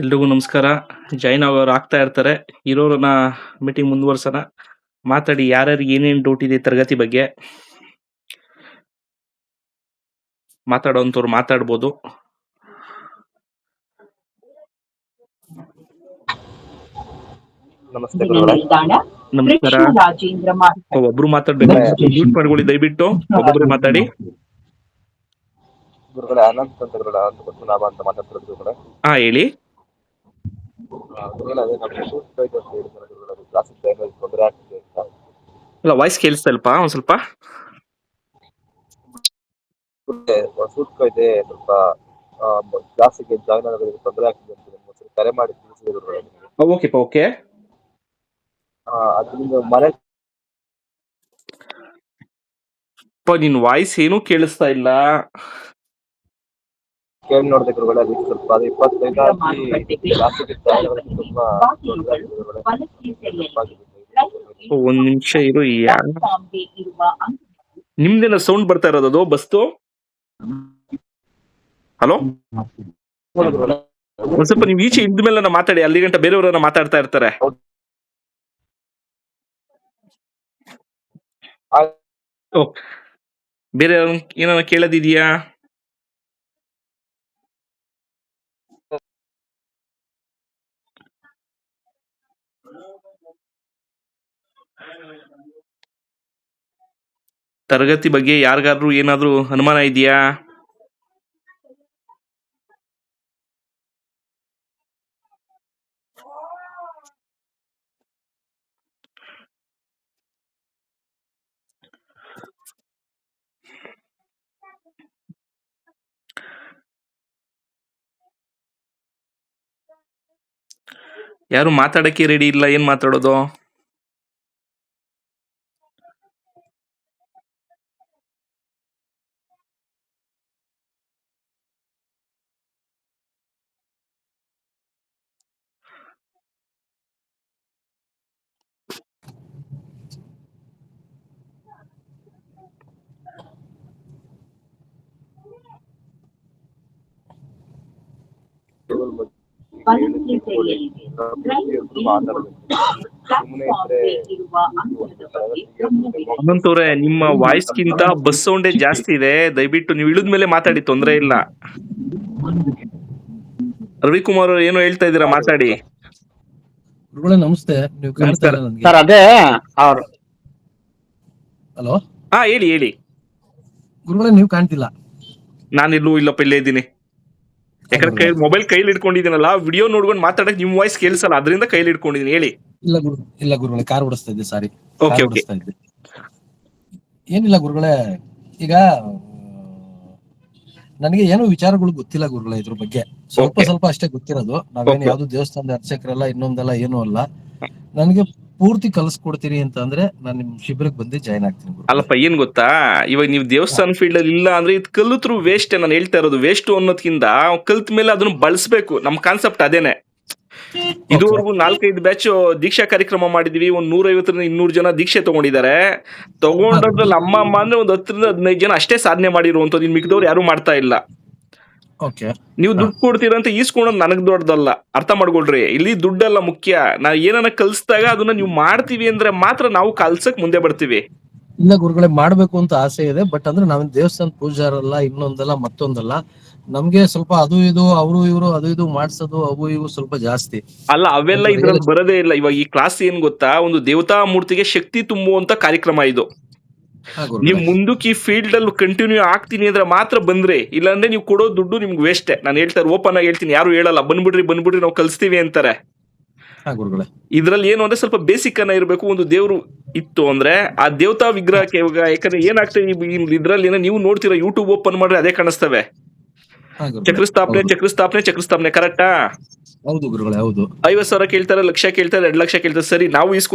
ಎಲ್ರಿಗೂ ನಮಸ್ಕಾರ. ಜಾಯ್ನ್ ಆಗೋರು ಆಗ್ತಾ ಇರ್ತಾರೆ, ಇರೋರನ್ನ ಮೀಟಿಂಗ್ ಮುಂದುವರ್ಸೋಣ. ಮಾತಾಡಿ, ಯಾರ್ಯಾರಿಗೆ ಏನೇನು ಡೌಟ್ ಇದೆ ತರಗತಿ ಬಗ್ಗೆ ಮಾತಾಡೋಂಥವ್ರು ಮಾತಾಡ್ಬೋದು. ನಮಸ್ತೆ ಗುರುಗಳೇ. ನಮಸ್ಕಾರ. ಒಬ್ರು ಮಾತಾಡ್ಬೇಕು, ಮ್ಯೂಟ್ ಮಾಡ್ಕೊಳ್ಳಿ ದಯವಿಟ್ಟು. ಒಬ್ಬೊಬ್ರೆ ಮಾತಾಡಿ. ಗುರುಗಳೇ ಅನಂತ್ ಅಂತ ಗುರುಗಳೇ, ಅನಂತ ಪದ್ಮನಾಭ ಅಂತ ಮಾತಾಡ್ತಿರೋದು ಗುರುಗಳೇ. ಹಾ ಹೇಳಿ. ಗುರುಗಳೇ, ಅದೇ ನಮ್ಮ ಶೂಟ್ ಕೈ ಅಂತ ಹೇಳಿದ್ರೆ ಗುರುಗಳೇ, ಅದು ಕ್ಲಾಸಿಗೆ ಟೈಮ್ ಅಲ್ಲಿ ತೊಂದರೆ ಆಗ್ತಿದೆ ಅಂತ. ಇಲ್ಲ, ವಾಯ್ಸ್ ಕೇಳಿಸ್ತಾ ಇಲ್ಪ ಒಂದ್ ಸ್ವಲ್ಪ. ಶೂಟ್ ಕೈ ಇದೆ, ಸ್ವಲ್ಪ ಕ್ಲಾಸಿಗೆ ಜಾಯ್ನ್ ಆಗೋದಕ್ಕೆ ತೊಂದರೆ ಆಗ್ತಿದೆ ಅಂತ ನಿಮ್ಗೆ ಕರೆ ಮಾಡಿ ತಿಳಿಸಿದೆ ಗುರುಗಳೇ. Okay okay. ಅದು ನಿಮ್ಗೆ ಮನೆ ನಿನ್ ವಾಯ್ಸ್ ಏನೂ ಕೇಳಿಸ್ತಾ ಇಲ್ಲ. ಕೇಳಿ ನೋಡಿದೆ ಗುರುಗಳೇ, ಅದಕ್ಕೆ ಸ್ವಲ್ಪ ಅದು 25 ಆಗಿ ಕ್ಲಾಸಿಗೆ ಜಾಯ್ನ್ ಆಗೋದಕ್ಕೆ ಸ್ವಲ್ಪ ತೊಂದರೆ ಆಗ್ತಿದೆ ಗುರುಗಳೇ. ಒಂದ್ ನಿಮಿಷ ಇರು. ನಿಮ್ದೇನ ಸೌಂಡ್ ಬರ್ತಾ ಇರೋದು ಬಸ್ತು? ಹಲೋ, ಒಂದ್ ಸ್ವಲ್ಪ ನೀವು ಈಚೆ ಇದ್ದ ಮೇಲೆ ಮಾತಾಡಿ, ಅಲ್ಲಿ ಗಂಟ ಬೇರೆಯವ್ರನ್ನ ಮಾತಾಡ್ತಾ ಇರ್ತಾರೆ. ಬೇರೆ ಏನಾರ ಕೇಳೋದಿದ್ಯಾ? ತರಗತಿ ಬಗ್ಗೆ ಯಾರಿಗಾದ್ರೂ ಏನಾದ್ರೂ ಅನುಮಾನ ಇದೆಯಾ? ಯಾರು ಮಾತಾಡಕ್ಕೆ ರೆಡಿ ಇಲ್ಲ, ಏನ್ ಮಾತಾಡೋದು? ಹನುಮಂತವ್ರೆ, ನಿಮ್ಮ ವಾಯ್ಸ್ ಗಿಂತ ಬಸ್ ಸೌಂಡೇ ಜಾಸ್ತಿ ಇದೆ. ದಯವಿಟ್ಟು ನೀವು ಇಳಿದ್ಮೇಲೆ ಮಾತಾಡಿ, ತೊಂದರೆ ಇಲ್ಲ. ರವಿಕುಮಾರ್ ಅವ್ರು ಏನೋ ಹೇಳ್ತಾ ಇದ್ದೀರಾ, ಮಾತಾಡಿ. ನಮಸ್ತೆ. ನೀವು ಕಾಣ್ತಾ ಇಲ್ಲ ನನಗೆ? ಸರ್ ಅದೇ ಅವ್ರು. ಹಲೋ, ಹಾ ಹೇಳಿ ಹೇಳಿ. ಗುರುಗಳೇ ನೀವು ಕಾಣ್ತಿಲ್ಲ. ನಾನಿಲ್ಲೂ ಇಲ್ಲಪ್ಪ, ಇಲ್ಲೇ ಇದ್ದೀನಿ. ಯಾಕಂದ್ರೆ ಮೊಬೈಲ್ ಕೈಲಿ ಇಟ್ಕೊಂಡಿದ್ದೀನಲ್ಲ, ವಿಡಿಯೋ ನೋಡ್ಕೊಂಡು ಮಾತಾಡಕ್ ನಿಮ್ ವಾಯ್ಸ್ ಕೇಳಿಸಲ್ಲ, ಅದರಿಂದ ಕೈಲಿ ಇಟ್ಕೊಂಡಿದ್ದೀನಿ. ಹೇಳಿ. ಇಲ್ಲ ಗುರುಗಳೇ, ಕಾರ್ ಓಡಿಸ್ತಾ ಇದ್ದೆ, ಸಾರಿ. Okay okay. ಏನಿಲ್ಲ ಗುರುಗಳೇ, ಈಗ ನನಗೆ ಏನು ವಿಚಾರಗಳು ಗೊತ್ತಿಲ್ಲ ಗುರುಗಳೇ, ಇದ್ರ ಬಗ್ಗೆ ಸ್ವಲ್ಪ ಅಷ್ಟೇ ಗೊತ್ತಿರೋದು. ನಾವೇನು ಯಾವ್ದು ದೇವಸ್ಥಾನದ ಅರ್ಚಕರಲ್ಲ, ಇನ್ನೊಂದಲ್ಲ, ಏನೂ ಅಲ್ಲ. ನನಗೆ ಪೂರ್ತಿ ಕಲಿಸ್ಕೊಡ್ತೀನಿ ಅಂತ ಅಂದ್ರೆ ನಾನು ನಿಮ್ ಶಿಬಿರಕ್ಕೆ ಬಂದು ಜಾಯ್ನ್ ಆಗ್ತೀನಿ. ಅಲ್ಲಪ್ಪ, ಏನ್ ಗೊತ್ತಾ, ಇವಾಗ ನೀವು ದೇವಸ್ಥಾನ ಫೀಲ್ಡ್ ಅಲ್ಲಿ ಇಲ್ಲ ಅಂದ್ರೆ ಇದು ಕಲಿತ್ರು ವೇಸ್ಟ್. ನಾನು ಹೇಳ್ತಾ ಇರೋದು ವೇಸ್ಟ್ ಅನ್ನೋದ್ಕಿಂತ ಕಲ್ತ್ ಮೇಲೆ ಅದನ್ನ ಬಳಸ್ಬೇಕು. ನಮ್ ಕಾನ್ಸೆಪ್ಟ್ ಅದೇನೆ. ಇದುವರೆಗೂ 4-5 ಬ್ಯಾಚ್ ದೀಕ್ಷಾ ಕಾರ್ಯಕ್ರಮ ಮಾಡಿದೀವಿ. 150-200 ಜನ ದೀಕ್ಷೆ ತಗೊಂಡಿದ್ದಾರೆ. ತಗೊಂಡ್ರಲ್ಲಿ ಅಮ್ಮ ಅಂದ್ರೆ 10-15 ಜನ ಅಷ್ಟೇ ಸಾಧನೆ ಮಾಡಿರುವಂತದ್ದು. ಇನ್ ಮಿಕ್ದವ್ರು ಯಾರು ಮಾಡ್ತಾ ಇಲ್ಲ. ನೀವು ದುಡ್ಡು ಕೊಡ್ತೀರಂತ ಈಸ್ಕೊಳೋದು ನನಗ್ ದೊಡ್ಡದಲ್ಲ, ಅರ್ಥ ಮಾಡ್ಕೊಳ್ರಿ. ಇಲ್ಲಿ ದುಡ್ಡೆಲ್ಲ ಮುಖ್ಯ. ನಾ ಏನನ್ನ ಕಲ್ಸಿದಾಗ ಅದನ್ನ ನೀವು ಮಾಡ್ತೀವಿ ಅಂದ್ರೆ ಮಾತ್ರ ನಾವು ಕಲ್ಸಕ್ ಮುಂದೆ ಬರ್ತೀವಿ. ಇಲ್ಲ ಗುರುಗಳೇ, ಮಾಡ್ಬೇಕು ಅಂತ ಆಸೆ ಇದೆ. ಬಟ್ ಅಂದ್ರೆ ನಾವೇನ್ ದೇವಸ್ಥಾನ ಪೂಜಾರಲ್ಲ, ಇನ್ನೊಂದಲ್ಲ ಮತ್ತೊಂದಲ್ಲ. ನಮ್ಗೆ ಸ್ವಲ್ಪ ಅದು ಇದು ಅವರು ಇವರು ಅದು ಇದು ಮಾಡ್ಸೋದು ಅವು ಇವು ಸ್ವಲ್ಪ ಜಾಸ್ತಿ ಅಲ್ಲ. ಅವೆಲ್ಲ ಇದ್ರಲ್ಲಿ ಬರೋದೇ ಇಲ್ಲ. ಇವಾಗ ಈ ಕ್ಲಾಸ್ ಏನ್ ಗೊತ್ತಾ, ಒಂದು ದೇವತಾ ಮೂರ್ತಿಗೆ ಶಕ್ತಿ ತುಂಬುವಂತ ಕಾರ್ಯಕ್ರಮ ಇದು. ನೀವು ಮುಂದಕ್ಕೆ ಈ ಫೀಲ್ಡ್ ಅಲ್ಲಿ ಕಂಟಿನ್ಯೂ ಆಗ್ತೀನಿ ಅಂದ್ರೆ ಮಾತ್ರ ಬಂದ್ರೆ, ಇಲ್ಲಾಂದ್ರೆ ನೀವು ಕೊಡೋ ದುಡ್ಡು ನಿಮ್ಗೆ ವೇಸ್ಟ್. ನಾನು ಹೇಳ್ತಾರೆ, ಓಪನ್ ಆಗಿ ಹೇಳ್ತೀನಿ, ಯಾರು ಹೇಳಲ್ಲ ಬಂದ್ಬಿಡ್ರಿ ನಾವು ಕಲಿಸ್ತೀವಿ ಅಂತಾರೆ. ಇದ್ರಲ್ಲಿ ಏನು ಅಂದ್ರೆ ಸ್ವಲ್ಪ ಬೇಸಿಕ್ ಅನ್ನ ಇರಬೇಕು. ಒಂದು ದೇವ್ರು ಇತ್ತು ಅಂದ್ರೆ ಆ ದೇವತಾ ವಿಗ್ರಹಕ್ಕೆ, ಯಾಕಂದ್ರೆ ಏನಾಗ್ತದೆ ಇದ್ರಲ್ಲಿ ನೀವು ನೋಡ್ತೀರಾ, ಯೂಟ್ಯೂಬ್ ಓಪನ್ ಮಾಡ್ರೆ ಅದೇ ಕಾಣಿಸ್ತವೆ. ಚಕ್ರಸ್ಥಾಪನೆ ಕರೆಕ್ಟಾ? ಹೌದು ಗುರುಗಳೇ, ಹೌದು. 50,000 ಕೇಳ್ತಾರೆ, ಲಕ್ಷ ಕೇಳ್ತಾರೆ, 2 ಲಕ್ಷ ಕೇಳ್ತಾರೆ. ಸರಿ, ನಾವು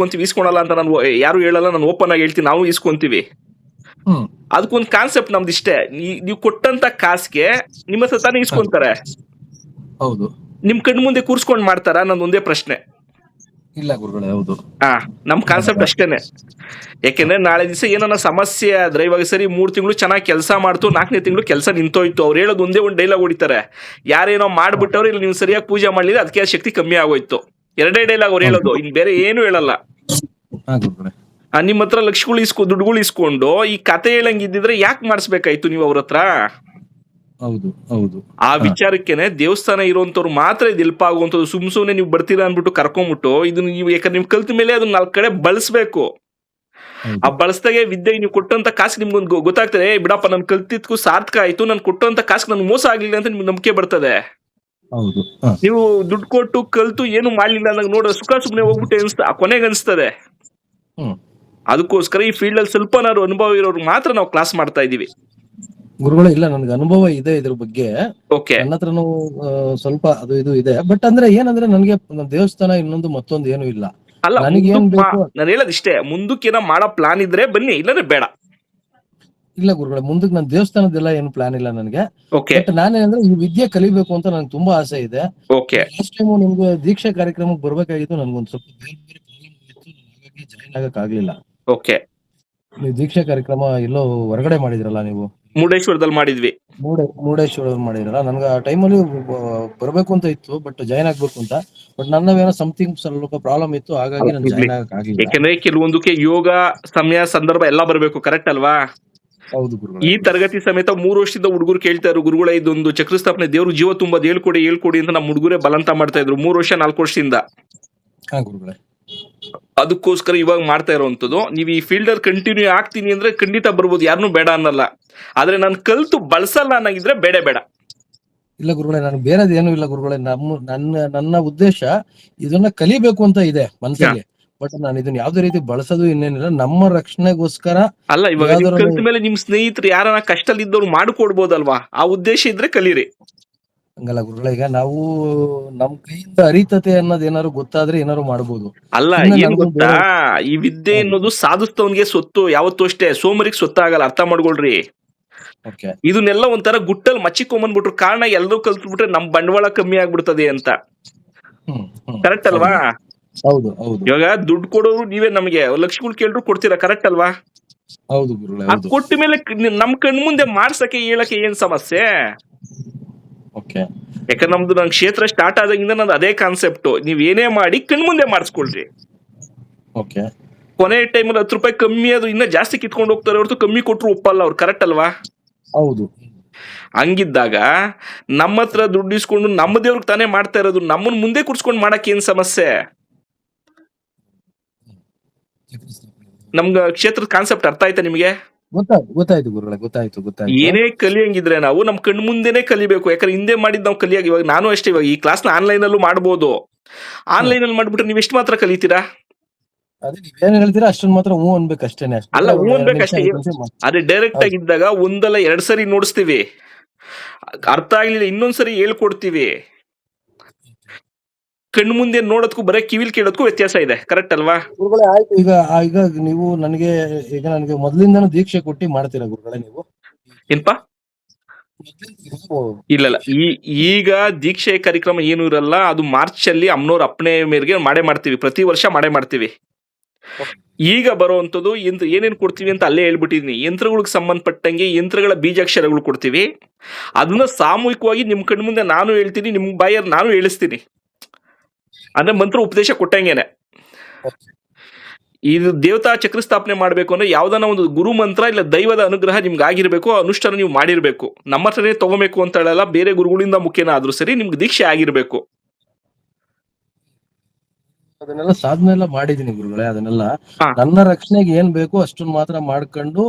ಇಸ್ಕೊಳಲ್ಲ ಅಂತ ನಾನು ಯಾರು ಹೇಳಲ್ಲ, ನಾನು ಓಪನ್ ಆಗಿ ಹೇಳ್ತೀನಿ, ನಾವು ಇಸ್ಕೊಂತೀವಿ. ಅದಕ್ಕೊಂದು ಕಾನ್ಸೆಪ್ಟ್ ನಮ್ದು ಇಷ್ಟೇ. ನೀವು ಕೊಟ್ಟಂತ ಕಾಸ್ಗೆ ನಿಮ್ಮ ಹತ್ರ ತಾನೇ ಇಸ್ಕೊಂತಾರೆ. ಹೌದು. ನಿಮ್ ಕಣ್ ಮುಂದೆ ಕೂರ್ಸ್ಕೊಂಡ್ ಮಾಡ್ತಾರ? ನಂದು ಒಂದೇ ಪ್ರಶ್ನೆ. ಇಲ್ಲ ಗುರುಗಳೇ, ಹೌದು. ಆ ನಮ್ ಕಾನ್ಸೆಪ್ಟ್ ಅಷ್ಟೇನೆ. ಯಾಕೆಂದ್ರೆ ನಾಳೆ ದಿವಸ ಏನನ್ನ ಸಮಸ್ಯೆ ಆದ್ರೆ, ಇವಾಗ ಸರಿ 3 ತಿಂಗಳು ಚೆನ್ನಾಗಿ ಕೆಲಸ ಮಾಡ್ತು, 4ನೇ ತಿಂಗಳು ಕೆಲಸ ನಿಂತೋಯ್ತು, ಅವ್ರು ಹೇಳೋದು ಒಂದೇ ಒಂದು ಡೈಲಾಗ್ ಹೊಡಿತಾರೆ, ಯಾರೇನೋ ಮಾಡ್ಬಿಟ್ಟವ್ರು, ಇಲ್ಲ ನೀವು ಸರಿಯಾಗಿ ಪೂಜೆ ಮಾಡ್ಲಿಲ್ಲ ಅದಕ್ಕೆ ಆ ಶಕ್ತಿ ಕಮ್ಮಿ ಆಗೋಯ್ತು. ಎರಡೇ ಡೈಲಾಗ್ ಅವ್ರು ಹೇಳೋದು, ಇನ್ ಬೇರೆ ಏನು ಹೇಳಲ್ಲ. ಹಾ ಗುರುಗಳೇ. ನಿಮ್ಮ ಹತ್ರ ಲಕ್ಷಗಳು ದುಡ್ಡುಗಳು ಇಸ್ಕೊಂಡು ಈ ಕತೆ ಹೇಳಂಗಿದ್ದಿದ್ರೆ ಯಾಕೆ ಮಾಡಿಸ್ಬೇಕಾಯ್ತು ನೀವು ಅವ್ರ ಹತ್ರ? ಹೌದು, ಹೌದು. ಆ ಹಾ, ವಿಚಾರಕ್ಕೇನೆ ದೇವಸ್ಥಾನ ಇರುವಂತವ್ರು ಮಾತ್ರ ಇದು ಹೆಲ್ಪ್ ಆಗುವಂಥದ್ದು. ಸುಮ್ನೆ ನೀವು ಬರ್ತೀರಾ ಅನ್ಬಿಟ್ಟು ಕರ್ಕೊಂಡ್ಬಿಟ್ಟು ಇದನ್ನ ನೀವು, ಯಾಕಂದ್ರೆ ನೀವು ಕಲ್ತ ಮೇಲೆ ಅದನ್ನ 4 ಕಡೆ ಬಳಸ್ಬೇಕು. ಆ ಹೌದು, ಬಳಸ್ದಾಗೆ ವಿದ್ಯೆ ನೀವು ಕೊಟ್ಟಂತ ಕಾಸು ನಿಮ್ಗೊಂದು ಗೊತ್ತಾಗ್ತದೆ, ಬಿಡಪ್ಪ ನನ್ ಕಲ್ತಿದ್ಕು ಸಾರ್ಥಕ ಆಯ್ತು, ನಾನು ಕೊಟ್ಟಂತ ಕಾಸು ನನ್ಗೆ ಮೋಸ ಆಗ್ಲಿಲ್ಲ ಅಂತ ನಿಮ್ಗೆ ನಂಬಿಕೆ ಬರ್ತದೆ. ಹೌದು. ಹಾ, ನೀವು ದುಡ್ಡು ಕೊಟ್ಟು ಕಲ್ತು ಏನು ಮಾಡ್ಲಿಲ್ಲ ಅಂದಾಗ ನೋಡೋ ಸುಖ ಸುಮ್ನೆ ಹೋಗ್ಬಿಟ್ಟೆ ಕೊನೆಗೆ ಅನ್ಸ್ತದೆ. ಹ್ಮ್. ಅದಕ್ಕೋಸ್ಕರ ಈ ಫೀಲ್ಡ್ ಅಲ್ಲಿ ಸ್ವಲ್ಪನಾದ್ರು ಅನುಭವ ಇರೋರು ಮಾತ್ರ ನಾವು ಕ್ಲಾಸ್ ಮಾಡ್ತಾ ಇದೀವಿ. ಗುರುಗಳೇ, ಇಲ್ಲ ನನ್ಗೆ ಅನುಭವ ಇದೆ ಇದ್ರ ಬಗ್ಗೆ. ಓಕೆ. ನನ್ನ ಹತ್ರನೂ ಸ್ವಲ್ಪ ಅದು ಇದು ಇದೆ. ಬಟ್ ಅಂದ್ರೆ ಏನಂದ್ರೆ ನನ್ಗೆ ದೇವಸ್ಥಾನ ಇನ್ನೊಂದು ಮತ್ತೊಂದು ಏನು ಇಲ್ಲ. ಅಲ್ಲ, ನನಗೇನ್ ಬೇಕು. ನಾನು ಹೇಳೋದಿಷ್ಟೇ, ಮುಂದಕ್ಕೇನೋ ಮಾಡೋ ಪ್ಲಾನ್ ಇದ್ರೆ ಬನ್ನಿ, ಇಲ್ಲಾಂದ್ರೆ ಬೇಡ. ಇಲ್ಲ ಗುರುಗಳೇ, ಮುಂದಕ್ಕೆ ನನ್ನ ದೇವಸ್ಥಾನದೆಲ್ಲ ಏನು ಪ್ಲಾನ್ ಇಲ್ಲ ನನಗೆ. ಓಕೆ. ಬಟ್ ನಾನೇನಂದ್ರೆ ಈ ವಿದ್ಯೆ ಕಲಿಬೇಕು ಅಂತ ನನ್ಗೆ ತುಂಬಾ ಆಸೆ ಇದೆ. ಓಕೆ. ಲಾಸ್ಟ್ ಟೈಮ್ ನಿಮ್ಗೆ ದೀಕ್ಷಾ ಕಾರ್ಯಕ್ರಮಕ್ಕೆ ಬರ್ಬೇಕಾಗಿತ್ತು, ನನ್ಗೊಂದ್ ಸ್ವಲ್ಪ ಬೇರೆ ಬೇರೆ ಪ್ರಾಬ್ಲಮ್ ಇತ್ತು, ನಾನು ಹಾಗಾಗಿ ಜಾಯಿನ್ ಆಗಕ್ ಆಗ್ಲಿಲ್ಲ. ಓಕೆ. ನೀವು ದೀಕ್ಷಾ ಕಾರ್ಯಕ್ರಮ ಎಲ್ಲೋ ಹೊರಗಡೆ ಮಾಡಿದ್ರಲ್ಲ ನೀವು? ಮುರುಡೇಶ್ವರದಲ್ಲಿ ಮಾಡಿದ್ವಿ. ಮುರುಡೇಶ್ವರ ಮಾಡಿದ್ರಲ್ಲ. ನನ್ಗೆ ಆ ಟೈಮಲ್ಲಿ ಬರ್ಬೇಕು ಅಂತ ಇತ್ತು, ಬಟ್ ಜಾಯಿನ್ ಆಗ್ಬೇಕು ಅಂತ. ಬಟ್ ನನ್ನವೇನೋ ಸಮಥಿಂಗ್ ಸ್ವಲ್ಪ ಪ್ರಾಬ್ಲಮ್ ಇತ್ತು, ಹಾಗಾಗಿ ನಾನು ಜಾಯಿನ್ ಆಗಕ್ ಆಗ್ಲಿಲ್ಲ. ಯಾಕಂದ್ರೆ ಕೆಲವೊಂದಕ್ಕೆ ಯೋಗ ಸಮಯ ಸಂದರ್ಭ ಎಲ್ಲ ಬರಬೇಕು, ಕರೆಕ್ಟ್ ಅಲ್ವಾ? ಹೌದು ಈ ಗುರುಗಳೇ. ತರಗತಿ ಸಮೇತ 3 ವರ್ಷದಿಂದ ಹುಡುಗರು ಕೇಳ್ತಾ ಇದ್ರು, ಗುರುಗಳ ಇದೊಂದು ಚಕ್ರ ಸ್ಥಾಪನೆ ದೇವ್ರು ಜೀವ ತುಂಬದ್ ಹೇಳ್ಕೊಡಿ ಅಂತ ನಮ್ಮ ಹುಡುಗರೇ ಬಲಂತ ಮಾಡ್ತಾ ಇದ್ರು 3 ವರ್ಷ 4 ವರ್ಷದಿಂದ. ಹಾ ಗುರುಗಳೇ. ಅದಕ್ಕೋಸ್ಕರ ಇವಾಗ ಮಾಡ್ತಾ ಇರೋವಂಥದ್ದು. ನೀವು ಈ ಫೀಲ್ಡರ್ ಕಂಟಿನ್ಯೂ ಆಗ್ತೀನಿ ಅಂದ್ರೆ ಖಂಡಿತ ಬರ್ಬೋದು, ಯಾರನ್ನೂ ಬೇಡ ಅನ್ನಲ್ಲ. ಆದ್ರೆ ನಾನು ಕಲ್ತು ಬಳಸಲ್ಲ ಅನ್ನಂಗಿದ್ರೆ ಬೇಡ. ಇಲ್ಲ ಗುರುಗಳೇ, ನಾನು ಬೇರೆದ್ ಏನು ಇಲ್ಲ ಗುರುಗಳೇ. ನನ್ನ ಉದ್ದೇಶ ಇದನ್ನ ಕಲಿಬೇಕು ಅಂತ ಇದೆ ಮನಸ್ಸಲ್ಲಿ. ಬಟ್ ನಾನು ಇದನ್ನ ಯಾವ್ದೇ ರೀತಿ ಬಳಸೋದು ಇನ್ನೇನಿಲ್ಲ, ನಮ್ಮ ರಕ್ಷಣೆಗೋಸ್ಕರ. ಅಲ್ಲ, ಇವಾಗ ನೀವು ಯಾವ್ದಾದ್ರು ಕಲ್ತ ಮೇಲೆ ನಿಮ್ ಸ್ನೇಹಿತರು ಯಾರನ್ನ ಕಷ್ಟದಲ್ಲಿದ್ದವ್ರು ಮಾಡ್ಕೊಡ್ಬೋದಲ್ವಾ? ಆ ಉದ್ದೇಶ ಇದ್ರೆ ಕಲೀರಿ. ಹಂಗಲ್ಲ ಗುರುಗಳೇ, ಈಗ ನಾವು ನಮ್ ಕೈಯಿಂದ ಅರಿತತೆ ಅನ್ನೋದು ಏನಾದ್ರು ಗೊತ್ತಾದ್ರೆ ಏನಾದ್ರು ಮಾಡ್ಬೋದು. ಅಲ್ಲ, ಸುಮ್ನೆ ಏನ್ ನನ್ಗೊಂದು ಗೊತ್ತಾ, ಈ ವಿದ್ಯೆ ಅನ್ನೋದು ಸಾಧಿಸ್ತವನ್ಗೆ ಸ್ವತ್ತು, ಯಾವತ್ತೂ ಅಷ್ಟೇ, ಸೋಮರಿಗೆ ಸ್ವತ್ತಾಗಲ್ಲ, ಅರ್ಥ ಮಾಡ್ಕೊಳ್ರಿ. ಓಕೆ. ಇದನ್ನೆಲ್ಲ ಒಂಥರ ಗುಟ್ಟಲ್ಲಿ ಮಚ್ಚಿಕೊಂಬಂದ್ಬಿಟ್ರು, ಕಾರಣ ಎಲ್ಲರೂ ಕಲ್ತ್ಬಿಟ್ರೆ ನಮ್ ಬಂಡವಾಳ ಕಮ್ಮಿ ಆಗ್ಬಿಡ್ತದೆ ಅಂತ. ಕರೆಕ್ಟ್ ಅಲ್ವಾ? ಹೌದು, ಹೌದು. ಇವಾಗ ದುಡ್ಡು ಕೊಡೋರು ನೀವೇ, ನಮಗೆ ಲಕ್ಷಗಳು ಕೇಳ್ರು ಕೊಡ್ತೀರಾ, ಕರೆಕ್ಟ್ ಅಲ್ವಾ? ಹೌದು ಗುರುಗಳೇ, ಆ ಹೌದು. ಕೊಟ್ಟ ಮೇಲೆ ನಮ್ ಕಣ್ ಮುಂದೆ ಮಾಡ್ಸಕ್ಕೆ ಹೇಳಕ್ಕೆ ಏನ್ ಸಮಸ್ಯೆ? ಓಕೆ. ಯಾಕಂದ್ರೆ ನನ್ ಕ್ಷೇತ್ರ ಸ್ಟಾರ್ಟ್ ಆದಾಗಿಂದ ನಂದು ಅದೇ ಕಾನ್ಸೆಪ್ಟ್, ನೀವ್ ಏನೇ ಮಾಡಿ ಕಣ್ ಮುಂದೆ ಮಾಡಿಸ್ಕೊಳ್ರಿ. ಓಕೆ. ಕೊನೆ ಟೈಮಲ್ಲಿ 10 ರೂಪಾಯಿ ಕಮ್ಮಿ ಅದು ಇನ್ನ ಜಾಸ್ತಿ ಕಿತ್ಕೊಂಡು ಹೋಗ್ತಾರೆ ಹೊರತು ಕಮ್ಮಿ ಕೊಟ್ರು ಒಪ್ಪಲ್ಲ ಅವ್ರು, ಕರೆಕ್ಟ್ ಅಲ್ವಾ? ಹೌದು. ಹಂಗಿದ್ದಾಗ ನಮ್ಮ ಹತ್ರ ದುಡ್ಡು ಇಸ್ಕೊಂಡು ನಮ್ಮ ದೇವ್ರಿಗೆ ತಾನೇ ಮಾಡ್ತಾ ಇರೋದು, ನಮ್ಮನ್ನ ಮುಂದೆ ಕೂರ್ಸ್ಕೊಂಡು ಮಾಡಕ್ ಏನ್ ಸಮಸ್ಯೆ? ನಮ್ಗ ಕ್ಷೇತ್ರದ ಕಾನ್ಸೆಪ್ಟ್ ಅರ್ಥ ಆಯ್ತಾ ನಿಮಗೆ? ಗೊತ್ತಾಯ್ತು ಗುರುಗಳೇ, ಗೊತ್ತಾಯ್ತು. ಏನೇ ಕಲಿಯಂಗಿದ್ರೆ ನಾವು ನಮ್ ಕಣ್ ಮುಂದೆನೆ ಕಲಿಬೇಕು. ಯಾಕಂದ್ರೆ ಹಿಂದೆ ಮಾಡಿದ್ ನಾವು ಕಲಿಯಾಗ, ಇವಾಗ ನಾನು ಅಷ್ಟೇ, ಇವಾಗ ಈ ಕ್ಲಾಸ್ ನ ಆನ್ಲೈನ್ ಅಲ್ಲೂ ಮಾಡ್ಬೋದು. ಆನ್ಲೈನ್ ಅಲ್ಲಿ ಮಾಡ್ಬಿಟ್ರೆ ನೀವ್ ಎಷ್ಟು ಮಾತ್ರ ಕಲಿತೀರಾ? ಅದೇ ನೀವೇನ್ ಹೇಳ್ತೀರಾ ಅಷ್ಟನ್ನ ಮಾತ್ರ ಹೂ ಅನ್ಬೇಕು ಅಷ್ಟೇನೆ. ಅಲ್ಲ, ಹೂ ಅನ್ಬೇಕಷ್ಟೇ. ಅದೇ ಡೈರೆಕ್ಟ್ ಆಗಿದ್ದಾಗ 1 ಅಲ್ಲ 2 ಸರಿ ನೋಡಿಸ್ತೀವಿ, ಅರ್ಥ ಆಗ್ಲಿಲ್ಲ ಇನ್ನೊಂದ್ಸರಿ ಹೇಳ್ಕೊಡ್ತೀವಿ. ಕಣ್ಣು ಮುಂದೆ ನೋಡೋದಕ್ಕೂ ಬರೀ ಕಿವಿಲ್ ಕೇಳೋದಕ್ಕೂ ವ್ಯತ್ಯಾಸ ಇದೆ, ಕರೆಕ್ಟ್ ಅಲ್ವಾ? ಗುರುಗಳೇ, ಆಯ್ತು. ಈಗ ನೀವು ನನಗೆ ಮೊದಲಿಂದನೂ ದೀಕ್ಷೆ ಕೊಟ್ಟು ಮಾಡ್ತೀರಾ ಗುರುಗಳೇ ನೀವು? ಏನ್ಪಾ? ಇಲ್ಲ, ಈಗ ದೀಕ್ಷೆ ಕಾರ್ಯಕ್ರಮ ಏನು ಇರಲ್ಲ. ಅದು ಮಾರ್ಚ್ ಅಲ್ಲಿ ಅಮ್ಮನವ್ರ ಅಪ್ಪಣೆ ಮೇರೆಗೆ ಮಾಡ್ತೀವಿ, ಪ್ರತಿ ವರ್ಷ ಮಾಡ್ತೀವಿ. ಈಗ ಬರುವಂತದ್ದು ಏನೇನ್ ಕೊಡ್ತೀವಿ ಅಂತ ಅಲ್ಲೇ ಹೇಳ್ಬಿಟ್ಟಿದೀನಿ. ಯಂತ್ರಗಳಿಗೆ ಸಂಬಂಧಪಟ್ಟಂಗೆ ಯಂತ್ರಗಳ ಬೀಜಾಕ್ಷರಗಳು ಕೊಡ್ತೀವಿ. ಅದನ್ನ ಸಾಮೂಹಿಕವಾಗಿ ನಿಮ್ ಕಣ್ ಮುಂದೆ ನಾನು ಹೇಳ್ತೀನಿ, ನಿಮ್ ಬಾಯಲ್ಲಿ ನಾನು ಹೇಳಿಸ್ತೀನಿ. ಅಂದ್ರೆ ಮಂತ್ರ ಉಪದೇಶ ಕೊಟ್ಟಂಗೇನೆ. ಇದು ದೇವತಾ ಚಕ್ರ ಸ್ಥಾಪನೆ ಮಾಡ್ಬೇಕು ಅಂದ್ರೆ ಯಾವ್ದಾನ ಒಂದು ಗುರು ಮಂತ್ರ ಇಲ್ಲ ದೈವದ ಅನುಗ್ರಹ ನಿಮ್ಗೆ ಆಗಿರ್ಬೇಕು, ಅನುಷ್ಠಾನ ನೀವು ಮಾಡಿರ್ಬೇಕು. ನಮ್ಮ ಹತ್ರನೇ ತಗೋಬೇಕು ಅಂತ ಹೇಳಲ್ಲ, ಬೇರೆ ಗುರುಗಳಿಂದ ಮುಖ್ಯನ ಆದ್ರೂ ಸರಿ ನಿಮ್ಗೆ ದೀಕ್ಷೆ ಆಗಿರ್ಬೇಕು. ಅದನ್ನೆಲ್ಲ ಸಾಧನೆ ಎಲ್ಲ ಮಾಡಿದೀನಿ ಗುರುಗಳೇ. ಅದನ್ನೆಲ್ಲ ನನ್ನ ರಕ್ಷಣೆಗೆ ಏನ್ ಬೇಕು ಅಷ್ಟನ್ನ ಮಾತ್ರ ಮಾಡ್ಕೊಂಡು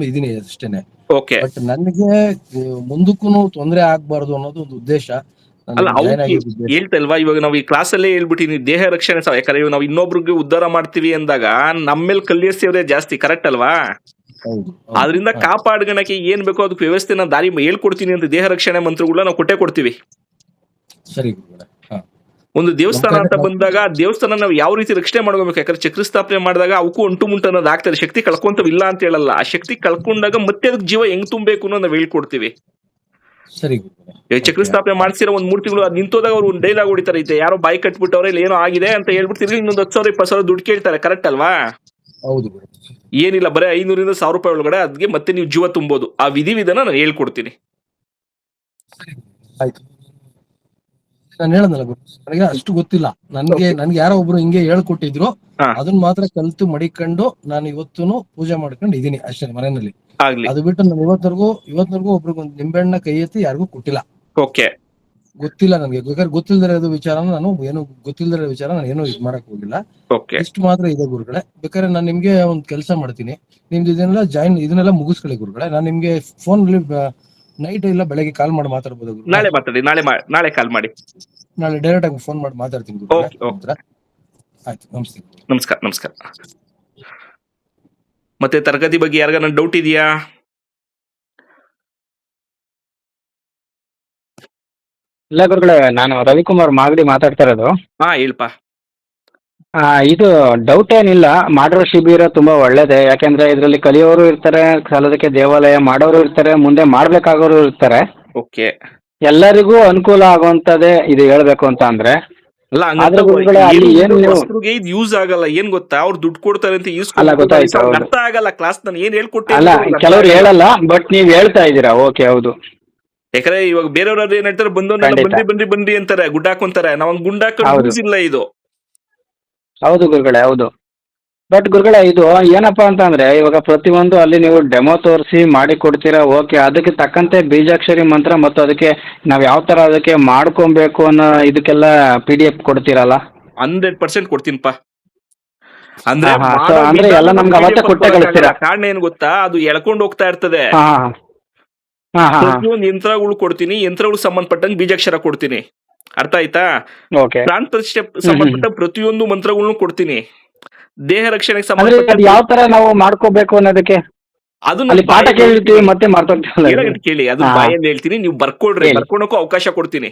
ಇದೀನಿ ಅಷ್ಟೇನೆ. ಓಕೆ. ಬಟ್ ನನಗೆ ಮುಂದಕ್ಕೂ ತೊಂದರೆ ಆಗ್ಬಾರ್ದು ಅನ್ನೋದು ಒಂದು ಉದ್ದೇಶ. ಅಲ್ಲ, ಹೇಳ್ತಾ ಇಲ್ವಾ, ಇವಾಗ ನಾವು ಈ ಕ್ಲಾಸ್ ಅಲ್ಲೇ ಹೇಳ್ಬಿಟ್ಟಿನಿ, ದೇಹ ರಕ್ಷಣೆ. ಯಾಕಂದ್ರೆ ನಾವು ಇನ್ನೊಬ್ರಿಗೆ ಉದ್ಧಾರ ಮಾಡ್ತೀವಿ ಅಂದಾಗ ನಮ್ಮೇಲೆ ಕಲ್ಯಸೇವ್ರೆ ಜಾಸ್ತಿ, ಕರೆಕ್ಟ್ ಅಲ್ವಾ? ಆದ್ರಿಂದ ಕಾಪಾಡ್ಗಣಕ್ಕೆ ಏನ್ ಬೇಕೋ ಅದಕ್ಕೆ ವ್ಯವಸ್ಥೆ ನಾನು ದಾರಿ ಹೇಳ್ಕೊಡ್ತೀನಿ ಅಂತ ದೇಹ ರಕ್ಷಣೆ ಮಂತ್ರಗಳನ್ನ ನಾವು ಕೊಟ್ಟೆ. ಸರಿ. ಒಂದು ದೇವಸ್ಥಾನ ಅಂತ ಬಂದಾಗ ದೇವಸ್ಥಾನ ನಾವು ಯಾವ ರೀತಿ ರಕ್ಷಣೆ ಮಾಡ್ಕೋಬೇಕು. ಯಾಕಂದ್ರೆ ಚಕ್ರ ಸ್ಥಾಪನೆ ಮಾಡಿದಾಗ ಅವಕ್ಕೂ ಅಂಟು ಮುಂಟು ಅನ್ನೋದು ಆಗ್ತದೆ. ಶಕ್ತಿ ಕಳ್ಕೊಂತವಿಲ್ಲ ಅಂತ ಹೇಳಲ್ಲ, ಆ ಶಕ್ತಿ ಕಳ್ಕೊಂಡಾಗ ಮತ್ತೆ ಅದಕ್ಕೆ ಜೀವ ಹೆಂಗ್ ತುಂಬಬೇಕು ಅನ್ನೋ ನಾವು ಹೇಳ್ಕೊಡ್ತೀವಿ. ಸರಿ ಗುರುಗಳೇ. ಈಗ ಚಕ್ರ ಓಕೆ. ಸ್ಥಾಪನೆ ಮಾಡ್ಸಿರೋ ಒಂದ್ 3 ತಿಂಗಳು ನಿಂತೋದಾಗ ಅವ್ರು ಒಂದು ಡೈಲಾಗ್ ಹೊಡಿತಾರೆ, ಐತೆ ಯಾರೋ ಬಾಯಿ ಕಟ್ಬಿಟ್ಟವ್ರೆ ಇಲ್ಲ ಏನೋ ಆಗಿದೆ ಅಂತ ಹೇಳ್ಬಿಟ್ಟು ತಿರ್ಗಿ ಇನ್ನೊಂದು 10,000 20,000 ದುಡ್ಡು ಕೇಳ್ತಾರೆ. ಕರೆಕ್ಟ್ ಅಲ್ವಾ? ಹೌದು ಗುರು. ಏನಿಲ್ಲ, ಬರೀ 500 1,000 ರೂಪಾಯಿ ಒಳಗಡೆ ಅದ್ಗೆ ಮತ್ತೆ ನೀವು ಜೀವ ತುಂಬೋದು. ಆ ವಿಧಿವಿಧಾನ ನಾನು ಹೇಳ್ಕೊಡ್ತೀನಿ. ಆಯ್ತು. ನಾನು ಹೇಳದ್ನಲ್ಲ ಗುರು, ನನಗೆ ಅಷ್ಟು ಗೊತ್ತಿಲ್ಲ. ನನ್ಗೆ ಯಾರೋ ಒಬ್ರು ಹಿಂಗೆ ಹೇಳ್ಕೊಟ್ಟಿದ್ರು. ಹಾ. ಅದನ್ನ ಮಾತ್ರ ಕಲ್ತು ಮಡಿಕೊಂಡು ನಾನು ಇವತ್ತೂನು ಪೂಜೆ ಮಾಡ್ಕೊಂಡು ಇದೀನಿ ಅಷ್ಟೇ ಮನೆಯಲ್ಲಿ. ಆಗ್ಲಿ. ಅದು ಬಿಟ್ಟು ನಾನು ಇವತ್ವರೆಗೂ ಒಬ್ರಿಗೊಂದು ನಿಂಬೆಹಣ್ಣ ಕೈ ಎತ್ತಿ ಯಾರಿಗೂ ಕೊಟ್ಟಿಲ್ಲ. ಓಕೆ. ಗೊತ್ತಿಲ್ಲ ನನಗೆ. ಬೇಕಾದ್ರೆ ಗೊತ್ತಿಲ್ದಿರೋ ವಿಚಾರನ ನಾನು ಗೊತ್ತಿಲ್ದಿರೋ ವಿಚಾರ ನಾನು ಏನು ಇದ್ ಮಾಡಕ್ ಹೋಗಿಲ್ಲ. ಓಕೆ. ಇಷ್ಟು ಮಾತ್ರ ಇದೆ ಗುರುಗಳೇ. ಬೇಕಾದ್ರೆ ನಾನು ನಿಮ್ಗೆ ಒಂದ್ ಕೆಲಸ ಮಾಡ್ತೀನಿ. ನಿಮ್ದು ಇದನ್ನೆಲ್ಲ ಮುಗಿಸ್ಕೊಳ್ಳಿ ಗುರುಗಳೇ. ನಾನು ನಿಮ್ಗೆ ಫೋನ್ ನೈಟ್ ಇಲ್ಲ ಬೆಳಗ್ಗೆ ಕಾಲ್ ಮಾಡಿ ಮಾತಾಡ್ಬೋದು ಗುರುಗಳೇ. ನಾಳೆ ಮಾತಾಡಿ, ನಾಳೆ ಕಾಲ್ ಮಾಡಿ. ನಾಳೆ ಡೈರೆಕ್ಟ್ ಆಗಿ ಫೋನ್ ಮಾಡಿ ಮಾತಾಡ್ತೀನಿ ಗುರುಗಳೇ. Okay, okay. ಆಯ್ತು, ನಮಸ್ತೆ. ನಮಸ್ಕಾರ. ಮತ್ತೆ ತರಗತಿ ಬಗ್ಗೆ ಯಾರಿಗಾನ ಡೌಟ್ ಇದೆಯಾ? ಇಲ್ಲ ಗುರುಗಳೇ, ನಾನು ರವಿಕುಮಾರ್ ಮಾಗಡಿ ಮಾತಾಡ್ತಾ ಇರೋದು. ಹಾ, ಹೇಳ್ಪಾ. ಇದು ಡೌಟ್ ಏನಿಲ್ಲ, ಮಾಡಿರೋ ಶಿಬಿರ ತುಂಬಾ ಒಳ್ಳೇದೇ. ಯಾಕೆಂದ್ರೆ ಇದರಲ್ಲಿ ಕಲಿಯೋರು ಇರ್ತಾರೆ, ಕಲಿಯೋದಕ್ಕೆ ದೇವಾಲಯ ಮಾಡೋರು ಇರ್ತಾರೆ, ಮುಂದೆ ಮಾಡ್ಬೇಕಾಗೋರು ಇರ್ತಾರೆ. ಓಕೆ. ಎಲ್ಲರಿಗೂ ಅನುಕೂಲ ಆಗುವಂತದ್ದೇ ಇದು ಹೇಳ್ಬೇಕು ಅಂತ ಅಂದ್ರೆ. ಅಲ್ಲ, ಆದ್ರೆ ಗುರುಗಳೇ, ಅಲ್ಲಿ ಏನು ನೀವು ಇದು ಯೂಸ್ ಆಗಲ್ಲ. ಏನ್ ಗೊತ್ತಾ, ಅವ್ರು ದುಡ್ಡು ಕೊಡ್ತಾರೆ ಅಂತ ಅಲ್ಲ, ಗೊತ್ತಾಯ್ತು, ಹೌದು. ಅರ್ಥ ಆಗಲ್ಲ ಕ್ಲಾಸ್ ನಾನು ಏನ್ ಹೇಳ್ಕೊಟ್ಟೆ ಅಲ್ಲ, ಕೆಲವ್ರು ಹೇಳಲ್ಲ, ಬಟ್ ನೀವ್ ಹೇಳ್ತಾ ಇದ್ದೀರಾ. ಓಕೆ, ಹೌದು. ಯಾಕಂದ್ರೆ ಇವಾಗ ಬೇರೆಯವ್ರು ಏನ್ ಹೇಳ್ತಾರೆ, ಖಂಡಿತ. ಬಂದ್ರಿ ಅಂತಾರೆ, ಗುಡ್ಡ ಹಾಕೊಂತಾರೆ. ನಾವ್ ಗುಡ್ಡ ಹೌದು. ಹಾಕೊಂಡಿಲ್ಲ ಇದು. ಹೌದು ಗುರುಗಳೇ, ಹೌದು. ಬಟ್ ಗುರುಗಳೇ, ಇದು ಏನಪ್ಪಾ ಅಂತ ಅಂದ್ರೆ, ಇವಾಗ ಪ್ರತಿಯೊಂದು ಅಲ್ಲಿ ನೀವು ಡೆಮೋ ತೋರಿಸಿ ಮಾಡಿ ಕೊಡ್ತೀರಾ. ಓಕೆ, ಅದಕ್ಕೆ ತಕ್ಕಂತೆ ಬೀಜಾಕ್ಷರಿ ಮಂತ್ರ ಮತ್ತು ಅದಕ್ಕೆ ನಾವ್ ಯಾವ ತರ ಅದಕ್ಕೆ ಮಾಡ್ಕೊಬೇಕು ಅನ್ನೋ ಇದಕ್ಕೆಲ್ಲ PDF ಕೊಡ್ತೀರಲ್ಲ? 100% ಕೊಡ್ತೀನಿಪ್ಪ. ಅಂದ್ರೆ ಹಾ, ಹಾ. ಮಾಡೋ ಅಂದ್ರೆ ವಿಧಾನ ಎಲ್ಲ ನಮ್ಗೆ ಅವತ್ತೇ PDF ಕೊಟ್ಟೆ ಕಳಿಸ್ತೀರಾ? ಕಾರಣ ಏನ್ ಗೊತ್ತಾ, ಅದು ಎಳ್ಕೊಂಡು ಹೋಗ್ತಾ ಇರ್ತದೆ. ಹಾ, ಹಾ, ಹಾ, ಹಾ. ಪ್ರತಿಯೊಂದು ಯಂತ್ರಗಳು ಕೊಡ್ತೀನಿ, ಯಂತ್ರಗಳು ಸಂಬಂಧಪಟ್ಟಂಗೆ ಬೀಜಾಕ್ಷರ ಕೊಡ್ತೀನಿ. ಅರ್ಥ ಆಯ್ತಾ? ಓಕೆ. ಪ್ರಾಣ ಪ್ರತಿಷ್ಠೆ ಸಂಬಂಧಪಟ್ಟ ಪ್ರತಿಯೊಂದು ಮಂತ್ರಗಳನ್ನು ಕೊಡ್ತೀನಿ. ದೇಹ ರಕ್ಷಣೆಗೆ ಅಂದ್ರೆ ಸಂಬಂಧಪಟ್ಟ ಅದು ಯಾವ ತರ ನಾವು ಮಾಡ್ಕೋಬೇಕು ಅನ್ನೋದಕ್ಕೆ ಅದು ಅಲ್ಲಿ ಪಾಠ ಕೇಳಿರ್ತೀವಿ, ಮತ್ತೆ ಮಾತಾಡ್ತೀವಲ್ಲ. ಕೇಳಿ, ಅದು ಹಾ. ಬಾಯಲ್ಲಿ ಹೇಳ್ತೀನಿ, ನೀವು ಬರ್ಕೊಳ್ರಿ. ಹೇಳಿ. ಬರ್ಕೊಳಕ್ಕೂ ಅವಕಾಶ ಕೊಡ್ತೀನಿ.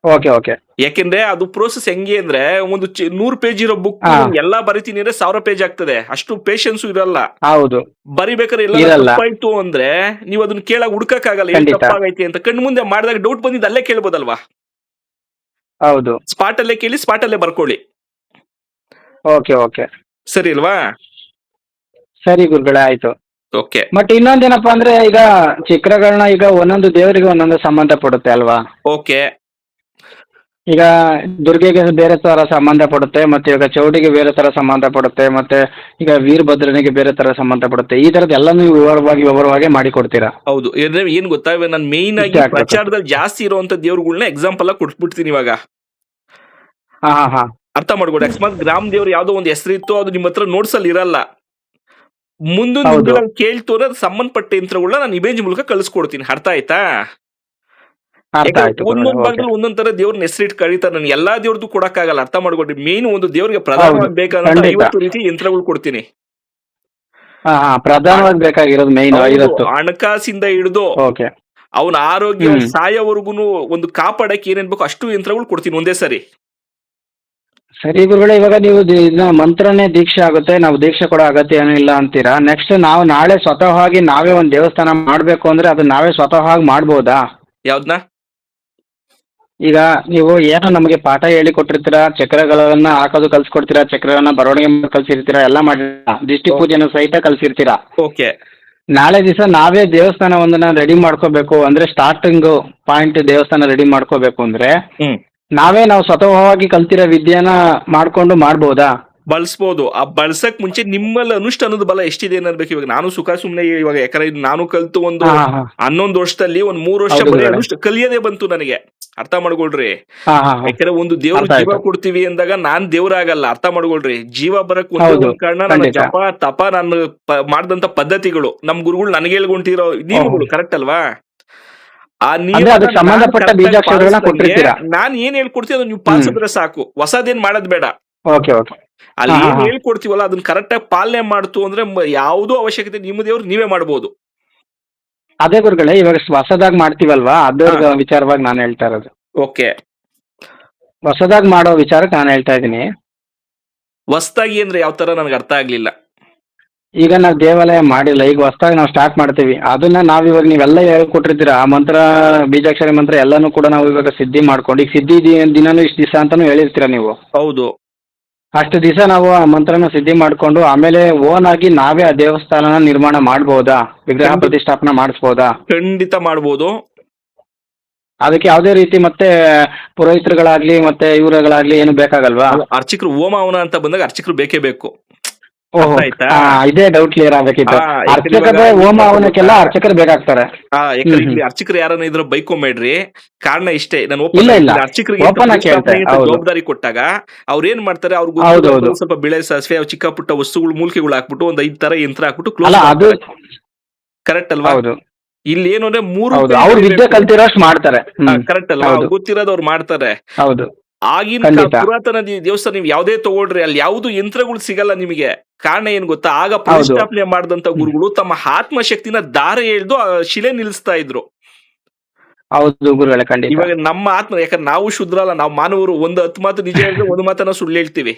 Okay, okay. ಯಾಕೆಂದ್ರೆ ಅದು ಪ್ರೋಸೆಸ್ ಹೆಂಗೆ ಅಂದ್ರೆ, ಒಂದು 100 ಪೇಜ್ ಇರೋ ಬುಕ್ ಹಾ. ಎಲ್ಲಾ ಬರಿತೀನಿ ಅಂದ್ರೆ 1000 ಪೇಜ್ ಆಗ್ತದೆ. ಅಷ್ಟು ಪೇಷನ್ಸ್ ಇರಲ್ಲ. ಹೌದು, ಬರಿಬೇಕಾದ್ರೆ ಎಲ್ಲ ಇರಲ್ಲ. ತಪ್ಪಾಯ್ತು ಅಂದ್ರೆ ನೀವು ಅದನ್ನ ಕೇಳಾಗ ಹುಡ್ಕಕ್ ಆಗಲ್ಲ, ಏನ್ ಖಂಡಿತ. ತಪ್ಪಾಗೈತಿ ಅಂತ. ಕಣ್ಣು ಮುಂದೆ ಮಾಡಿದಾಗ ಡೌಟ್ ಬಂದಿದ್ದು ಅಲ್ಲೇ ಕೇಳ್ಬೋದಲ್ವಾ? ಹೌದು. ಸ್ಪಾಟ್ ಅಲ್ಲೇ ಕೇಳಿ, ಸ್ಪಾಟ್ ಅಲ್ಲೇ ಬರ್ಕೊಳ್ಳಿ. Okay, okay. ಸರಿ ಅಲ್ವಾ? ಸರಿ ಗುರುಗಳೇ, ಆಯ್ತು. ಓಕೆ. ಬಟ್ ಇನ್ನೊಂದೇನಪ್ಪಾ ಅಂದ್ರೆ, ಈಗ ಚಕ್ರಗಳನ್ನ ಈಗ ಒಂದೊಂದು ದೇವರಿಗೆ ಒಂದೊಂದು ಸಂಬಂಧ ಪಡುತ್ತೆ ಅಲ್ವಾ? ಓಕೆ. ಈಗ ದುರ್ಗೆಗೆ ಬೇರೆ ತರ ಸಂಬಂಧ ಪಡುತ್ತೆ, ಮತ್ತೆ ಈಗ ಚೌಟಿಗೆ ಬೇರೆ ತರ ಸಂಬಂಧ ಪಡುತ್ತೆ, ಮತ್ತೆ ಈಗ ವೀರಭದ್ರನಿಗೆ ಬೇರೆ ತರ ಸಂಬಂಧ ಪಡುತ್ತೆ. ಈ ತರದ್ ಎಲ್ಲ ನೀವು ವಿವರವಾಗಿ ಮಾಡಿ ಕೊಡ್ತೀರಾ? ಹೌದು. ಏನ್ ಗೊತ್ತಾ, ಇವಾಗ ನಾನು ಮೇಯ್ನ್ ಆಗಿ ಇಷ್ಟ ಆಗ್ತದೆ. ಪ್ರಚಾರದಲ್ಲಿ ಜಾಸ್ತಿ ಇರುವಂತ ದೇವ್ರುಗಳನ್ನ ಎಕ್ಸಾಂಪಲ್ ಆಗಿ ಕೊಟ್ಬಿಡ್ತೀನಿ ಇವಾಗ. ಹಾ, ಹಾ, ಹಾ. ಅರ್ಥ ಮಾಡ್ಕೊಡಿ. ಅಕಸ್ಮಾತ್ ಗ್ರಾಮ ದೇವ್ರು ಯಾವ್ದೋ ಒಂದು ಹೆಸರಿತ್ತು, ಅದು ನಿಮ್ಮ ಹತ್ರ ನೋಟ್ಸ್ ಅಲ್ಲಿ ಇರಲ್ಲ. ಮುಂದೊಂದು ಹೌದು. ದಿನ ಕೇಳ್ತು ಅಂದ್ರೆ ಅದು ಸಂಬಂಧಪಟ್ಟ ಯಂತ್ರಗಳನ್ನ ನಾನು ಇಮೇಜ್ ಮೂಲಕ ಕಳಿಸ್ಕೊಡ್ತೀನಿ. ಅರ್ಥ ಆಯ್ತಾ? ಅರ್ಥ ಆಯ್ತು ಗುರುಗಳೇ. ಒಂದೊಂದ್ ಓಕೆ. ಭಾಗದಲ್ಲಿ ಒಂದೊಂದ್ ತರ ದೇವ್ರನ್ನ ಹೆಸರಿಟ್ಟು ಕರೀತಾರೆ. ನಾನು ಎಲ್ಲಾ ದೇವ್ರದ್ದು ಕೊಡಕ್ಕಾಗಲ್ಲ. ಅರ್ಥ ಮಾಡ್ಕೊಡಿ. ಮೇನ್ ಒಂದು ದೇವ್ರಿಗೆ ಪ್ರಧಾನವಾಗಿ ಬೇಕಾದಂತ ಖಂಡಿತ. 50 ರೀತಿ ಯಂತ್ರಗಳು ಕೊಡ್ತೀನಿ. ಹಾ, ಹಾ. ಪ್ರಧಾನವಾಗಿ ಬೇಕಾಗಿರೋದು ಮೈನ್ 50. ಹಣಕಾಸಿಂದ ಹಿಡಿದು ಓಕೆ. ಅವನ ಆರೋಗ್ಯ ಹ್ಮ್. ಸಾಯೋವರೆಗೂ ಒಂದು ಕಾಪಾಡಕ್ಕೆ ಏನೇನ್ ಬೇಕು ಅಷ್ಟು ಯಂತ್ರಗಳು ಕೊಡ್ತೀನಿ ಒಂದೇ ಸರಿ. ಸರಿ ಗುರುಗಳೇ, ಇವಾಗ ನೀವು ಇದನ್ನ ಮಂತ್ರನೇ ದೀಕ್ಷೆ ಆಗುತ್ತೆ, ನಾವು ದೀಕ್ಷೆ ಕೊಡೋ ಅಗತ್ಯ ಏನೂ ಇಲ್ಲ ಅಂತೀರಾ. ನೆಕ್ಸ್ಟ್ ನಾವು ನಾಳೆ ಸ್ವತಃವಾಗಿ ನಾವೇ ಒಂದು ದೇವಸ್ಥಾನ ಮಾಡಬೇಕು ಅಂದ್ರೆ ಅದು ನಾವೇ ಸ್ವತಃವಾಗಿ ಮಾಡ್ಬೋದಾ? ಯಾವ್ದನ್ನ? ಈಗ ನೀವು ಏನೋ ನಮಗೆ ಪಾಠ ಹೇಳಿ ಕೊಟ್ಟಿರ್ತೀರಾ, ಚಕ್ರಗಳನ್ನ ಹಾಕೋದು ಕಲ್ಸ್ಕೊಡ್ತೀರಾ, ಚಕ್ರಗಳನ್ನ ಬರವಣಿಗೆ ಮಾಡಿ ಕಲ್ಸಿರ್ತೀರಾ, ಎಲ್ಲ ಮಾಡಿರ್ತೀರಾ, ದಿಷ್ಟಿ ಪೂಜೆನೂ ಸಹಿತ ಕಲ್ಸಿರ್ತೀರಾ. ಓಕೆ. ನಾಳೆ ದಿವಸ ನಾವೇ ದೇವಸ್ಥಾನ ಒಂದನ್ನ ರೆಡಿ ಮಾಡ್ಕೋಬೇಕು ಅಂದ್ರೆ, ಸ್ಟಾರ್ಟಿಂಗ್ ಪಾಯಿಂಟ್ ದೇವಸ್ಥಾನ ರೆಡಿ ಮಾಡ್ಕೋಬೇಕು ಅಂದ್ರೆ ನಾವು ಸ್ವತಃವಾಗಿ ಕಲ್ತಿರೋ ವಿದ್ಯೆನ ಮಾಡ್ಕೊಂಡು ಮಾಡ್ಬೋದಾ? ಬಳಸ್ಬೋದು. ಆ ಬಳಸಕ್ ಮುಂಚೆ ನಿಮ್ಮಲ್ಲಿ ಅನುಷ್ಠಾನದ ಬಲ ಎಷ್ಟಿದೆ ಅನ್ನೋದು. ಇವಾಗ ನಾನು ಸುಖ ಸುಮ್ನೆ ಇವಾಗ ಯಾಕಂದ್ರೆ ನಾನು ಕಲ್ತು ಒಂದು ಹಾ, ಹಾ. 11 ವರ್ಷದಲ್ಲಿ ಒಂದು 3 ವರ್ಷ ಹೌದು ಬರೀ ಮೇಡಮ್. ಕಲಿಯೋದೇ ಬಂತು ನನಗೆ. ಅರ್ಥ ಮಾಡ್ಕೊಳ್ರಿ. ಹಾ, ಹಾ, ಹಾ. ಯಾಕಂದ್ರೆ ಒಂದು ದೇವ್ರ ಅರ್ಥ ಜೀವ ಆಯ್ತು. ಕೊಡ್ತೀವಿ ಅಂದಾಗ ನಾನ್ ದೇವ್ರಾಗಲ್ಲ. ಅರ್ಥ ಮಾಡ್ಕೊಳ್ರಿ. ಜೀವ ಬರಕ್ ಒಂದೇ ಹೌದು, ಒಂದ್ ಕಾರಣ, ನನ್ನ ಖಂಡಿತ. ಜಪ ತಪ ನಾನು ಮಾಡಿದಂತ ಪದ್ಧತಿಗಳು, ನಮ್ ಗುರುಗಳು ನನಗೆ ಹೇಳ್ಕೊಂತಿರೋ ನಿಯಮಗಳು. ಕರೆಕ್ಟ್ ಅಲ್ವಾ? ಆ ಅಂದ್ರೆ ಅದಕ್ಕೆ ಸಂಬಂಧಪಟ್ಟ ಬೀಜಾಕ್ಷರಗಳನ್ನ ಕೊಟ್ಟಿರ್ತೀರಾ? ನಾನ್ ಏನ್ ಹೇಳ್ಕೊಡ್ತೀವಿ ಅದನ್ನ ನೀವು ಪಾಲಿಸಿದ್ರೆ ಸಾಕು. ಹೊಸದೇನ್ ಮಾಡೋದ್ ಬೇಡ. Okay, okay. ಅಲ್ಲಿ ಹಾ, ಏನ್ ಹಾ. ಹೇಳ್ಕೊಡ್ತೀವಲ್ಲ ಅದನ್ನ ಕರೆಕ್ಟ್ ಆಗಿ ಪಾಲನೆ ಮಾಡ್ತು ಅಂದ್ರೆ ಯಾವುದೋ ಅವಶ್ಯಕತೆ ನಿಮ್ಮ ದೇವ್ರು ನೀವೇ ಮಾಡ್ಬೋದು. ಅದೇ ಗುರುಗಳೇ, ಇವಾಗ ಹೊಸದಾಗಿ ಮಾಡ್ತೀವಲ್ವಾ, ಅದ್ರ ವಿಚಾರವಾಗಿ ನಾನು ಹೇಳ್ತಾ ಇರೋದು. ಓಕೆ. ಹೊಸದಾಗಿ ಮಾಡೋ ವಿಚಾರಕ್ಕೆ ನಾನು ಹೇಳ್ತಾ ಇದ್ದೀನಿ. ಹೊಸ್ದಾಗಿ ಅಂದ್ರೆ ಯಾವ ತರ ನನಗೆ ಅರ್ಥ ಆಗ್ಲಿಲ್ಲ. ಈಗ ನಾವು ದೇವಾಲಯ ಮಾಡಿಲ್ಲ, ಈಗ ಹೊಸದಾಗಿ ನಾವು ಸ್ಟಾರ್ಟ್ ಮಾಡ್ತೀವಿ. ಅದನ್ನ ನಾವು ಇವಾಗ ನೀವೆಲ್ಲ ಹೇಳ್ಕೊಟ್ಟಿರ್ತೀರ, ಆ ಮಂತ್ರ, ಬೀಜಾಕ್ಷರಿ ಮಂತ್ರ ಎಲ್ಲನೂ ಕೂಡ ನಾವು ಇವಾಗ ಸಿದ್ಧಿ ಮಾಡ್ಕೊಂಡು, ಈಗ ಸಿದ್ಧಿ ದಿನಾನು ಇಷ್ಟು ದಿವಸ ಅಂತಾನು ಹೇಳಿರ್ತೀರ ನೀವು. ಹೌದು. ಅಷ್ಟು ದಿವಸ ನಾವು ಆ ಮಂತ್ರನ ಸಿದ್ಧಿ ಮಾಡಿಕೊಂಡು ಆಮೇಲೆ ಓನ್ ಆಗಿ ನಾವೇ ಆ ದೇವಸ್ಥಾನನ ನಿರ್ಮಾಣ ಮಾಡ್ಬೋದಾ, ವಿಗ್ರಹ ಪ್ರತಿಷ್ಠಾಪನೆ ಮಾಡಿಸ್ಬೋದಾ? ಖಂಡಿತ ಮಾಡ್ಬೋದು. ಅದಕ್ಕೆ ಯಾವುದೇ ರೀತಿ ಮತ್ತೆ ಪುರೋಹಿತರುಗಳಾಗ್ಲಿ ಮತ್ತೆ ಇವರುಗಳಾಗ್ಲಿ ಏನು ಬೇಕಾಗಲ್ವಾ? ಅರ್ಚಕರು ಹೋಮ ಹವನ ಅಂತ ಬಂದಾಗ ಅರ್ಚಕರು ಬೇಕೇ ಬೇಕು. ಓಹೋ, ಅರ್ಥ ಆಯ್ತಾ? ಇದೇ ಡೌಟ್ ಕ್ಲಿಯರ್ ಆಗ್ಬೇಕಿತ್ತು. ಯಾಕಂದ್ರೆ ಅರ್ಚಕರೇ ಇವಾಗ ಹೋಮ ಹವನಕ್ಕೆಲ್ಲ ಅರ್ಚಕರು ಬೇಕಾಗ್ತಾರೆ. ಯಾಕಂದ್ರೆ ಇಲ್ಲಿ ಅರ್ಚಕರು ಯಾರನ್ನ ಇದ್ರ ಬೈಕೊಂಬೇಡ್ರಿ. ಕಾರಣ ಇಷ್ಟೇ, ನಾನು ಇಲ್ಲ. ಅರ್ಚಕರಿಗೆ Open ಆಗಿ ಕೇಳ್ತೆ. ಹೌದು. ಜವಾಬ್ದಾರಿ ಕೊಟ್ಟಾಗ ಅವ್ರ ಏನ್ ಮಾಡ್ತಾರೆ, ಹೌದು, ಅವ್ರಿಗೆ ಹೌದು. ಸ್ವಲ್ಪ ಬಿಳೆ ಸಾಸಿವೆ, ಚಿಕ್ಕ ಪುಟ್ಟ ವಸ್ತುಗಳು, ಮೂಲಿಕೆಗಳು ಹಾಕ್ಬಿಟ್ಟು ಒಂದ್ 5 ತರ ಯಂತ್ರ ಹಾಕ್ಬಿಟ್ಟು ಅಲ್ಲ ಕ್ಲೋಸ್ ಅದು ಕರೆಕ್ಟ್ ಅಲ್ವಾ? ಹೌದು ಇಲ್ಲಿ ಏನು ಅಂದ್ರೆ 3 ಹೌದು, ಅವ್ರು ವಿದ್ಯೆ ಕಲ್ತಿರೋಷ್ಟು ಮಾಡ್ತಾರೆ. ಕರೆಕ್ಟ್ ಅಲ್ವಾ? ಹೌದು. ಗೊತ್ತಿರೋದು ಅವ್ರು ಮಾಡ್ತಾರೆ. ಹೌದು ಆಗಿನ ಖಂಡಿತ. ಪುರಾತನ ದೇವಸ್ಥಾನ ನೀವು ಯಾವ್ದೇ ತಗೊಳ್ರಿ, ಅಲ್ಲಿ ಯಾವ್ದು ಯಂತ್ರಗಳು ಸಿಗಲ್ಲ ನಿಮಗೆ. ಕಾರಣ ಏನ್ ಗೊತ್ತಾ, ಆಗ ಪ್ರತಿಷ್ಠಾಪನೆ ಮಾಡಿದಂತ ಗುರುಗಳು ತಮ್ಮ ಆತ್ಮಶಕ್ತಿನ ದಾರ ಎಳ್ದು ಆ ಶಿಲೆ ನಿಲ್ಲಿಸ್ತಾ ಇದ್ರು. ಹೌದು ಗುರುಗಳೇ, ಖಂಡಿತ. ಇವಾಗ ನಮ್ಮ ಆತ್ಮ, ಯಾಕಂದ್ರೆ ನಾವು ಶುದ್ರ ಅಲ್ಲ, ನಾವು ಮಾನವರು. ಒಂದು 10 ಮಾತು ನಿಜ ಹೇಳಿದ್ರೆ 1 ಮಾತನ್ನ ಸುಳ್ಳು ಹೇಳ್ತೀವಿ.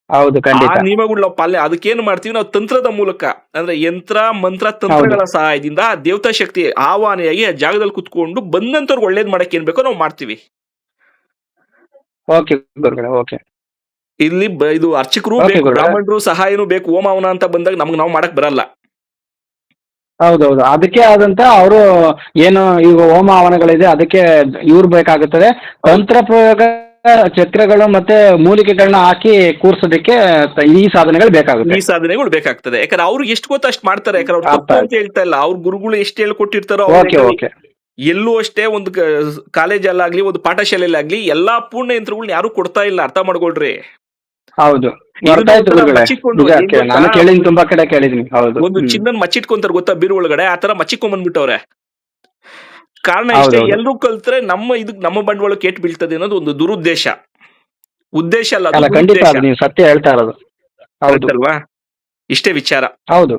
ಹೌದು ಆ ಖಂಡಿತ. ನಿಯಮಗಳು ನಾವು ಪಾಲನೆ, ಅದಕ್ಕೇನು ಮಾಡ್ತೀವಿ ನಾವು ತಂತ್ರದ ಮೂಲಕ, ಅಂದ್ರೆ ಯಂತ್ರ ಮಂತ್ರ ತಂತ್ರಗಳ ಸಹಾಯದಿಂದ ಆ ದೇವತಾ ಶಕ್ತಿ ಆವಾನೆಯಾಗಿ ಆ ಜಾಗದಲ್ಲಿ ಕುತ್ಕೊಂಡು ಬಂದಂತವ್ರಿಗೆ ಒಳ್ಳೇದ್ ಮಾಡಕ್ ಏನ್ ಬೇಕೋ ನಾವು ಮಾಡ್ತೀವಿ. ಓಕೆ ಗುರುಗಳೇ, ಓಕೆ. ಇಲ್ಲಿ ಇದು ಅರ್ಚಕರು Okay, ಬೇಕು, ಗುರುಗಳೇ. ಬ್ರಾಹ್ಮಣರು ಸಹಾಯನೂ ಬೇಕು. ಹೋಮ ಹವನ ಅಂತ ಬಂದಾಗ ನಮ್ಗೆ ನಾವು ಮಾಡಕ್ ಬರಲ್ಲ. ಹೌದೌದು, ಅದಕ್ಕೆ ಆದಂತ ಅವರು ಏನು ಈಗ ಹೋಮ ಹವನಗಳಿದೆ, ಅದಕ್ಕೆ ಇವ್ರು ಬೇಕಾಗುತ್ತದೆ. ತಂತ್ರ ಪ್ರಯೋಗ, ಚಕ್ರಗಳು ಮತ್ತೆ ಮೂಲಿಕೆಗಳನ್ನ ಹಾಕಿ ಕೂರ್ಸೋದಕ್ಕೆ ಈ ಸಾಧನೆಗಳು ಬೇಕಾಗುತ್ತೆ. ಈ ಸಾಧನೆಗಳು ಬೇಕಾಗ್ತದೆ. ಯಾಕಂದ್ರೆ ಅವ್ರಿಗೆ ಎಷ್ಟು ಗೊತ್ತ ಅಷ್ಟು ಮಾಡ್ತಾರೆ. ಯಾಕಂದ್ರೆ ಅವ್ರು ತಪ್ಪು ಅಂತ ಹೇಳ್ತಾ ಇಲ್ಲ. ಅವ್ರ ಗುರುಗಳು ಎಷ್ಟು ಹೇಳ್ಕೊಟ್ಟಿರ್ತಾರೋ ಓಕೆ ಓಕೆ. ಎಲ್ಲೂ ಅಷ್ಟೇ ಒಂದು ಕಾಲೇಜಲ್ಲಾಗ್ಲಿ ಒಂದು ಪಾಠಶಾಲೆಯಲ್ಲಾಗ್ಲಿ ಎಲ್ಲಾ ಪೂರ್ಣ ಯಂತ್ರಗಳನ್ನ ಯಾರು ಕೊಡ್ತಾ ಇಲ್ಲ. ಅರ್ಥ ಮಾಡ್ಕೊಳ್ರಿ. ಹೌದು, ಇದನ್ನ ಗೊತ್ತಾಯ್ತು ಒಂಥರ ಗುರುಗಳೇ. ಮಚ್ಚಿಟ್ಕೊಂಡು ನಿಜ, ಏನ್ ಗೊತ್ತಾ? ನಾನು ಕೇಳಿದ್ದೀನಿ, ತುಂಬಾ ಕಡೆ ಕೇಳಿದ್ದೀನಿ. ಹೌದು. ಒಂದು ಚಿನ್ನನ್ ಮಚ್ಚಿಟ್ಕೊಂತಾರೆ ಗೊತ್ತಾ, ಬೀರು ಒಳಗಡೆ ಆ ತರ ಮಚ್ಚಿಕೊಂಡ್ ಬಂದ್ಬಿಟ್ಟವ್ರೆ. ಕಾರಣ ಹೌದು, ಇಷ್ಟೇ, ಹೌದು. ಎಲ್ರು ಕಲ್ತ್ರೆ ನಮ್ಮ ಬಂಡವಾಳ ಕೆಟ್ಟು ಬೀಳ್ತದೆ ಅನ್ನೋದು ಒಂದು ದುರುದ್ದೇಶ. ಉದ್ದೇಶ ಅಲ್ಲ, ಅಲ್ಲ ಅದು ಖಂಡಿತ, ದುರುದ್ದೇಶ. ಅದು ನೀವು ಸತ್ಯ ಹೇಳ್ತಾ ಇರೋದು. ಹೌದು Correct ಅಲ್ವಾ? ಇಷ್ಟೇ ವಿಚಾರ. ಹೌದು.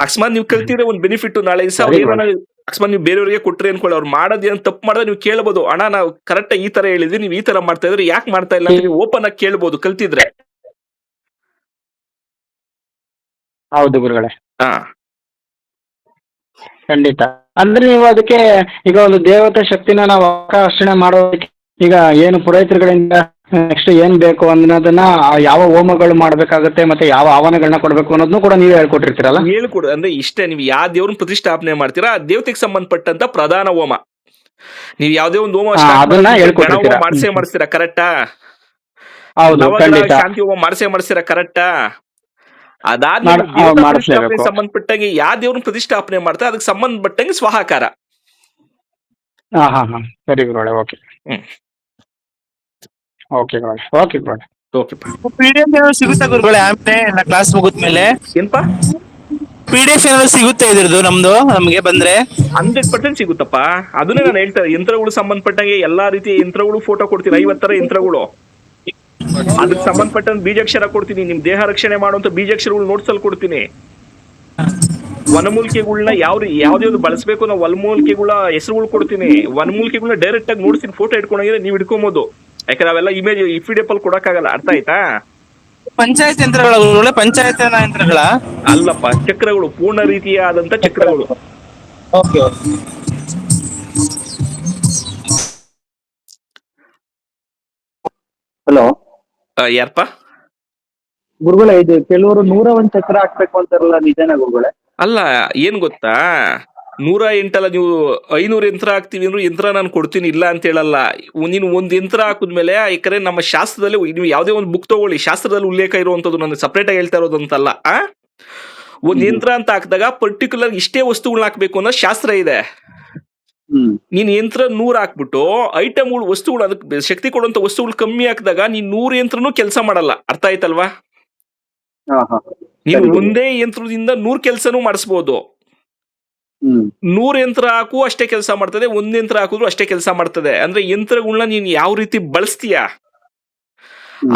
ಅಕಸ್ಮಾತ್ ನೀವು ಕಲ್ತಿದ್ರೆ ಒಂದು ಬೆನಿಫಿಟ್, ನಾಳೆ ದಿವಸ Very ಅವ್ರು ಏನಾರ ಅಕಸ್ಮಾತ್ ನೀವು ಬೇರೆಯವರಿಗೆ ಕೊಟ್ರಿ ಅನ್ಕೊಳ್ಳಿ, ಅವ್ರು ಮಾಡೋದ್ ಏನ್ ತಪ್ಪು ಮಾಡಿದ್ರೆ ನೀವು ಕೇಳ್ಬೋದು, ಅಣ್ಣ ನಾವು ಕರೆಕ್ಟ್ ಈ ತರ ಹೇಳಿದ್ವಿ, ನೀವು ಈ ತರ ಮಾಡ್ತಾ ಇದ್ರೆ ಯಾಕೆ ಮಾಡ್ತಾ ಇಲ್ಲ ಅಂತ ನೀವು ಓಪನ್ ಆಗಿ ಕೇಳ್ಬೋದು ಕಲ್ತಿದ್ರೆ. ಹೌದು ಗುರುಗಳೇ, ಹಾ, ಖಂಡಿತ. ಅಂದ್ರೆ ನೀವು ಅದಕ್ಕೆ ಈಗ ಒಂದು ದೇವತಾ ಶಕ್ತಿನ ನಾವು ಆಕರ್ಷಣೆ ಮಾಡೋದಕ್ಕೆ ಈಗ ಏನು ಪುರೋಹಿತರುಗಳಿಂದ ನೆಕ್ಸ್ಟ್ ಏನ್ ಬೇಕು ಅನ್ನೋದನ್ನ ಯಾವ ಹೋಮಗಳು ಮಾಡ್ಬೇಕಾಗುತ್ತೆ ಮತ್ತೆ ಯಾವ ಆಹ್ವಾನಗಳನ್ನ ಕೊಡ್ಬೇಕು ಅನ್ನೋದನ್ನು ಕೂಡ ನೀವೇ ಹೇಳ್ಕೊಟ್ಟಿರ್ತೀರಲ್ಲ? ಹೇಳ್ಕೊಡು. ಅಂದ್ರೆ ಇಷ್ಟೇ, ನೀವು ಯಾವ ದೇವ್ರನ್ನ ಪ್ರತಿಷ್ಠಾಪನೆ ಮಾಡ್ತೀರಾ ಆ ದೇವತೆಗೆ ಸಂಬಂಧಪಟ್ಟಂತ ಪ್ರಧಾನ ಹೋಮ. ನೀವು ಯಾವ್ದೇ ಒಂದು ಹೋಮ ಅದನ್ನ ಹೇಳ್ಕೊಟ್ಟಿರ್ತೀರಾ? ಮಾಡಿಸ್ತೀರಾ ಕರೆಕ್ಟಾ? ಹೌದು ಖಂಡಿತ. ಶಾಂತಿ ಹೋಮ ಮಾಡಿಸ್ತೀರಾ ಕರೆಕ್ಟಾ? ಅದಾದ್ಮೇಲೆ ದೇವತಾ ಪ್ರತಿಷ್ಠಾಪನೆಗೆ ಸಂಬಂಧಪಟ್ಟಂಗೆ ಯಾವ ದೇವ್ರನ್ನ ಪ್ರತಿಷ್ಠಾಪನೆ ಮಾಡ್ತಾರೆ ಅದಕ್ಕೆ ಸಂಬಂಧಪಟ್ಟಂಗೆ ಸ್ವಹಾಕಾರ. ಹಾ ಹಾ ಹಾ, ಸರಿ ಗುರುಗಳೇ, ಓಕೆ. ಹ್ಮ್. ಓಕೆ ಗುರುಗಳೇ, ಓಕೆ ಗುರುಗಳೇ. ಓಕೆ. PDF ಏನಾದ್ರು ಸಿಗುತ್ತಾ ಗುರುಗಳೇ ಆಮೇಲೆ ಕ್ಲಾಸ್ ಮುಗಿದ್ಮೇಲೆ? ಏನ್ಪಾ? PDF ಏನಾದ್ರು ಸಿಗುತ್ತೆ ಇದ್ರದ್ದು ನಮ್ಗೆ ಬಂದ್ರೆ? 100% ಸಿಗುತ್ತಪ್ಪ. ಅದನ್ನೇ ನಾನು ಹೇಳ್ತಾರೆ, ಯಂತ್ರಗಳು ಸಂಬಂಧಪಟ್ಟಂಗೆ ಎಲ್ಲಾ ರೀತಿಯ ಯಂತ್ರಗಳು ಫೋಟೋ ಕೊಡ್ತೀನಿ, 50 ತರ ಯಂತ್ರಗಳು. ಅದಕ್ಕೆ ಸಂಬಂಧಪಟ್ಟಂತ ಬೀಜಾಕ್ಷರ ಕೊಡ್ತೀನಿ, ನಿಮ್ ದೇಹ ರಕ್ಷಣೆ ಮಾಡುವಂತ ಬೀಜಾಕ್ಷರಗಳು ನೋಟ್ಸಲ್ಲಿ ಕೊಡ್ತೀನಿ. ವನಮೂಲಿಕೆಗಳನ್ನ ಯಾವ್ದೇ ಬಳಸಬೇಕು ನಾವು ವನಮೂಲಿಕೆಗಳ ಹೆಸರುಗಳು ಕೊಡ್ತೀನಿ. ವನಮೂಲಿಕೆಗಳನ್ನ ಡೈರೆಕ್ಟ್ ಆಗಿ ನೋಡ್ತೀನಿ, ಫೋಟೋ ಇಟ್ಕೊಂಡಾಗಿದ್ರೆ ನೀವು ಇಟ್ಕೊಬಹುದು. ಯಾಕಂದ್ರೆ ಅವೆಲ್ಲ ಇಮೇಜ್ PDF ಅಲ್ಲಿ ಕೊಡಕ್ಕಾಗಲ್ಲ. ಅರ್ಥ ಆಯ್ತಾ? ಪಂಚಾಯತ್ ಯಂತ್ರಗಳ ಗುರುಗಳೇ? ಪಂಚಾಯತ್ ಯಂತ್ರಗಳ ಅಲ್ಲಪ್ಪ, ಚಕ್ರಗಳು, ಪೂರ್ಣ ರೀತಿಯಾದಂತ ಚಕ್ರಗಳು. ಓಕೆ. ಹಲೋ ಯಾರಪ್ಪ? ಗುರುಗಳೇ, ಇದು ಕೆಲವರು 101 ಚಕ್ರ ಹಾಕ್ಬೇಕು ಅಂತಾರಲ್ಲ, ನಿಜನಾ ಗುರುಗಳೇ? ಅಲ್ಲ, ಏನ್ ಗೊತ್ತಾ, 108 ಅಲ್ಲ, ನೀವು 500 ಯಂತ್ರ ಹಾಕ್ತಿವಿ ಅಂದ್ರೆ ಯಂತ್ರ ನಾನು ಕೊಡ್ತೀನಿ, ಇಲ್ಲ ಅಂತ ಹೇಳಲ್ಲ. ನೀನು ಒಂದ್ ಯಂತ್ರ ಹಾಕಿದ್ಮೇಲೆ, ಯಾಕಂದ್ರೆ ನಮ್ಮ ಶಾಸ್ತ್ರದಲ್ಲಿ ನೀವು ಯಾವ್ದೇ ಒಂದು ಬುಕ್ ತಗೊಳ್ಳಿ, ಶಾಸ್ತ್ರದಲ್ಲಿ ಉಲ್ಲೇಖ ಇರುವಂತದ್ದು, ನಾನು ಸಪರೇಟ್ ಆಗಿ ಹೇಳ್ತಾ ಇರೋದಂತಲ್ಲ. ಒಂದ್ ಯಂತ್ರ ಅಂತ ಹಾಕಿದಾಗ ಪರ್ಟಿಕ್ಯುಲರ್ ಇಷ್ಟೇ ವಸ್ತುಗಳನ್ನ ಹಾಕ್ಬೇಕು ಅನ್ನೋ ಶಾಸ್ತ್ರ ಇದೆ. ನೀನ್ ಯಂತ್ರ 100 ಹಾಕ್ಬಿಟ್ಟು ಐಟಮ್ಗಳು, ವಸ್ತುಗಳು, ಅದಕ್ಕೆ ಶಕ್ತಿ ಕೊಡುವಂತ ವಸ್ತುಗಳು ಕಮ್ಮಿ ಹಾಕಿದಾಗ ನೀನ್ 100 ಯಂತ್ರನೂ ಕೆಲಸ ಮಾಡಲ್ಲ. ಅರ್ಥ ಆಯ್ತಲ್ವಾ? ನೀನು ಒಂದೇ ಯಂತ್ರದಿಂದ 100 ಕೆಲಸನೂ ಮಾಡಿಸ್ಬೋದು. 100 ಯಂತ್ರ ಹಾಕು ಅಷ್ಟೇ ಕೆಲಸ ಮಾಡ್ತದೆ, ಒಂದ್ ಯಂತ್ರ ಹಾಕಿದ್ರು ಅಷ್ಟೇ ಕೆಲಸ ಮಾಡ್ತದೆ. ಅಂದ್ರೆ ಯಂತ್ರಗಳನ್ನ ನೀನ್ ಯಾವ ರೀತಿ ಬಳಸ್ತೀಯ,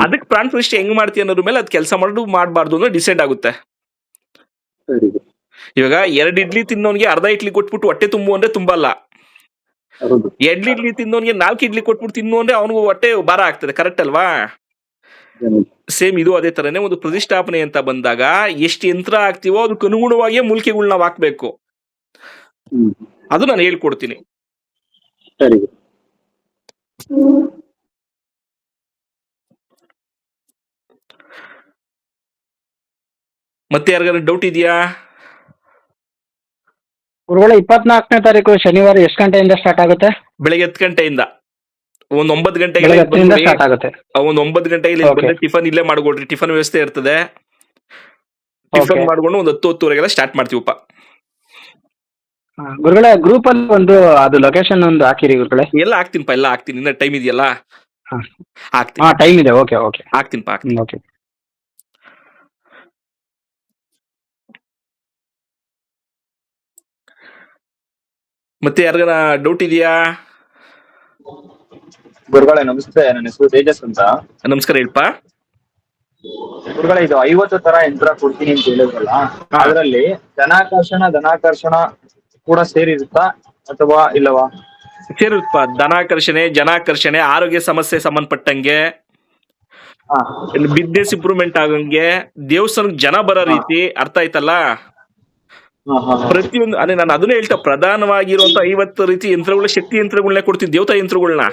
ಅದಕ್ಕೆ ಪ್ರಾಣ ಪ್ರತಿಷ್ಠೆ ಹೆಂಗ್ ಮಾಡ್ತೀಯ ಅನ್ನೋದ್ರ ಮೇಲೆ ಅದ್ ಕೆಲಸ ಮಾಡಬಾರ್ದು ಅನ್ನೋ ಡಿಸೈಡ್ ಆಗುತ್ತೆ. ಇವಾಗ 2 ಇಡ್ಲಿ ತಿನ್ನೋನ್ಗೆ ಅರ್ಧ ಇಡ್ಲಿ ಕೊಟ್ಬಿಟ್ಟು ಹೊಟ್ಟೆ ತುಂಬು ಅಂದ್ರೆ ತುಂಬಲ್ಲ. 2 ಇಡ್ಲಿ ತಿನ್ನೋನ್ಗೆ 4 ಇಡ್ಲಿ ಕೊಟ್ಬಿಟ್ಟು ತಿನ್ನು ಅಂದ್ರೆ ಅವನಿಗೆ ಹೊಟ್ಟೆ ಭಾರ ಆಗ್ತದೆ. ಕರೆಕ್ಟ್ ಅಲ್ವಾ? ಸೇಮ್ ಇದು ಅದೇ ತರನೇ ಒಂದು ಪ್ರತಿಷ್ಠಾಪನೆ ಅಂತ ಬಂದಾಗ ಎಷ್ಟು ಯಂತ್ರ ಹಾಕ್ತಿವೋ ಅದಕ್ಕೆ ಅನುಗುಣವಾಗಿಯೇ ಮೂಲಿಕೆಗಳನ್ನ ನಾವು ಹಾಕ್ಬೇಕು. ಅದು ನಾನು ಹೇಳ್ಕೊಡ್ತೀನಿ. ಸರಿ. ಮತ್ತೆ ಯಾರಿಗಾರ ಡೌಟ್ ಇದೆಯಾ? ಗುರುಗಳೇ 24ನೇ ತಾರೀಕು ಶನಿವಾರ ಎಷ್ಟು ಗಂಟೆಯಿಂದ ಸ್ಟಾರ್ಟ್ ಆಗುತ್ತೆ? ಬೆಳಗ್ಗೆ 10 ಗಂಟೆಯಿಂದ ಒಂದ್ 9 ಗಂಟೆಗೆ ಬೆಳಗ್ಗೆ 10ರಿಂದ ಸ್ಟಾರ್ಟ್ ಆಗುತ್ತೆ. ಒಂದ್ 9 ಗಂಟೆಗೆ ಇಲ್ಲಿ ಬಂದ್ರೆ ಟಿಫನ್ ಇಲ್ಲೇ ಮಾಡ್ಕೊಡ್ರಿ. ಟಿಫನ್ ವ್ಯವಸ್ಥೆ ಇರ್ತದೆ. ಟಿಫನ್ ಮಾಡ್ಕೊಂಡು ಒಂದು 10-10:30 ಸ್ಟಾರ್ಟ್ ಮಾಡ್ತೀವಪ್ಪ. ಗುರುಗಳೇ ಗ್ರೂಪ್ ಅಲ್ಲಿ ಒಂದು ಅದು ಲೊಕೇಶನ್ ಒಂದು ಹಾಕಿರಿ ಗುರುಗಳೇ. ಎಲ್ಲ ಹಾಕ್ತೀನಿಪ್ಪ, ಎಲ್ಲ ಹಾಕ್ತೀನಿ. ಇನ್ನ ಟೈಮ್ ಇದೆಯಲ್ಲ, ಹಾಕ್ತೀನಿ. ಹಾ ಟೈಮ್ ಇದೆ. ಓಕೆ ಓಕೆ ಹಾಕ್ತೀನಿಪ್ಪ, ಹಾಕ್ತೀನಿ. ಓಕೆ. ಮತ್ತೆ ಯಾರಿಗಾರ ಡೌಟ್ ಇದೆಯಾ? ಗುರುಗಳೇ ನಮಸ್ತೆ, ನನ್ನ ಹೆಸರು ತೇಜಸ್ ಅಂತ. ನಮಸ್ಕಾರ, ಹೇಳಪ್ಪ. ಗುರುಗಳೇ ಇದು 50 ತರ ಯಂತ್ರ ಕೊಡ್ತೀನಿ ಅಂತ ಹೇಳಿದ್ರಲ್ಲ, ಅದರಲ್ಲಿ ಧನಾಕರ್ಷಣ ಕೂಡ ಸೇರಿರುತ್ತಾ ಅಥವಾ ಇಲ್ಲವಾ? ಸೇರುತ್ತಪ್ಪ. ಧನಾಕರ್ಷಣೆ, ಜನಾಕರ್ಷಣೆ, ಆರೋಗ್ಯ ಸಮಸ್ಯೆ ಸಂಬಂಧಪಟ್ಟಂಗೆ, ಬಿಸ್ನೆಸ್ ಇಂಪ್ರೂವ್ಮೆಂಟ್ ಆಗಂಗೆ, ದೇವಸ್ಥಾನಕ್ಕೆ ಜನ ಬರೋ ರೀತಿ, ಅರ್ಥ ಆಯ್ತಲ್ಲ? ಪ್ರತಿಯೊಂದು ಅದೇ ನಾನು ಅದನ್ನೇ ಹೇಳ್ತಾ, ಪ್ರಧಾನವಾಗಿರುವಂತ 50 ರೀತಿ ಯಂತ್ರಗಳ, ಶಕ್ತಿ ಯಂತ್ರಗಳನ್ನ ಕೊಡ್ತೀನಿ, ದೇವತಾ ಯಂತ್ರಗಳನ್ನ.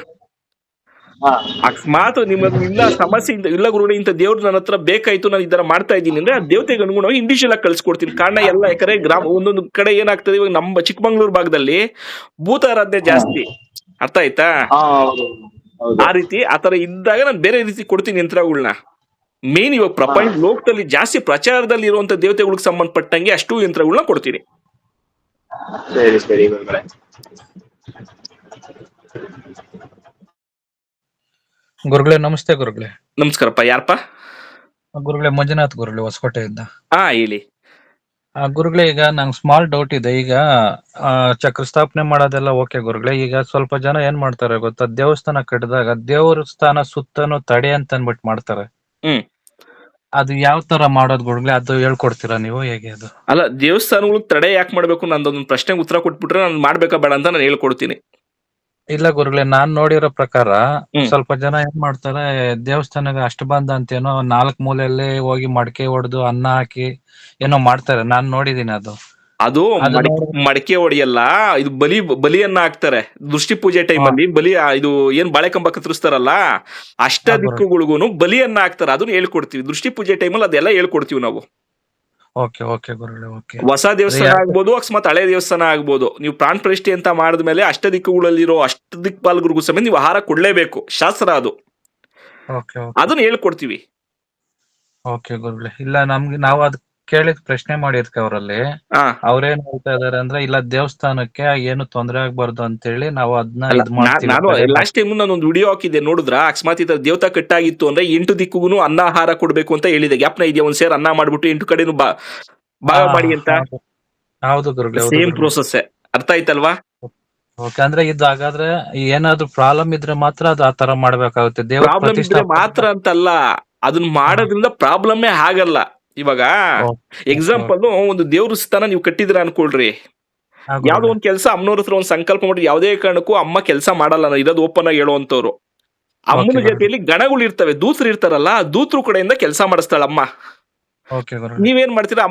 ಅಕಸ್ಮಾತ್ ನಿಮ್ಮಲ್ಲಿ ಇಲ್ಲ ಸಮಸ್ಯೆ ಇಲ್ಲ ಗುರುಗಳೇ, ಇಂಥ ದೇವ್ರು ನನ್ನ ಹತ್ರ ಬೇಕಾಯ್ತು, ನಾನು ಇದರ ಮಾಡ್ತಾ ಇದ್ದೀನಿ ಅಂದ್ರೆ ಆ ದೇವತೆಗೆ ಅನುಗುಣವಾಗಿ ಇಂಡಿವಿಜುವಲ್ ಆಗಿ ಕಳ್ಸಿಕೊಡ್ತೀನಿ. ಕಾರಣ ಎಲ್ಲ ಯಾಕಂದ್ರೆ ಒಂದೊಂದು ಕಡೆ ಏನಾಗ್ತದೆ, ಇವಾಗ ನಮ್ಮ ಚಿಕ್ಕಮಂಗ್ಳೂರು ಭಾಗದಲ್ಲಿ ಭೂತಾರಾಧನೆ ಜಾಸ್ತಿ, ಅರ್ಥ ಆಯ್ತಾ? ಆ ರೀತಿ ಆತರ ಇದ್ದಾಗ ನಾನು ಬೇರೆ ರೀತಿ ಕೊಡ್ತೀನಿ ಯಂತ್ರಗಳನ್ನ. ಮೇನ್ ಇವಾಗ ಪ್ರಪಂಚ ಲೋಕದಲ್ಲಿ ಜಾಸ್ತಿ ಪ್ರಚಾರದಲ್ಲಿ ಇರುವಂತ ದೇವತೆಗಳಿಗೆ ಸಂಬಂಧಪಟ್ಟಂಗೆ ಅಷ್ಟು ಯಂತ್ರಗಳನ್ನ ಕೊಡ್ತೀನಿ. ಸರಿ ಸರಿ ಗುರುಗಳೇ. ಗುರುಗಳೇ ನಮಸ್ತೆ. ಗುರುಗಳೇ ನಮಸ್ಕಾರಪ್ಪ. ಯಾರಪ್ಪ? ಗುರುಗಳೇ ಮಂಜುನಾಥ್ ಗುರುಗಳೇ, ಹೊಸಕೋಟೆಯಿಂದ. ಹೇಳಿ. ಗುರುಗಳೇ, ಈಗ ನಂಗೆ ಸ್ಮಾಲ್ ಡೌಟ್ ಇದೆ. ಈಗ ಚಕ್ರ ಸ್ಥಾಪನೆ ಮಾಡೋದೆಲ್ಲ ಓಕೆ ಗುರುಗಳೇ. ಈಗ ಸ್ವಲ್ಪ ಜನ ಏನ್ ಮಾಡ್ತಾರೆ ಗೊತ್ತಾ, ದೇವಸ್ಥಾನ ಕಟ್ಟಿದಾಗ ದೇವಸ್ಥಾನ ಸುತ್ತನು ತಡೆ ಅಂತ ಅನ್ಬಿಟ್ಟು ಮಾಡ್ತಾರೆ. ಅದು ಯಾವ ತರ ಮಾಡೋದು ಗುರುಗಳೇ? ಅದು ಹೇಳ್ಕೊಡ್ತೀರಾ ನೀವು, ಹೇಗೆ ಅದು? ಅಲ್ಲ, ದೇವಸ್ಥಾನಗಳು ತಡೆ ಯಾಕೆ ಮಾಡ್ಬೇಕು, ನಂದೊಂದು ಪ್ರಶ್ನೆಗೆ ಉತ್ತರ ಕೊಟ್ಬಿಟ್ರೆ ನಾನು ಮಾಡ್ಬೇಕಾ ಬೇಡ ಅಂತ ನಾನು ಹೇಳ್ಕೊಡ್ತೀನಿ. ಇಲ್ಲ ಗುರುಗಳೇ, ನಾನ್ ನೋಡಿರೋ ಪ್ರಕಾರ ಸ್ವಲ್ಪ ಜನ ಏನ್ ಮಾಡ್ತಾರೆ, ದೇವಸ್ಥಾನಕ್ಕೆ ಅಷ್ಟಬಂಧ ಅಂತೇನೋ 4 ಮೂಲೆಯಲ್ಲಿ ಹೋಗಿ ಮಡಕೆ ಹೊಡೆದು ಅನ್ನ ಹಾಕಿ ಏನೋ ಮಾಡ್ತಾರೆ. ನಾನ್ ನೋಡಿದೀನಿ ಅದು. ಮಡಕೆ ಹೊಡಿಯಲ್ಲ, ಇದು ಬಲಿಯನ್ನ ಹಾಕ್ತಾರೆ. ದೃಷ್ಟಿ ಪೂಜೆ ಟೈಮಲ್ಲಿ ಬಲಿ, ಇದು ಏನ್ ಬಾಳೆಕಂಬ ಕತ್ತರಿಸ್ತಾರಲ್ಲ, ಅಷ್ಟ ದಿಕ್ಕುಗಳಿಗೂ ಬಲಿಯನ್ನ ಹಾಕ್ತಾರೆ. ಅದನ್ನ ಹೇಳ್ಕೊಡ್ತೀವಿ. ದೃಷ್ಟಿ ಪೂಜೆ ಟೈಮಲ್ಲಿ ಅದೆಲ್ಲ ಹೇಳ್ಕೊಡ್ತೀವಿ ನಾವು. ಓಕೆ ಓಕೆ ಗುರುಗಳೇ, ಓಕೆ. ಹೊಸ ದೇವಸ್ಥಾನ ಆಗ್ಬೋದು, ಅಕಸ್ಮಾತ್ ಹಳೆ ದೇವಸ್ಥಾನ ಆಗ್ಬೋದು, ನೀವು ಪ್ರಾಣ ಪ್ರತಿಷ್ಠೆ ಅಂತ ಮಾಡಿದ್ಮೇಲೆ ಅಷ್ಟ ದಿಕ್ಕುಗಳಲ್ಲಿರೋ ಅಷ್ಟ ದಿಕ್ಪಾಲಕರಿಗೂ ಸಮೇತ ನೀವು ಆಹಾರ ಕೊಡ್ಲೇಬೇಕು, ಶಾಸ್ತ್ರ ಅದು. ಅದನ್ನ ಹೇಳ್ಕೊಡ್ತೀವಿ. ಓಕೆ ಗುರುಗಳೇ. ಇಲ್ಲ, ನಾವು ಅದ್ ಕೇಳಿದ್ ಪ್ರಶ್ನೆ ಮಾಡಿದ್ಕೆ ಅವರಲ್ಲಿ, ಅವ್ರೇನ್ ಹೇಳ್ತಾ ಇದಾರೆ ಅಂದ್ರೆ, ಇಲ್ಲ ದೇವಸ್ಥಾನಕ್ಕೆ ಏನು ತೊಂದರೆ ಆಗ್ಬಾರ್ದು ಅಂತ ಹೇಳಿ ನಾವು ಅದನ್ನ ನಾನು ಲಾಸ್ಟ್ ಟೈಮ್ ನಾನೊಂದು ವಿಡಿಯೋ ಹಾಕಿದ್ದೆ, ನೋಡಿದ್ರ? ಅಕಸ್ಮಾತ್ ಈ ತರ ದೇವತಾ ಕಟ್ಟಾಗಿತ್ತು ಅಂದ್ರೆ 8 ದಿಕ್ಕುಗೂ ಅನ್ನ ಆಹಾರ ಕೊಡ್ಬೇಕು ಅಂತ ಹೇಳಿದೆ. ಜ್ಞಾಪನ ಇದೆಯಾ? ಒಂದ್ ಸೇರ್ ಅನ್ನ ಮಾಡ್ಬಿಟ್ಟು 8 ಕಡೆನು ಭಾಗ ಮಾಡಿ ಅಂತ. ಹೌದು ಗುರುಗಳೇ, ಸೇಮ್ ಪ್ರೋಸೆಸ್. ಅರ್ಥ ಆಯ್ತಲ್ವಾ? ಓಕೆ. ಅಂದ್ರೆ ಇದು ಹಾಗಾದ್ರೆ ಏನಾದ್ರು ಪ್ರಾಬ್ಲಮ್ ಇದ್ರೆ ಮಾತ್ರ ಅದು ಆತರ ಮಾಡ್ಬೇಕಾಗುತ್ತೆ. ಪ್ರಾಬ್ಲಮ್ ಇದ್ರೆ ಮಾತ್ರ ಅಂತಲ್ಲ, ಅದನ್ನ ಮಾಡೋದ್ರಿಂದ ಪ್ರಾಬ್ಲಮ್ಮೇ ಆಗಲ್ಲ. ಇವಾಗ ಎಕ್ಸಾಂಪಲ್, ಒಂದು ದೇವ್ರ ಸ್ಥಾನ ನೀವು ಕಟ್ಟಿದ್ರ ಅನ್ಕೊಳ್ರಿ, ಯಾವ್ದೋ ಒಂದ್ ಕೆಲಸ ಅಮ್ಮನವ್ರ ಹತ್ರ ಒಂದ್ ಸಂಕಲ್ಪ ಮಾಡಿ ಯಾವುದೇ ಕಾರಣಕ್ಕೂ ಅಮ್ಮ ಕೆಲಸ ಮಾಡಲ್ಲ, ಇರೋದು ಓಪನ್ ಆಗಿ ಹೇಳುವಂತವ್ರು. ಅಮ್ಮನ ಜೊತೆಯಲ್ಲಿ ಗಣಗಳು ಇರ್ತವೆ, ದೂತರು ಇರ್ತಾರಲ್ಲ, ದೂತರು ಕಡೆಯಿಂದ ಕೆಲಸ ಮಾಡಿಸ್ತಾಳ ಅಮ್ಮ. ನೀವೇನ್ ಮಾಡ್ತೀರಾ?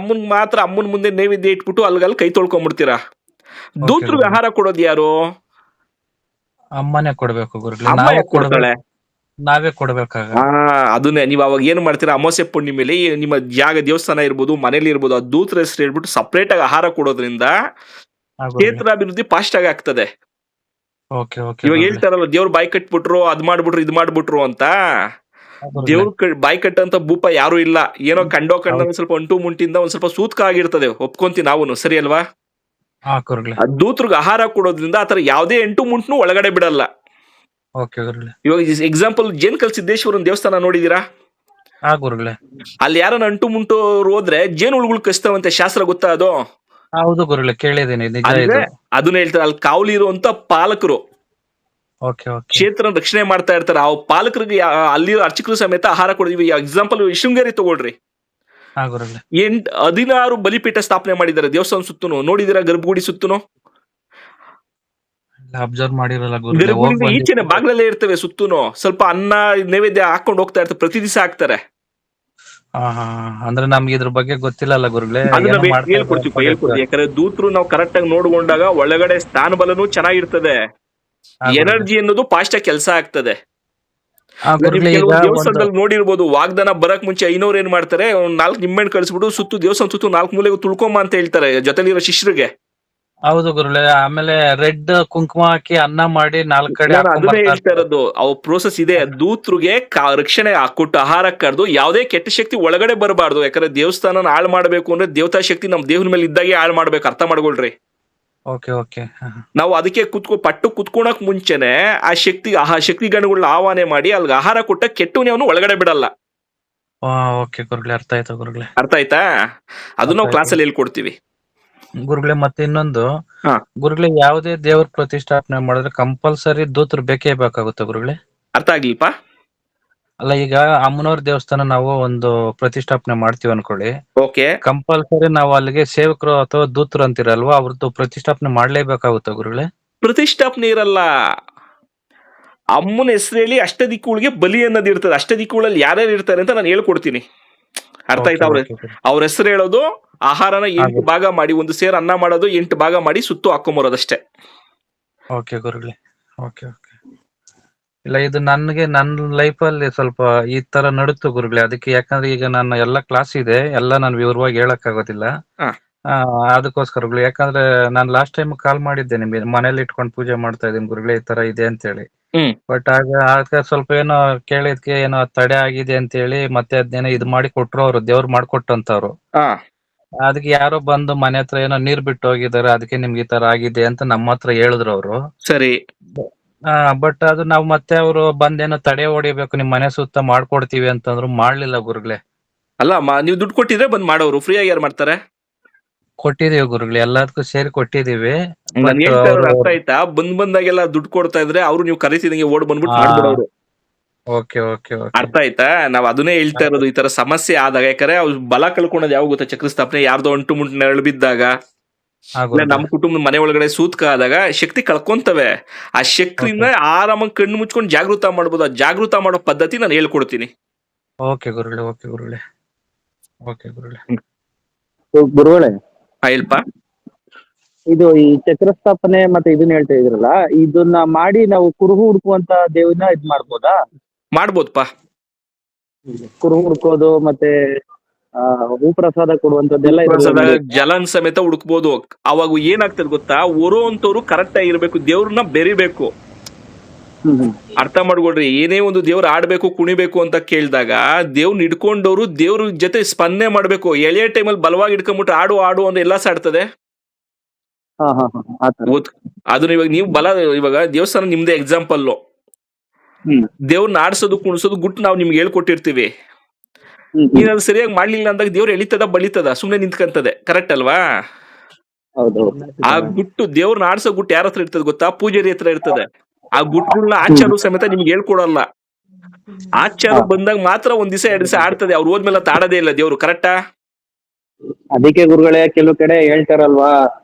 ಅಮ್ಮನ್ ಮುಂದೆ ನೈವೇದ್ಯ ಇಟ್ಬಿಟ್ಟು ಅಲ್ಗಲ್ ಕೈ ತೊಳ್ಕೊಂಡ್ಬಿಡ್ತೀರಾ. ದೂತರಿಗೆ ಆಹಾರ ಕೊಡೋದು ಯಾರು? ಅಮ್ಮನೇ ಕೊಡ್ಬೇಕು ಗುರುಗಳೇ. ಅಮ್ಮ ಕೊಡ್ತಾಳೆ, ನಾವೇ ಕೊಡ್ಬೇಕಾಗ. ಅದನ್ನೇ ನೀವು ಅವಾಗ ಏನ್ ಮಾಡ್ತೀರಾ, ಅಮಾವಾಸ್ಯೆ ಪೂರ್ಣಿಮೆಲಿ ನಿಮ್ಮ ದೇವಸ್ಥಾನ ಇರ್ಬೋದು, ಮನೇಲಿ ಇರ್ಬೋದು, ಆ ದೂತರ ಹೆಸರು ಹೇಳ್ಬಿಟ್ಟು ಸಪರೇಟ್ ಆಗಿ ಆಹಾರ ಕೊಡೋದ್ರಿಂದ ಕ್ಷೇತ್ರಾಭಿವೃದ್ಧಿ ಫಾಸ್ಟ್ ಆಗಿ ಆಗ್ತದೆ. ಇವಾಗ ಹೇಳ್ತಾರಲ್ಲ, ದೇವ್ರು ಬಾಯಿ ಕಟ್ಬಿಟ್ರು, ಅದ್ ಮಾಡ್ಬಿಟ್ರು, ಇದ್ ಮಾಡ್ಬಿಟ್ರು ಅಂತ. ದೇವ್ರ ಬಾಯಿ ಕಟ್ಟಂತ ಭೂಪ ಯಾರು ಇಲ್ಲ. ಏನೋ ಕಂಡೋ ಸ್ವಲ್ಪ ಅಂಟು ಮುಂಟಿಂದ ಒಂದ್ ಸ್ವಲ್ಪ ಸೂತ್ಕ ಆಗಿರ್ತದೆ, ಒಪ್ಕೊಂತೀವಿ ನಾವು, ಸರಿ ಅಲ್ವಾ? ದೂತರಿಗೆ ಆಹಾರ ಕೊಡೋದ್ರಿಂದ ಆತರ ಯಾವ್ದೇ ಎಂಟು ಮುಂಟ್ನು ಒಳಗಡೆ ಬಿಡಲ್ಲ. ಇವಾಗ ಎಕ್ಸಾಂಪಲ್ ಜೇನ್ಕಲ್ ಸಿದ್ದೇಶ್ವರನ್ ದೇವಸ್ಥಾನ ನೋಡಿದೀರಾ? ಅಲ್ಲಿ ಯಾರನ್ನ ಅಂಟು ಮುಂಟು ಹೋದ್ರೆ ಜೇನು ಹುಳುಗಳು ಕಚ್ತಾವಂತೆ, ಶಾಸ್ತ್ರ ಗೊತ್ತಾ ಅದು? ಹೌದು ಗುರುಗಳೇ, ಕೇಳಿದ್ದೀನಿ. ಅದನ್ನ ಹೇಳ್ತಾರೆ. ಅಲ್ಲಿ ಕಾವಲಿ ಇರುವಂತ ಪಾಲಕರು ಕ್ಷೇತ್ರ ರಕ್ಷಣೆ ಮಾಡ್ತಾ ಇರ್ತಾರೆ. ಆ ಪಾಲಕರಿಗೆ ಅಲ್ಲಿರೋ ಅರ್ಚಕರು ಸಮೇತ ಆಹಾರ ಕೊಡ್ತೀವಿ. ಎಕ್ಸಾಂಪಲ್ ಶೃಂಗೇರಿ ತಗೊಳ್ರಿ, 16 ಬಲಿಪೀಠ ಸ್ಥಾಪನೆ ಮಾಡಿದ್ದಾರೆ ದೇವಸ್ಥಾನ ಸುತ್ತನು. ನೋಡಿದಿರಾ ಗರ್ಭಗುಡಿ ಸುತ್ತನು? ಅಬ್ಸರ್ವ್ ಮಾಡಿರಲ್ಲ. ಗರ್ಭಗುಡಿ ಈಚೆನೆ ಬಾಗ್ಲಲ್ಲೇ ಇರ್ತವೆ ಸುತ್ತನು. ಸ್ವಲ್ಪ ಅನ್ನ ನೈವೇದ್ಯ ಹಾಕೊಂಡು ಹೋಗ್ತಾ ಇರ್ತಾರೆ, ಪ್ರತಿ ದಿವಸ ಹಾಕ್ತಾರೆ. ಅಂದ್ರೆ ನಮ್ಗೆ ಇದ್ರ ಬಗ್ಗೆ ಗೊತ್ತಿಲ್ಲಲ್ಲ ಗುರುಗಳೇ, ಅದನ್ನ ಏನೋ ಮಾಡ್ತಾ ಇದ್ದಾರೆ ಹೇಳ್ಕೊಡ್ತೀವಿ ಅನ್ಕೊಂಡಿರ್ತೀವಿ. ಯಾಕಂದ್ರೆ ದೂತರು ನಾವು ಕರೆಕ್ಟ್ ಆಗಿ ನೋಡ್ಕೊಂಡಾಗ ಒಳಗಡೆ ಸ್ಥಾನ ಬಲನೂ ಚೆನ್ನಾಗಿರ್ತದೆ, ಗುರುಗಳೇ. ಎನರ್ಜಿ ಅನ್ನೋದು ಫಾಸ್ಟ್ ಆಗಿ ಕೆಲಸ ಆಗ್ತದೆ. ಈಗ ನೀವು ಗುರುಗಳೇ, ಈಗ ಕೆಲವೊಂದು ಒಂದು ದೇವಸ್ಥಾನದಲ್ಲಿ ನೋಡಿರ್ಬೋದು, ವಾಗ್ದಾನ ಬರಕ್ ಮುಂಚೆ ಐನೋರು ಏನ್ ಮಾಡ್ತಾರೆ, ಒಂದ್ 4 ನಿಂಬೆಹಣ್ಣು ಕಳಿಸ್ಬಿಟ್ಟು ದೇವಸ್ಥಾನ ಸುತ್ತು 4 ಮೂಲೆಗೂ ತುಳ್ಕೊಂಬ ಅಂತ ಹೇಳ್ತಾರೆ ಜೊತೆಲಿರೋ ಶಿಷ್ಯರಿಗೆ. ಹೌದು ಗುರುಗಳೇ, ಆಮೇಲೆ ರೆಡ್ ಕುಂಕುಮ ಹಾಕಿ ಅನ್ನ ಮಾಡಿ 4 ಕಡೆ ನಾನು ಹಾಕೊಂಡ್ ಅದನ್ನೇ ಬರ್ತಾ ಹೇಳ್ತಾ ಇರ್ತಾರೆ. ಇರೋದು, ಅವ್ ಪ್ರೋಸೆಸ್ ಇದೆ. ದೂತ್ರಿಗೆ ರಕ್ಷಣೆ ಕೊಟ್ಟು ಆಹಾರ ಕರೆದು ಯಾವುದೇ ಕೆಟ್ಟ ಶಕ್ತಿ ಒಳಗಡೆ ಬರಬಾರ್ದು. ಯಾಕಂದ್ರೆ ದೇವಸ್ಥಾನ ಹಾಳು ಮಾಡ್ಬೇಕು ಅಂದ್ರೆ ದೇವತಾ ಶಕ್ತಿ ನಮ್ ದೇಹದ ಮೇಲೆ ಇದ್ದಾಗೆ ಹಾಳು ಮಾಡ್ಬೇಕು, ಅರ್ಥ ಮಾಡ್ಕೊಳ್ರಿ. Okay okay. ನಾವು ಅದಕ್ಕೆ ಕುತ್ಕೊಳಕ್ ಮುಂಚೆನೆ ಆ ಶಕ್ತಿ ಗಣಗಳನ್ನ ಆಹ್ವಾನ ಮಾಡಿ ಅಲ್ಲಿಗೆ ಆಹಾರ ಕೊಟ್ಟ ಕೆಟ್ಟವನೇ ಒಳಗಡೆ ಬಿಡಲ್ಲ. ಓಕೆ ಗುರುಗಳೇ, ಅರ್ಥ ಆಯ್ತು ಗುರುಗಳೇ. ಅರ್ಥ ಆಯ್ತಾ? ಅದು ನಾವು ಕ್ಲಾಸಲ್ಲಿ ಹೇಳ್ಕೊಡ್ತೀವಿ. ಗುರುಗಳೇ, ಮತ್ತೆ ಇನ್ನೊಂದು, ಹಾ, ಗುರುಗಳೇ, ಯಾವುದೇ ದೇವ್ರ ಪ್ರತಿಷ್ಠಾಪನೆ ಮಾಡಿದ್ರೆ ಕಂಪಲ್ಸರಿ ದೂತರು ಬೇಕೇ ಬೇಕಾಗುತ್ತೆ ಗುರುಗಳೇ? ಅರ್ಥ ಆಗ್ಲಿಪ್ಪ? ಅಲ್ಲ, ಈಗ ಅಮ್ಮನವ್ರ ದೇವಸ್ಥಾನ ನಾವು ಒಂದು ಪ್ರತಿಷ್ಠಾಪನೆ ಮಾಡ್ತೀವಿ ಅನ್ಕೊಳ್ಳಿ, ಓಕೆ. ಕಂಪಲ್ಸರಿ ನಾವು ಅಲ್ಲಿಗೆ ಸೇವಕರು ಅಥವಾ ದೂತರು ಅಂತೀರಲ್ವಾ, ಅವ್ರದ್ದು ಪ್ರತಿಷ್ಠಾಪನೆ ಮಾಡ್ಲೇಬೇಕಾಗುತ್ತೆ ಗುರುಗಳೇ? ಪ್ರತಿಷ್ಠಾಪನೆ ಇರಲ್ಲ. ಅಮ್ಮನ ಹೆಸರು ಹೇಳಿ ಅಷ್ಟದಿಕ್ಕುಗಳಿಗೆ ಬಲಿ ಅನ್ನೋದು ಇರ್ತದೆ. ಅಷ್ಟದಿಕ್ಕುಗಳಲ್ಲಿ ಯಾರ್ಯಾರು ಇರ್ತಾರೆ ಅಂತ ನಾನು ಹೇಳ್ಕೊಡ್ತೀನಿ. ಅರ್ಥ ಆಯ್ತಾ? ಅವ್ರ ಹೆಸರು ಹೇಳೋದು, ಆಹಾರನ 8 ಭಾಗ ಮಾಡಿ, ಒಂದು ಸೇರ್ ಅನ್ನ ಮಾಡೋದು 8 ಭಾಗ ಮಾಡಿ ಸುತ್ತು ಹಾಕೊಂಬರೋದಷ್ಟೇ. ಓಕೆ ಗುರುಗಳೇ, ಓಕೆ ಓಕೆ. ಇಲ್ಲ, ಇದು ನನ್ಗೆ ನನ್ನ ಲೈಫಲ್ಲಿ ಸ್ವಲ್ಪ ಈ ತರ ನಡುತ್ತು ಗುರುಗಳೇ. ಅದಕ್ಕೆ, ಯಾಕಂದ್ರೆ ಈಗ ನನ್ನ ಎಲ್ಲ ಕ್ಲಾಸ್ ಇದೆ, ಎಲ್ಲ ನಾನು ವಿವರವಾಗಿ ಹೇಳಕ್ ಆಗೋದಿಲ್ಲ. ಹಾ. ಅದಕ್ಕೋಸ್ಕರ ಗುರುಗಳೇ, ಯಾಕಂದ್ರೆ ನಾನು ಲಾಸ್ಟ್ ಟೈಮ್ ಕಾಲ್ ಮಾಡಿದ್ದೆ ನಿಮ್ಗೆ, ಮನೇಲಿ ಇಟ್ಕೊಂಡು ಪೂಜೆ ಮಾಡ್ತಾ ಇದ್ದೀನಿ ಗುರುಗಳೇ, ಈ ತರ ಇದೆ ಅಂತ ಹೇಳಿ. ಬಟ್ ಆಗ ಸ್ವಲ್ಪ ಏನೋ ಕೇಳಿದ್ಕೆ ಏನೋ ತಡೆ ಆಗಿದೆ ಅಂತ ಹೇಳಿ ಮತ್ತೆ ಅದ್ನೇನೋ ಇದು ಮಾಡಿ ಕೊಟ್ರು, ಅವ್ರು ದೇವ್ರು ಮಾಡ್ಕೊಟ್ಟಂತವ್ರು. ಅದಕ್ಕೆ ಯಾರೋ ಬಂದು ಮನೆ ಹತ್ರ ಏನೋ ನೀರ್ ಬಿಟ್ಟು ಹೋಗಿದ್ದಾರೆ, ಅದಕ್ಕೆ ನಿಮ್ಗೆ ಈ ತರ ಆಗಿದೆ ಅಂತ ನಮ್ಮ ಹತ್ರ ಹೇಳಿದ್ರು ಅವರು. ಸರಿ. ಬಟ್ ಅದು ನಾವು ಮತ್ತೆ ಅವರು ಬಂದೇನೋ ತಡೆ ಹೊಡಿಬೇಕು, ನಿಮ್ ಮನೆ ಸುತ್ತ ಮಾಡ್ಕೊಡ್ತೀವಿ ಅಂತಂದ್ರು, ಮಾಡ್ಲಿಲ್ಲ ಗುರುಗಳೇ. ಅಲ್ಲ, ನೀವು ದುಡ್ಡು ಕೊಟ್ಟಿದ್ರೆ ಬಂದ್ ಮಾಡೋರು, ಫ್ರೀಯಾಗಿ ಯಾರು ಮಾಡ್ತಾರೆ? ಕೊಟ್ಟಿದೀವಿ ಗುರುಗಳೇ, ಎಲ್ಲದಕ್ಕೂ ಸೇರಿ ಕೊಟ್ಟಿದೀವಿ. ನಾನು ಹೇಳ್ತಾ ಇರೋದು ಅರ್ಥ ಆಯ್ತಾ? ಬಂದಾಗೆಲ್ಲ ದುಡ್ಡು ಕೊಡ್ತಾ ಇದ್ರೆ ಅವ್ರು ನೀವು ಕರೀತಿದಂಗೆ ಓಡ್ ಬಂದ್ಬಿಟ್ಟು ಮಾಡ್ಬಿಡೋರು. Okay okay okay. ಅರ್ಥ ಆಯ್ತಾ? ನಾವ್ ಅದನ್ನೇ ಹೇಳ್ತಾ ಇರೋದು, ಈ ತರ ಸಮಸ್ಯೆ ಆದಾಗ. ಯಾಕಂದ್ರೆ ಅವ್ರು ಬಲ ಕಳ್ಕೊಳೋದು ಯಾವಾಗ ಗೊತ್ತಾ? ಚಕ್ರಸ್ಥಾಪನೆ ಯಾರ್ದೋ ಅಂಟು ಮುಂಟು ನೆರಳು ಬಿದ್ದಾಗ, ಇಲ್ಲ ನಮ್ಮ ಕುಟುಂಬದ ಮನೆ ಒಳಗಡೆ ಸೂತ್ಕ ಆದಾಗ ಶಕ್ತಿ ಕಳ್ಕೊಂತವೆ. ಆ ಶಕ್ತಿಯಿಂದ ಆರಾಮಾಗಿ ಕಣ್ಣು ಮುಚ್ಕೊಂಡು ಜಾಗೃತ ಮಾಡ್ಬೋದು. ಆ ಜಾಗೃತ ಮಾಡೋ ಪದ್ಧತಿ ನಾನು ಹೇಳ್ಕೊಡ್ತೀನಿ. ಓಕೆ ಗುರುಗಳೇ, ಓಕೆ ಗುರುಗಳೇ, ಓಕೆ ಗುರುಗಳೇ. ಗುರುಗಳೇ, ಹೇಳ್ಪ. ಇದು ಈ ಚಕ್ರಸ್ಥಾಪನೆ ಮತ್ತೆ ಇದನ್ನ ಹೇಳ್ತಾ ಇದ್ರಲ್ಲ, ಇದನ್ನ ಮಾಡಿ ನಾವು ಕುರುಹು ಹುಡ್ಕುವಂತ ದೇವನ್ನ ಇದ್ ಮಾಡ್ಬೋದಾ? ಮಾಡ್ಬೋದಪ್ಪ. ಕುರುಹು ಹುಡ್ಕೋದು ಮತ್ತೆ ಹೂಪ್ರಸಾದ ಕೊಡುವಂತದ್ದೆಲ್ಲ ಜಲನ್ ಸಮೇತ ಹುಡುಕ್ಬೋದು. ಅವಾಗ ಏನಾಗ್ತದೆ ಗೊತ್ತಾ? ಅಂತವ್ರು ಕರೆಕ್ಟ್ ಆಗಿರ್ಬೇಕು, ದೇವ್ರನ್ನ ಬೆರಿಬೇಕು. ಅರ್ಥ ಮಾಡ್ಕೊಳ್ರಿ. ಏನೇ ಒಂದು ದೇವ್ರು ಆಡ್ಬೇಕು ಕುಣಿಬೇಕು ಅಂತ ಕೇಳಿದಾಗ ದೇವ್ರನ್ನ ಹಿಡ್ಕೊಂಡವ್ರು ದೇವ್ರ ಜೊತೆ ಸ್ಪಂದನೆ ಮಾಡ್ಬೇಕು. ಎಳೆಯ ಟೈಮಲ್ಲಿ ಬಲವಾಗಿ ಹಿಡ್ಕೊಂಡ್ಬಿಟ್ಟು ಆಡು ಆಡು ಅಂದ್ರೆ ಎಲ್ಲ ಸಾಡ್ತದೆ. ಅದನ್ನ ಇವಾಗ ನೀವು ಇವಾಗ ದೇವಸ್ಥಾನ ನಿಮ್ದೇ ಎಕ್ಸಾಂಪಲ್. ದೇವ್ರನ್ನ ಆಡ್ಸೋದು ಕುಣಿಸೋದು ಗುಟ್ಟು ನಾವು ನಿಮ್ಗೆ ಹೇಳ್ಕೊಟ್ಟಿರ್ತೀವಿ. ನೀನ್ ಅದು ಸರಿಯಾಗಿ ಮಾಡ್ಲಿಲ್ಲ ಅಂದಾಗ ದೇವ್ರು ಎಳಿತದ ಬಳಿತದ, ಸುಮ್ನೆ ನಿಂತ್ಕಂತದೆ. ಕರೆಕ್ಟ್ ಅಲ್ವಾ? ಆ ಗುಟ್ಟು, ದೇವ್ರನ್ನ ಆಡ್ಸೋ ಗುಟ್ಟು ಯಾರ ಹತ್ರ ಇರ್ತದೆ ಗೊತ್ತಾ? ಪೂಜಾರಿ ಹತ್ರ ಇರ್ತದೆ. ಆ ಗುಟ್ಟುಗಳನ್ನ ಆಚಾರ ಸಮೇತ ನಿಮ್ಗೆ ಹೇಳ್ಕೊಡಲ್ಲ. ಆಚಾರ ಬಂದಾಗ ಮಾತ್ರ ಒಂದ್ ದಿವಸ 2 ದಿವಸ ಆಡ್ತದೆ. ಅವ್ರು ಹೋದ್ಮೇಲೆ ಆಡೋದೇ ಇಲ್ಲ ದೇವ್ರು. ಕರೆಕ್ಟಾ? ಅದಕ್ಕೆ ಗುರುಗಳೇ ಕೆಲವು ಕಡೆ ಹೇಳ್ತಾರಲ್ವಾ,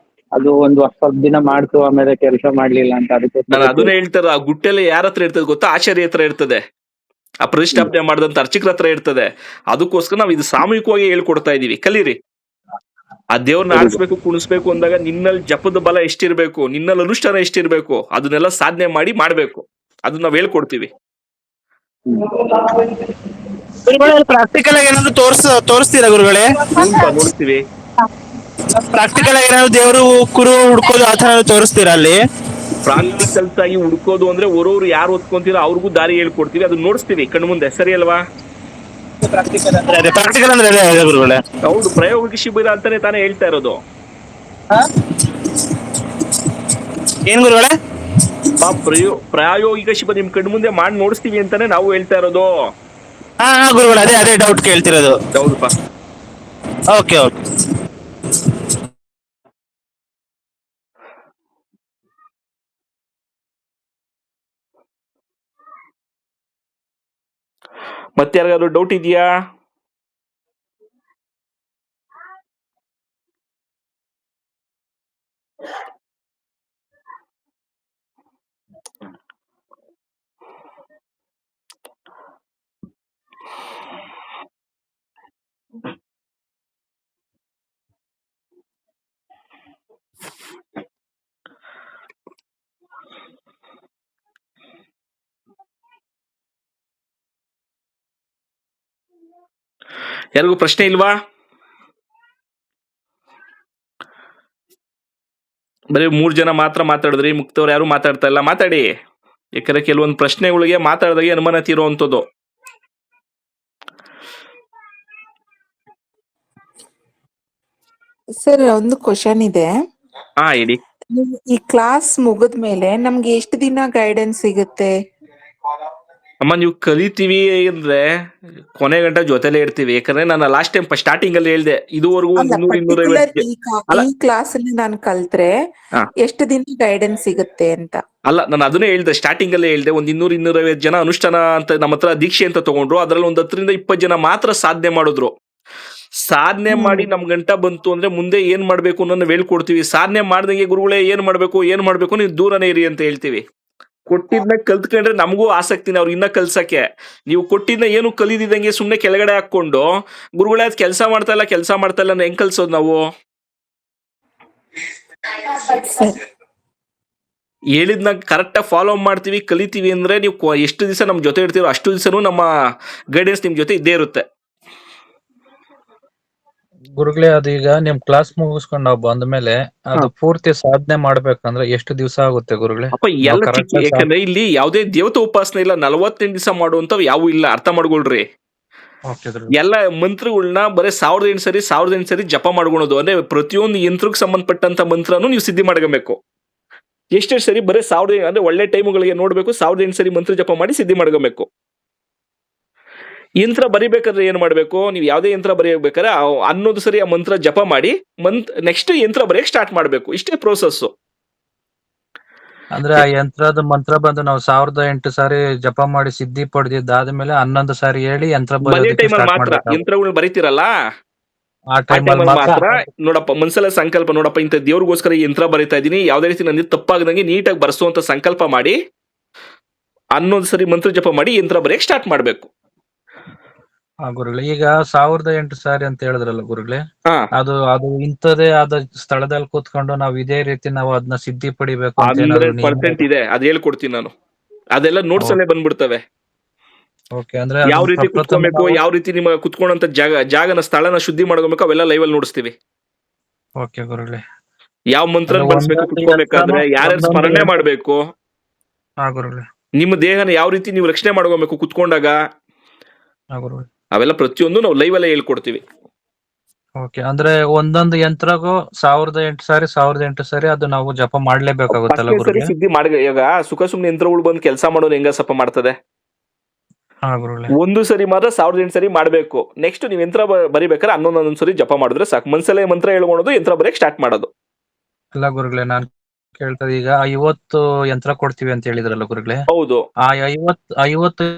ಅದು ಒಂದು ಸ್ವಲ್ಪ ದಿನ ಮಾಡ್ತು ಆಮೇಲೆ ಕೆಲಸ ಮಾಡ್ಲಿಲ್ಲ ಅಂತ. ಅದಕ್ಕೆ ನಾನು ಅದನ್ನೇ ಹೇಳ್ತಾರೆ, ಆ ಗುಟ್ಟೆಲ್ಲ ಯಾರ ಹತ್ರ ಇರ್ತದೆ ಗೊತ್ತಾ? ಆಚಾರ್ಯ ಹತ್ರ ಇರ್ತದೆ. ಆ ಪ್ರತಿಷ್ಠಾಪನೆ ಮಾಡಿದಂತ ಅರ್ಚಕರ ಹತ್ರ ಇರ್ತದೆ. ಅದಕ್ಕೋಸ್ಕರ ನಾವು ಇದು ಸಾಮೂಹಿಕವಾಗಿ ಹೇಳ್ಕೊಡ್ತಾ ಇದೀವಿ, ಕಲೀರಿ. ಆ ದೇವ್ರನ್ನ ಆಡಿಸ್ಬೇಕು ಕುಣಿಸ್ಬೇಕು ಅಂದಾಗ ನಿನ್ನಲ್ಲಿ ಜಪದ ಬಲ ಎಷ್ಟಿರ್ಬೇಕು, ನಿನ್ನಲ್ಲಿ ಅನುಷ್ಠಾನ ಎಷ್ಟಿರ್ಬೇಕು, ಅದನ್ನೆಲ್ಲ ಸಾಧನೆ ಮಾಡಿ ಮಾಡ್ಬೇಕು. ಅದನ್ನ ನಾವ್ ಹೇಳ್ಕೊಡ್ತೀವಿ. ಪ್ರಾಕ್ಟಿಕಲ್ ಆಗಿ ಏನಾದ್ರು ತೋರಿಸ್ತೀರಾ ಗುರುಗಳೇ? ನೋಡ್ತೀವಿ. ಪ್ರಾಕ್ಟಿಕಲ್ ಆಗಿ ಏನಾದ್ರು ದೇವರು ಕುರು ಹುಡ್ಕೋದು ಆ ತರ ತೋರಿಸ್ತೀರಾ ಅಲ್ಲಿ? ಪ್ರಾಕ್ಟಿಕಲ್ಸ್ ಆಗಿ ಹುಡ್ಕೋದು ಅಂದ್ರೆ ಅವ್ರವ್ರು ಯಾರು ಓದ್ಕೊಂತೀರೋ ಅವ್ರಿಗೂ ದಾರಿ ಹೇಳ್ಕೊಡ್ತೀವಿ. ಅದನ್ನ ನೋಡಿಸ್ತೀವಿ ಕಣ್ಣು ಮುಂದೆ. ಸರಿ ಅಲ್ವಾ? ಪ್ರಾಕ್ಟಿಕಲ್ ಅಂದ್ರೆ ಗುರುಗಳೇ? ಹೌದು, ಪ್ರಾಯೋಗಿಕ ಶಿಬಿರ ಅಂತಾನೆ ತಾನೇ ಹೇಳ್ತಾ ಇರೋದು. ಏನ್ ಗುರುಗಳೇ? ಪ್ರಾಯೋಗಿಕ ಶಿಬಿರ ನಿಮ್ ಕಣ್ಣು ಮುಂದೆ ಮಾಡಿ ನೋಡಿಸ್ತೀವಿ ಅಂತಾನೆ ನಾವು ಹೇಳ್ತಾ ಇರೋದು. ಗುರುಗಳೇ, ಅದೇ ಡೌಟ್ ಕೇಳ್ತಿರೋದು. ಹೌದಪ್ಪ. Okay okay. ಮತ್ತೆ ಯಾರಿಗಾದ್ರು ಡೌಟ್ ಇದೆಯಾ? ಯಾರಿಗೂ ಪ್ರಶ್ನೆ ಇಲ್ವಾ? ಬರೀ 3 ಜನ ಮಾತ್ರ ಮಾತಾಡಿದ್ರಿ, ಮುಕ್ತವ್ರು ಯಾರು ಮಾತಾಡ್ತಾ ಇಲ್ಲ. ಮಾತಾಡಿ, ಯಾಕಂದ್ರೆ ಕೆಲವೊಂದು ಪ್ರಶ್ನೆಗಳಿಗೆ ಮಾತಾಡಿದಾಗೆ ಅನುಮಾನ ತೀರುವಂಥದ್ದು. ಸರ್ ಒಂದು ಕ್ವಶನ್ ಇದೆ. ಹೇಳಿ. ಈ ಕ್ಲಾಸ್ ಮುಗಿದ್ಮೇಲೆ ನಮ್ಗೆ ಎಷ್ಟು ದಿನ ಗೈಡೆನ್ಸ್ ಸಿಗುತ್ತೆ? ಅಮ್ಮ, ನೀವು ಕಲಿತೀವಿ ಅಂದ್ರೆ ಕೊನೆ ಗಂಟ ಜೊತೆಲೇ ಇರ್ತೀವಿ. ಯಾಕಂದ್ರೆ ನಾನು ಲಾಸ್ಟ್ ಟೈಮ್ ಸ್ಟಾರ್ಟಿಂಗ್ ಅಲ್ಲಿ ಹೇಳ್ದೆ, ಇದುವರೆಗೂ ಅಲ್ಲ, ಒಂದು 100 ಪರ್ಟಿಕ್ಯುಲರ್ 250 ಅಲ್ಲ ಈ ಕ್ಲಾಸ್ ಅಲ್ಲಿ ನಾನು ಕಲ್ತ್ರೆ ಹಾ. ಎಷ್ಟು ದಿನ ಗೈಡೆನ್ಸ್ ಸಿಗುತ್ತೆ ಅಂತ. ಅಲ್ಲ, ನಾನು ಅದನ್ನೇ ಹೇಳ್ದೆ, ಸ್ಟಾರ್ಟಿಂಗ್ ಅಲ್ಲೇ ಹೇಳ್ದೆ, ಒಂದು 200 250 ಜನ ಅನುಷ್ಠಾನ ಅಂತ ನಮ್ಮ ಹತ್ರ ದೀಕ್ಷೆ ಅಂತ ತಗೊಂಡ್ರು. ಅದ್ರಲ್ಲಿ ಒಂದು 10 ರಿಂದ 20 ಜನ ಮಾತ್ರ ಸಾಧನೆ ಮಾಡಿದ್ರು. ಸಾಧನೆ ಮಾಡಿ ನಮ್ ಗಂಟ ಬಂತು ಅಂದ್ರೆ ಮುಂದೆ ಏನ್ ಮಾಡ್ಬೇಕು ಅನ್ನೋದನ್ನ ಹೇಳ್ಕೊಡ್ತೀವಿ. ಸಾಧನೆ ಮಾಡ್ದಂಗೆ ಗುರುಗಳೇ ಏನ್ ಮಾಡ್ಬೇಕು ನೀವು ದೂರನೇ ಇರಿ ಅಂತ ಹೇಳ್ತೀವಿ. ಕೊಟ್ಟಿದ್ನ ಕಲ್ತ್ಕೊಂಡ್ರೆ ನಮಗೂ ಆಸಕ್ತಿನ ಅವ್ರು ಇನ್ನ ಕಲ್ಸಕ್ಕೆ. ನೀವು ಕೊಟ್ಟಿದ್ನ ಏನು ಕಲಿದಿದಂಗೆ ಸುಮ್ನೆ ಕೆಳಗಡೆ ಹಾಕೊಂಡು ಗುರುಗಳೇ ಅದ್ ಕೆಲಸ ಮಾಡ್ತಾ ಇಲ್ಲ ಹೆಂಗ್ ಕಲ್ಸೋದು ನಾವು? ಹೇಳಿದ್ನ ಕರೆಕ್ಟ್ ಫಾಲೋ ಮಾಡ್ತೀವಿ, ಕಲಿತೀವಿ ಅಂದ್ರೆ ನೀವು ಎಷ್ಟು ದಿವಸ ನಮ್ ಜೊತೆ ಇರ್ತೀರೋ ಅಷ್ಟು ದಿವಸನೂ ನಮ್ಮ ಗೈಡೆನ್ಸ್ ನಿಮ್ ಜೊತೆ ಇದ್ದೇ ಇರುತ್ತೆ. ಗುರುಗಳೇ, ಅದೀಗ ನಿಮ್ ಕ್ಲಾಸ್ ಮುಗಿಸ್ಕೊಂಡು ನಾವು ಬಂದ್ಮೇಲೆ ಅದು ಪೂರ್ತಿ ಸಾಧನೆ ಮಾಡ್ಬೇಕಂದ್ರೆ ಎಷ್ಟು ದಿವಸ ಆಗುತ್ತೆ ಗುರುಗಳೇ? ಅಪ್ಪ ಎಲ್ಲ ಯಾಕಂದ್ರೆ ಇಲ್ಲಿ ಯಾವುದೇ ದೇವತಾ ಉಪಾಸನೆ ಇಲ್ಲ, 48 ದಿವಸ ಮಾಡುವಂತವ್ ಯಾವು ಇಲ್ಲ. ಅರ್ಥ ಮಾಡ್ಕೊಳ್ರಿ. ಎಲ್ಲ ಮಂತ್ರಗಳನ್ನ ಬರೀ 1008 ಸರಿ ಜಪ ಮಾಡ್ಕೊಳೋದು. ಅಂದ್ರೆ ಪ್ರತಿಯೊಂದು ಯಂತ್ರಕ್ಕೆ ಸಂಬಂಧಪಟ್ಟಂತ ಮಂತ್ರನು ನೀವು ಸಿದ್ಧಿ ಮಾಡ್ಕೋಬೇಕು. ಎಷ್ಟೆಷ್ಟು ಸರಿ ಬರೀ 1000 ಅಂದ್ರೆ ಒಳ್ಳೆ ಟೈಮ್ಗಳಿಗೆ ನೋಡ್ಬೇಕು, 1008 ಸರಿ ಮಂತ್ರ ಜಪ ಮಾಡಿ ಸಿದ್ಧಿ ಮಾಡ್ಕೋಬೇಕು. ಯಂತ್ರ ಬರಿಬೇಕಾದ್ರೆ ಏನ್ ಮಾಡ್ಬೇಕು, ನೀವು ಯಾವ್ದೇ ಯಂತ್ರ ಬರೀಬೇಕಾದ್ರೆ 11 ಸರಿ ಆ ಮಂತ್ರ ಜಪ ಮಾಡಿ ನೆಕ್ಸ್ಟ್ ಯಂತ್ರ ಬರೆಯಕ್ ಸ್ಟಾರ್ಟ್ ಮಾಡ್ಬೇಕು. ಇಷ್ಟೇ ಪ್ರೋಸೆಸ್. ಅಂದ್ರೆ ಆ ಯಂತ್ರದ ಮಂತ್ರ ಬಂದು ನಾವು 1008 ಸಾರಿ ಜಪ ಮಾಡಿ ಸಿದ್ಧಿ ಪಡೆದಿದ್ದಾದ್ಮೇಲೆ 11 ಸಾರಿ ಹೇಳಿ ಯಂತ್ರ ಬರೆಯೋ ಟೈಮಲ್ಲಿ ಮಾತ್ರ ಯಂತ್ರಗಳನ್ನ ಬರೀತಿರಲ್ಲ, ಆ ಟೈಮಲ್ಲಿ ಮಾತ್ರ ನೋಡಪ್ಪ ಮನ್ಸಲ್ಲ ಸಂಕಲ್ಪ, ನೋಡಪ್ಪ ಇಂಥ ದೇವ್ರಿಗೋಸ್ಕರ ಈ ಯಂತ್ರ ಬರೀತಾ ಇದೀನಿ, ಯಾವ್ದೇ ರೀತಿ ನನಗೆ ತಪ್ಪಾಗದಂಗೆ ನೀಟಾಗಿ ಬರ್ಸುವಂತ ಸಂಕಲ್ಪ ಮಾಡಿ 11 ಸರಿ ಮಂತ್ರ ಜಪ ಮಾಡಿ ಯಂತ್ರ ಬರೆಯಕ್ ಸ್ಟಾರ್ಟ್ ಮಾಡ್ಬೇಕು. ಗುರುಗಳೇ, ಈಗ 1008 ಸಾರಿ ಅಂತ ಹೇಳಿದ್ರಲ್ಲ ಗುರುಗಳೇ, ಅದು ಇಂಥದೇ ಆದ ಸ್ಥಳದಲ್ಲಿ ಕೂತ್ಕೊಂಡು ನಾವು ಇದೇ ರೀತಿ ನಾವು ಅದನ್ನ ಸಿದ್ಧಿ ಪಡಿಬೇಕು ಅಂತ 100% ಇದೆ, ಅದ್ ಹೇಳ್ಕೊಡ್ತೀನಿ ನಾನು. ಅದೆಲ್ಲ ನೋಟ್ಸ್ ಅಲ್ಲೇ ಬಂದ್ಬಿಡ್ತವೆ. ಅಂದ್ರೆ ಯಾವ ರೀತಿ ಕುತ್ಕೋಬೇಕು, ಯಾವ ರೀತಿ ನಿಮ್ಮ ಕುತ್ಕೊಳ್ಳೋಂತ ಜಾಗನ ಸ್ಥಳನ ಶುದ್ಧಿ ಮಾಡ್ಕೋಬೇಕು, ಅವೆಲ್ಲ ಲೈವ್ ಅಲ್ಲಿ ನೋಡಿಸ್ತೀವಿ. ಓಕೆ ಗುರುಗಳೇ. ಯಾವ ಮಂತ್ರ ಬಳಸಬೇಕು ಕುತ್ಕೋಬೇಕಾದ್ರೆ, ಯಾರ್ಯಾರು ಸ್ಮರಣೆ ಮಾಡ್ಬೇಕು, ನಿಮ್ಮ ದೇಹನ ಯಾವ ರೀತಿ ನೀವು ರಕ್ಷಣೆ ಮಾಡ್ಕೋಬೇಕು ಕುತ್ಕೊಂಡಾಗ, ಅವೆಲ್ಲ ಪ್ರತಿಯೊಂದು ನಾವು ಲೈವ್ ಅಲ್ಲೇ ಹೇಳ್ಕೊಡ್ತೀವಿ. ಓಕೆ, ಅಂದ್ರೆ ಒಂದೊಂದು ಯಂತ್ರಗೂ 1008 ಸಾರಿ ಅದು ನಾವು ಜಪ ಮಾಡ್ಲೇಬೇಕಾಗುತ್ತಲ್ಲ ಗುರುಗಳೇ? ಸಿದ್ಧಿ ಮಾಡಿ. ಈಗ ಸುಖ ಸುಮ್ನೆ ಯಂತ್ರಗಳು ಬಂದು ಕೆಲಸ ಮಾಡೋದು ಹೆಂಗ ಸಪ ಮಾಡ್ತದೆ? ಒಂದು ಸರಿ ಮಾತ್ರ 1008 ಸರಿ ಮಾಡ್ಬೇಕು. ನೆಕ್ಸ್ಟ್ ನೀವು ಯಂತ್ರ ಬರಿಬೇಕಾದ್ರೆ 11 ಸರಿ ಜಪ ಮಾಡಿದ್ರೆ ಸಾಕು. ಮನ್ಸಲ್ಲೇ ಮಂತ್ರ ಹೇಳ್ಕೊಳೋದು, ಯಂತ್ರ ಬರೆಯಕ್ ಸ್ಟಾರ್ಟ್ ಮಾಡೋದು. ಅಲ್ಲ ಗುರುಗಳೇ, ನಾನ್ ಕೇಳ್ತದೆ, ಈಗ 50 ಯಂತ್ರ ಕೊಡ್ತೀವಿ ಅಂತ ಹೇಳಿದ್ರಲ್ಲ ಗುರುಗಳೇ? ಹೌದು. ಆ 50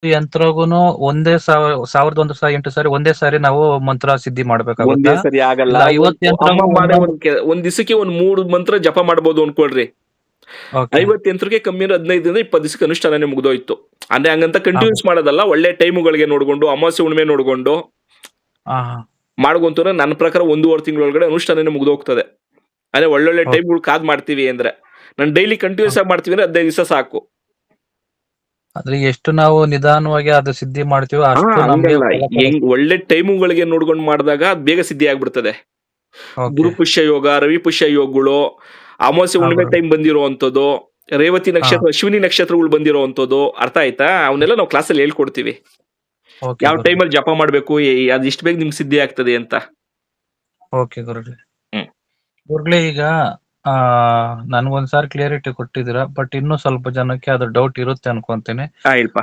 ಯಂತ್ರಗೂನು 1008 ಸಾರಿ ಒಂದೇ ಸಾರಿ ನಾವು ಮಂತ್ರ ಸಿದ್ಧಿ ಮಾಡ್ಬೇಕಾಗುತ್ತೆ? ಒಂದೇ ಸರಿ ಆಗಲ್ಲ. 50 ಯಂತ್ರ ಒಂದ್ ದಿವಸಕ್ಕೆ 3 ಮಂತ್ರ ಜಪ ಮಾಡ್ಬೋದು ಅನ್ಕೊಳ್ರಿ. 50 ಯಂತ್ರಕ್ಕೆ ಕಮ್ಮಿ 15 20 ದಿವಸಕ್ಕೆ ಅನುಷ್ಠಾನ ಮುಗ್ದೋಯ್ತು. ಅಂದ್ರೆ ಹಂಗಂತ ಕಂಟಿನ್ಯೂಸ್ ಮಾಡೋದಲ್ಲ, ಒಳ್ಳೆ ಟೈಮ್ಗಳಿಗೆ ನೋಡ್ಕೊಂಡು, ಅಮಾವಾಸ್ಯೆ ಹುಣ್ಣಿಮೆ ನೋಡ್ಕೊಂಡು ಮಾಡ್ಕೊಂತ ನನ್ನ ಪ್ರಕಾರ 1.5 ತಿಂಗಳೊಳಗಡೆ ಅನುಷ್ಠಾನ ಮುಗ್ದೋಗ್ತದೆ. ಅಂದ್ರೆ ಒಳ್ಳೊಳ್ಳೆ ಟೈಮ್ಗಳು ಕಾದ್ ಮಾಡ್ತೀವಿ ಅಂದ್ರೆ, ನಾನು ಡೈಲಿ ಕಂಟಿನ್ಯೂಸ್ ಆಗಿ ಮಾಡ್ತೀವಿ ಅಂದ್ರೆ 15 ದಿವಸ ಸಾಕು. ಆದ್ರೆ ಎಷ್ಟು ನಾವು ನಿಧಾನವಾಗಿ ಅದು ಸಿದ್ಧಿ ಮಾಡ್ತೀವಿ ಅಷ್ಟು ನಮ್ಗೆ ಒಳ್ಳೆ ಟೈಮ್ಗಳಿಗೆ ನೋಡ್ಕೊಂಡು ಮಾಡಿದಾಗ ಅದು ಬೇಗ ಸಿದ್ಧಿ ಆಗ್ಬಿಡ್ತದೆ. ಗುರು ಪುಷ್ಯ ಯೋಗ, ರವಿ ಪುಷ್ಯ ಯೋಗಗಳು, ಅಮಾವಾಸ್ಯೆ ಹುಣ್ಣಿಮೆ ಟೈಮ್ ಬಂದಿರುವಂತದ್ದು, ರೇವತಿ ನಕ್ಷತ್ರ, ಅಶ್ವಿನಿ ನಕ್ಷತ್ರಗಳು ಬಂದಿರುವಂತದ್ದು, ಅರ್ಥ ಆಯ್ತಾ? ಅವನ್ನೆಲ್ಲ ನಾವು ಕ್ಲಾಸಲ್ಲಿ ಹೇಳ್ಕೊಡ್ತೀವಿ. ಯಾವ ಟೈಮಲ್ಲಿ ಜಪ ಮಾಡ್ಬೇಕು, ಅದ್ ಇಷ್ಟು ಬೇಗ ನಿಮ್ಗೆ ಸಿದ್ಧಿ ಆಗ್ತದೆ ಅಂತ. ಓಕೆ ಗುರುಗಳೇ. ಗುರುಗಳೇ, ಈಗ ನನ್ಗೊಂದ್ಸಾರಿ ಕ್ಲಿಯರಿಟಿ ಕೊಟ್ಟಿದ್ದೀರಾ, ಬಟ್ ಇನ್ನೂ ಸ್ವಲ್ಪ ಜನಕ್ಕೆ ಅದು ಡೌಟ್ ಇರುತ್ತೆ ಅನ್ಕೊಂತೀನಿ.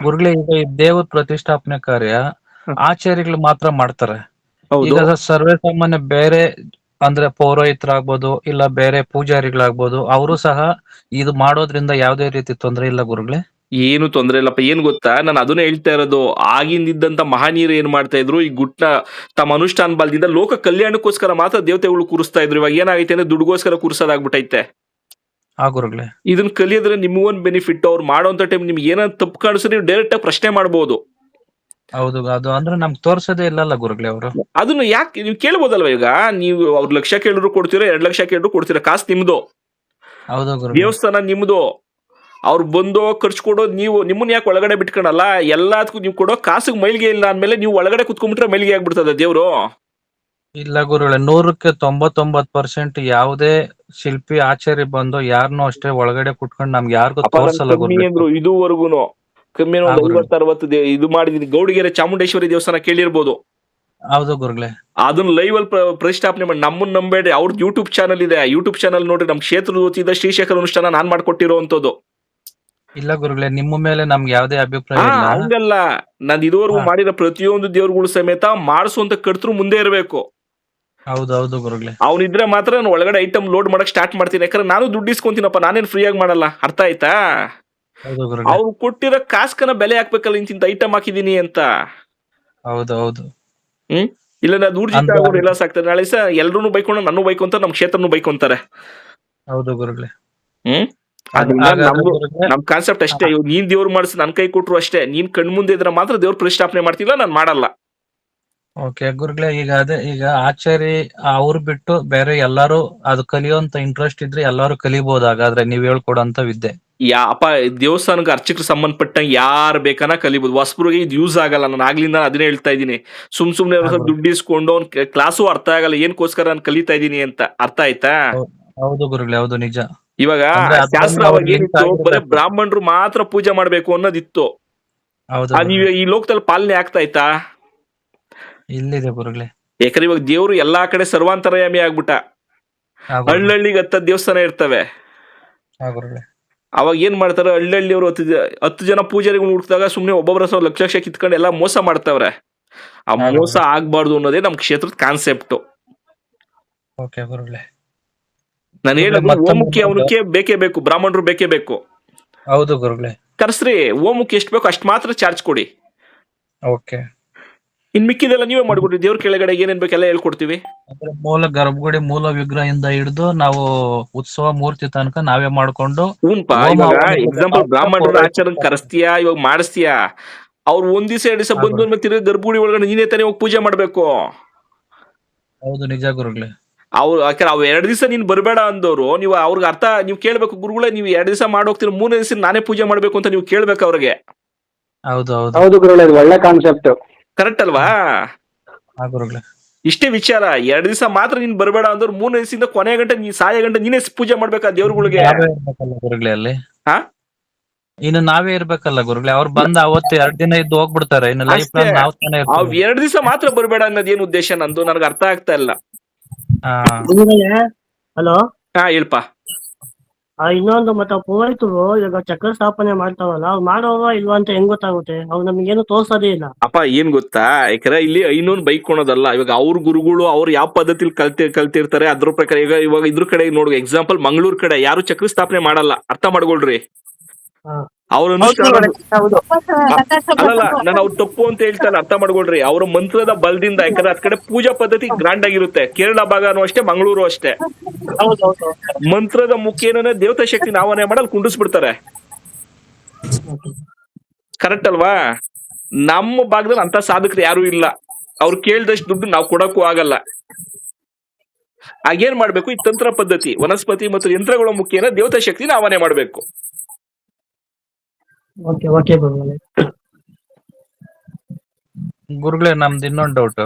ಗುರುಗಳೇ, ಈಗ ಈ ದೇವ ಪ್ರತಿಷ್ಠಾಪನೆ ಕಾರ್ಯ ಆಚಾರ್ಯಗಳು ಮಾತ್ರ ಮಾಡ್ತಾರೆ. ಈಗ ಸರ್ವೇ ಸಾಮಾನ್ಯ ಬೇರೆ ಅಂದ್ರೆ ಪೌರೋಹಿತರಾಗ್ಬೋದು, ಇಲ್ಲ ಬೇರೆ ಪೂಜಾರಿಗಳಾಗ್ಬೋದು, ಅವರು ಸಹ ಇದು ಮಾಡೋದ್ರಿಂದ ಯಾವ್ದೇ ರೀತಿ ತೊಂದರೆ ಇಲ್ಲ ಗುರುಗಳೇ? ಏನು ತೊಂದರೆ ಇಲ್ಲಪ್ಪ. ಏನ್ ಗೊತ್ತಾ, ನಾನು ಅದನ್ನೇ ಹೇಳ್ತಾ ಇರೋದು, ಆಗಿಂದಿದ್ದಂತ ಮಹಾನೀಯರು ಏನ್ ಮಾಡ್ತಾ ಇದ್ರು, ಈ ಗುಟ್ಟ ತಮ್ಮ ಅನುಷ್ಠಾನ ಬಲದಿಂದ ಲೋಕ ಕಲ್ಯಾಣಕ್ಕೋಸ್ಕರ ಮಾತ್ರ ದೇವತೆಗಳು ಕೂರಿಸ್ತಾ ಇದ್ರು. ಇವಾಗ ಏನಾಗೈತೆ ಅಂದ್ರೆ ದುಡ್ಗೋಸ್ಕರ ಕೂರಿಸೋದಾಗ್ಬಿಟ್ಟೈತೆ. ಗುರುಗಳೇ, ಇದನ್ನ ಕಲಿಯೋದ್ರೆ ನಿಮ್ಗೊಂದು ಬೆನಿಫಿಟ್. ಅವ್ರು ಮಾಡೋಂತ ಟೈಮ್ ನಿಮ್ಗೆ ಏನಾದ್ರು ತಪ್ಪು ಕಾಣಿಸಿದ್ರೆ ನೀವು ಡೈರೆಕ್ಟ್ ಆಗಿ ಪ್ರಶ್ನೆ ಮಾಡ್ಬೋದು. ಹೌದು ಅದು ಅಂದ್ರೆ ನಮ್ಗೆ ತೋರ್ಸೋದೇ ಇಲ್ಲಲ್ಲ ಗುರುಗಳೇ ಅವರು. ಅದನ್ನ ಯಾಕೆ ನೀವು ಕೇಳ್ಬೋದಲ್ವಾ? ಈಗ ನೀವು ಅವ್ರ ಲಕ್ಷ ಕೇಳಿದ್ರು ಕೊಡ್ತೀರಾ, 2 ಲಕ್ಷ ಕೇಳಿದ್ರು ಕೊಡ್ತೀರಾ, ಕಾಸು ನಿಮ್ದು, ಹೌದು ಗುರುಗಳೇ. ದೇವಸ್ಥಾನ ನಿಮ್ದು. ಅವ್ರು ಬಂದು ಖರ್ಚು ಕೊಡೋದು ನೀವು. ನಿಮ್ಮನ್ನ ಯಾಕೆ ಒಳಗಡೆ ಬಿಟ್ಕೊಳಲ್ಲ? ಎಲ್ಲದಕ್ಕೂ ನೀವು ಕೊಡೋ ಕಾಸಿಗೆ ಮೈಲಿಗೆ ಇಲ್ಲ ಅಂದ್ಮೇಲೆ ನೀವು ಒಳಗಡೆ ಕುತ್ಕೊಂಡ್ಬಿಟ್ರೆ ಮೈಲಿಗೆ ಆಗ್ಬಿಡ್ತದೆ ದೇವ್ರು. ಇಲ್ಲ ಗುರುಗಳೇ, 100ಕ್ಕೆ 99% ಯಾವುದೇ ಶಿಲ್ಪಿ ಆಚಾರ್ಯ ಬಂದು ಯಾರನ್ನೂ ಅಷ್ಟೇ ಒಳಗಡೆ ಕುಟ್ಕೊಂಡು ನಮ್ಗೆ ಯಾರಿಗೂ ಅಪ್ಪ ನನ್ ತೋರ್ಸಲ್ಲ ಕಮ್ಮಿ ಗುರುಗಳೇ. ಅಂದ್ರು ಇದುವರೆಗೂನು ಕಮ್ಮಿ ಹಾ ಒಂದು ಗುರುಗಳೇ. 50-60 ಇದು ಮಾಡಿದೀನಿ. ಗೌಡಿಗೆರೆ ಚಾಮುಂಡೇಶ್ವರಿ ದೇವಸ್ಥಾನ ಕೇಳಿರ್ಬೋದು. ಹೌದು ಗುರುಗಳೇ. ಅದನ್ನ ಲೈವ್ ಅಲ್ಲಿ ಪ್ರತಿಷ್ಠಾಪನೆ ಮಾಡಿ. ನಮ್ಮನ್ನ ನಂಬೇಡಿ, ಅವ್ರದ್ದು ಯೂಟ್ಯೂಬ್ ಚಾನಲ್ ಇದೆ. ಯೂಟ್ಯೂಬ್ ಚಾನಲ್ ನೋಡ್ರಿ, ನಮ್ ಕ್ಷೇತ್ರದ ವತಿಯಿಂದ ಶ್ರೀಶೇಖರ ಅನುಷ್ಠಾನ ನಾನ್ ಮಾಡ್ಕೊಟ್ಟಿರೋಂಥದ್ದು. ಇಲ್ಲ ಗುರುಗಳೇ, ನಿಮ್ಮ ಮೇಲೆ ನಮ್ಗೆ ಯಾವುದೇ ಅಭಿಪ್ರಾಯ ಇಲ್ಲ. ಹಂಗಲ್ಲ, ನಾನ್ ಇದುವರೆಗೂ ಹಾ. ಮಾಡಿರೋ ಪ್ರತಿಯೊಂದು ದೇವ್ರುಗಳು ಸಮೇತ ಮಾಡಿಸುವಂತ ಕರ್ತೃ ಮುಂದೆ ಇರಬೇಕು. ಹೌದು ಗುರುಗಳೇ. ಅವ್ನಿದ್ರೆ ಮಾತ್ರ ನಾನು ಒಳಗಡೆ ಐಟಮ್ ಲೋಡ್ ಮಾಡಕ್ ಸ್ಟಾರ್ಟ್ ಮಾಡ್ತೀನಿ. ಯಾಕಂದ್ರೆ ನಾನು ದುಡ್ಡು ಇಸ್ಕೊಂತೀನಪ್ಪ, ನಾನೇನ್ ಫ್ರೀ ಆಗಿ ಮಾಡಲ್ಲ. ಅರ್ಥ ಆಯ್ತಾ? ಹೌದು ಗುರುಗಳೇ. ಅವ್ರು ಕೊಟ್ಟಿರೋ ಕಾಸ್ಕನ ಬೆಲೆ ಹಾಕ್ಬೇಕಲ್ಲ, ಇಂತಿಂತ ಐಟಮ್ ಹಾಕಿದೀನಿ ಅಂತ. ಹೌದು. ಹ್ಮ್ ಇಲ್ಲ ನಾ ಊರ್ಜಿತ ಅಂದ್ರೆ ಆಗೋರು ಎಲ್ಲ ಸಾಕ್ತಾರೆ. ನಾಳೆ ಸಹ ಎಲ್ರು ಬೈಕೊಂಡು ನಾನು ಬೈಕೊಂತ, ನಮ್ ಕ್ಷೇತ್ರನು ಬೈಕೊಂತಾರೆ. ಹೌದು ಗುರುಗಳೇ. ಹ್ಮ್ ಅದ್ರಿಂದ ಹಾಗಾದ್ರೆ ನಮ್ದು ಗುರುಗಳೇ, ನಮ್ ಕಾನ್ಸೆಪ್ಟ್ ಅಷ್ಟೇ. ಇವ್ ನೀನ್ ದೇವ್ರು ಮಾಡಿಸಿ ನನ್ ಕೈ ಕೊಟ್ರು ಅಷ್ಟೇ. ನೀನ್ ಕಣ್ಮುಂದೆ ಇದ್ರೆ ಮಾತ್ರ ದೇವ್ರ ಪ್ರತಿಷ್ಠಾಪನೆ ಮಾಡ್ತಿಲ್ಲ, ನಾನ್ ಮಾಡಲ್ಲ. ಓಕೆ ಗುರುಗಳೇ, ಈಗ ಆಚಾರಿ ಅವ್ರು ಬಿಟ್ಟು ಬೇರೆ ಎಲ್ಲಾರು ಅದು ಕಲಿಯೋಂತ ಇಂಟ್ರೆಸ್ಟ್ ಇದ್ರೆ ಎಲ್ಲಾರು ಕಲಿಬಹುದು. ಹಾಗಾದ್ರೆ ನೀವ್ ಹೇಳ್ಕೊಡೋಂತ ವಿದ್ಯೆ. ಅಪ್ಪ ದೇವಸ್ಥಾನಕ್ಕೆ ಅರ್ಚಕರು ಸಂಬಂಧಪಟ್ಟಂಗೆ ಯಾರು ಬೇಕಾನ ಕಲಿಬಹುದು. ಹೊಸಬ್ರಿಗೆ ಇದು ಯೂಸ್ ಆಗಲ್ಲ. ನಾನು ಆಗ್ಲಿಂದ ಅದನ್ನೇ ಹೇಳ್ತಾ ಇದ್ದೀನಿ. ಸುಮ್ನೆ ಅವ್ರ ದುಡ್ಡು ಇಸ್ಕೊಂಡು ಅವ್ನ್ ಕ್ಲಾಸು ಅರ್ಥ ಆಗಲ್ಲ, ಏನ್ಕೋಸ್ಕರ ನಾನು ಕಲಿತಾ ಇದೀನಿ ಅಂತ. ಅರ್ಥ ಆಯ್ತಾ? ಹೌದು ಗುರುಗಳೇ, ಹೌದು ನಿಜ. ಇವಾಗ ಅಂದ್ರೆ ಅದ್ರಲ್ಲಿ ಶಾಸ್ತ್ರ ಅವ್ರು ಅವಾಗ link ಏನಿತ್ತು, ಬರೀ ಆಗಿರ್ಬೇಕು. ಬ್ರಾಹ್ಮಣರು ಮಾತ್ರ ಪೂಜೆ ಮಾಡ್ಬೇಕು ಅನ್ನೋದಿತ್ತು. ಹೌದು ಅದು ಗುರುಗಳೇ. ಈ ಲೋಕದಲ್ಲಿ ಪಾಲನೆ ಆಗ್ತಾ ಇತ್ತಾ? ಇಲ್ಲಿದೆ ಗುರುಗಳೇ. ಯಾಕಂದ್ರೆ ಇವಾಗ ದೇವ್ರು ಎಲ್ಲಾ ಕಡೆ ಸರ್ವಾಂತರ್ಯಾಮಿ ಆಗ್ಬಿಟ್ಟ. ಹಾ ಗುರುಗಳೇ. ಹಳ್ಳಿಗೆ 10 ದೇವಸ್ಥಾನ ಇರ್ತವೆ. ಹಾ ಗುರುಗಳೇ. ಅವಾಗ ಏನ್ ಮಾಡ್ತಾರೆ, ಹಳ್ಳಿಯವರು 10 ಜನ ಪೂಜಾರಿಗಳು ಹುಡುಕಿದಾಗ ಸುಮ್ನೆ ಒಬ್ಬೊಬ್ಬರ ಲಕ್ಷ ಕಿತ್ಕೊಂಡು ಎಲ್ಲ ಮೋಸ ಮಾಡ್ತಾವ್ರೆ. ಆ ಹಾ ಮೋಸ ಗುರುಗಳೇ. ಆಗ್ಬಾರ್ದು ಅನ್ನೋದೇ ನಮ್ ಕ್ಷೇತ್ರದ ಕಾನ್ಸೆಪ್ಟ್. ಓಕೆ ಗುರುಗಳೇ. ನಾನು ಗುರುಗಳೇ, ಹೇಳೋದು ಮತ್ತೊಂದು ಓಮುಖಿ ಅವನಿಗೆ ಬೇಕೇ ಬೇಕು, ಬ್ರಾಹ್ಮಣರು ಬೇಕೇ ಬೇಕು. ಹೌದು ಗುರುಗಳೇ. ಕರ್ಸ್ರಿ, ಓಮುಖಿ ಎಷ್ಟು ಬೇಕು ಅಷ್ಟು ಮಾತ್ರ ಚಾರ್ಜ್ ಕೊಡಿ. ಓಕೆ. ಇನ್ ಮಿಕ್ಕಿದೆಲ್ಲ ನೀವೇ ಮಾಡ್ಕೊಡ್ರಿ. ದೇವ್ರ ಕೆಳಗಡೆ ಏನೇನ್ ಬೇಕೆಲ್ಲ ಹೇಳ್ಕೊಡ್ತೀವಿ. ಅಂದ್ರೆ ಮೂಲ ಗರ್ಭಗುಡಿ ಮೂಲ ವಿಗ್ರಹದಿಂದ ಹಿಡಿದು ನಾವು ಉತ್ಸವ ಮೂರ್ತಿ ತನಕ ನಾವೇ ಮಾಡ್ಕೊಂಡು ಹೂನ್ಪಾ, ಹೋಮ ಇವಾಗ ಹವನಕ್ಕೆ ಎಕ್ಸಾಂಪಲ್ ಮಾತ್ರ ಬ್ರಾಹ್ಮಣರ ಪೂರೈಕೆ ಆಚಾರ ಕರೆಸ್ತೀಯಾ, ಇವಾಗ ಮಾಡಿಸ್ತೀಯಾ. ಅವ್ರು 1 ದಿವಸ 2 ದಿವಸ ಬಂದು ಆಗೋದು. ತಿರುಗಿ ಗರ್ಭಗುಡಿ ಒಳಗಡೆ ನೀನೇ ತಾನೇ ಹೋಗಿ ಪೂಜೆ ಮಾಡ್ಬೇಕು. ಹೌದು ನಿಜ ಗುರುಗಳೇ. ಅವ್ರು ಯಾಕಂದ್ರೆ ಅವ್ 2 ದಿವಸ ನೀನ್ ಬರಬೇಡ ಅಂದವ್ರು, ನೀವು ಅವ್ರಿಗೆ ಅರ್ಥ ನೀವು ಕೇಳ್ಬೇಕು. ಗುರುಗಳೇ, ನೀವು 2 ದಿವಸ ಮಾಡೋಗ್ತೀರ, 3ನೇ ದಿವಸ ನಾನೇ ಪೂಜೆ ಮಾಡ್ಬೇಕು ಅಂತ ನೀವು ಕೇಳ್ಬೇಕು ಅವ್ರಿಗೆ. ಹೌದು ಗುರುಗಳೇ, ಇದು ಒಳ್ಳೆ ಕಾನ್ಸೆಪ್ಟ್. ಕರೆಕ್ಟ್ ಅಲ್ವಾ? ಹಾ ಗುರುಗಳೇ. ಇಷ್ಟೇ ವಿಚಾರ. 2 ದಿವಸ ಮಾತ್ರ ನೀನ್ ಬರಬೇಡ ಅಂದವ್ರು, 3ನೇ ದಿವಸದಿಂದ ಕೊನೆ ಗಂಟೆ ನೀ ಸಾಯ ಗಂಟೆ ನೀನೇ ಪೂಜೆ ಮಾಡ್ಬೇಕಾ ದೇವ್ರುಗಳಿಗೆ. ನಾವೇ ಇರ್ಬೇಕಲ್ಲ ಗುರುಗಳೇ ಅಲ್ಲಿ. ಹಾ, ಇನ್ನು ನಾವೇ ಇರ್ಬೇಕಲ್ಲ ಗುರುಗಳೇ. ಅವ್ರು ಬಂದ ಅವತ್ತು 2 ದಿನ ಇದ್ದು ಹೋಗ್ಬಿಡ್ತಾರೆ. ಇನ್ನು ಲೈಫ್ ಅಷ್ಟೇ. ಲಾಂಗ್ ನಾವ್ ತಾನೇ ಅವ್ ಇರ್ತೀವಿ. 2 ದಿವಸ ಮಾತ್ರ ಬರಬೇಡ ಅನ್ನೋದು ಏನ್ ಉದ್ದೇಶ ನಂದು, ನನಗೆ ಅರ್ಥ ಆಗ್ತಾ ಇಲ್ಲ. ಹಲೋ, ಹಾ ಹೇಳ್ಪಾ. ಇನ್ನೊಂದು ಮತ್ತೆ ಪುರೋಹಿತರು ಇವಾಗ ಚಕ್ರ ಸ್ಥಾಪನೆ ಮಾಡ್ತಾವಲ್ಲ, ಅವ್ರು ಮಾಡೋವ ಇಲ್ವಾ ಅಂತ ಹೆಂಗ್ ಗೊತ್ತಾಗುತ್ತೆ? ಅವ್ರು ನಮ್ಗೇನು ತೋರ್ಸೋದೇ ಇಲ್ಲ. ಅಪ್ಪ ಏನ್ ಗೊತ್ತಾ, ಯಾಕಂದ್ರೆ ಇಲ್ಲಿ ಐನೋನ್ ಬೈಕೊಳೋದಲ್ಲ. ಇವಾಗ ಅವ್ರ ಗುರುಗಳು ಅವ್ರು ಯಾವ ಪದ್ಧತಿಲಿ ಕಲ್ತಿರ್ತಾರೆ ಅದ್ರ ಪ್ರಕಾರ. ಇವಾಗ ಇದ್ರ ಕಡೆ ನೋಡುವ ಎಕ್ಸಾಂಪಲ್, ಮಂಗಳೂರ್ ಕಡೆ ಯಾರು ಚಕ್ರ ಸ್ಥಾಪನೆ ಮಾಡಲ್ಲ. ಅರ್ಥ ಮಾಡ್ಕೊಳ್ರಿ. ಹಾ. ಅವ್ರ ಅಲ್ಲಲ್ಲ, ನಾನು ಅವ್ರು ತಪ್ಪು ಅಂತ ಹೇಳ್ತಾರೆ. ಅರ್ಥ ಮಾಡ್ಕೊಳ್ರಿ. ಅವ್ರ ಮಂತ್ರದ ಬಲದಿಂದ, ಯಾಕಂದ್ರೆ ಅದ್ ಕಡೆ ಪೂಜಾ ಪದ್ಧತಿ ಗ್ರಾಂಡ್ ಆಗಿರುತ್ತೆ. ಕೇರಳ ಭಾಗನೂ ಅಷ್ಟೇ, ಮಂಗಳೂರು ಅಷ್ಟೇ. ಹೌದೌದು. ಮಂತ್ರದ ಮುಖೇನ ದೇವತಾ ಶಕ್ತಿ ನಾವನೇ ಮಾಡಲ್ ಕುಂಡಿಸ್ಬಿಡ್ತಾರೆ. ಕರೆಕ್ಟ್ ಅಲ್ವಾ? ನಮ್ಮ ಭಾಗದಲ್ಲಿ ಅಂತ ಸಾಧಕರು ಯಾರು ಇಲ್ಲ. ಅವ್ರು ಕೇಳ್ದಷ್ಟು ದುಡ್ಡು ನಾವು ಕೊಡಕ್ಕೂ ಆಗಲ್ಲ. ಆಗೇನ್ ಮಾಡ್ಬೇಕು, ಈ ತಂತ್ರ ಪದ್ಧತಿ, ವನಸ್ಪತಿ ಮತ್ತು ಯಂತ್ರಗಳ ಮುಖೇನ ದೇವತಾ ಶಕ್ತಿ ನಾವನೇ ಮಾಡ್ಬೇಕು. ಓಕೆ ಓಕೆ ಗುರುಗಳೇ. ಗುರುಗಳೇ, ನಮ್ದು ಇನ್ನೊಂದು ಡೌಟ್.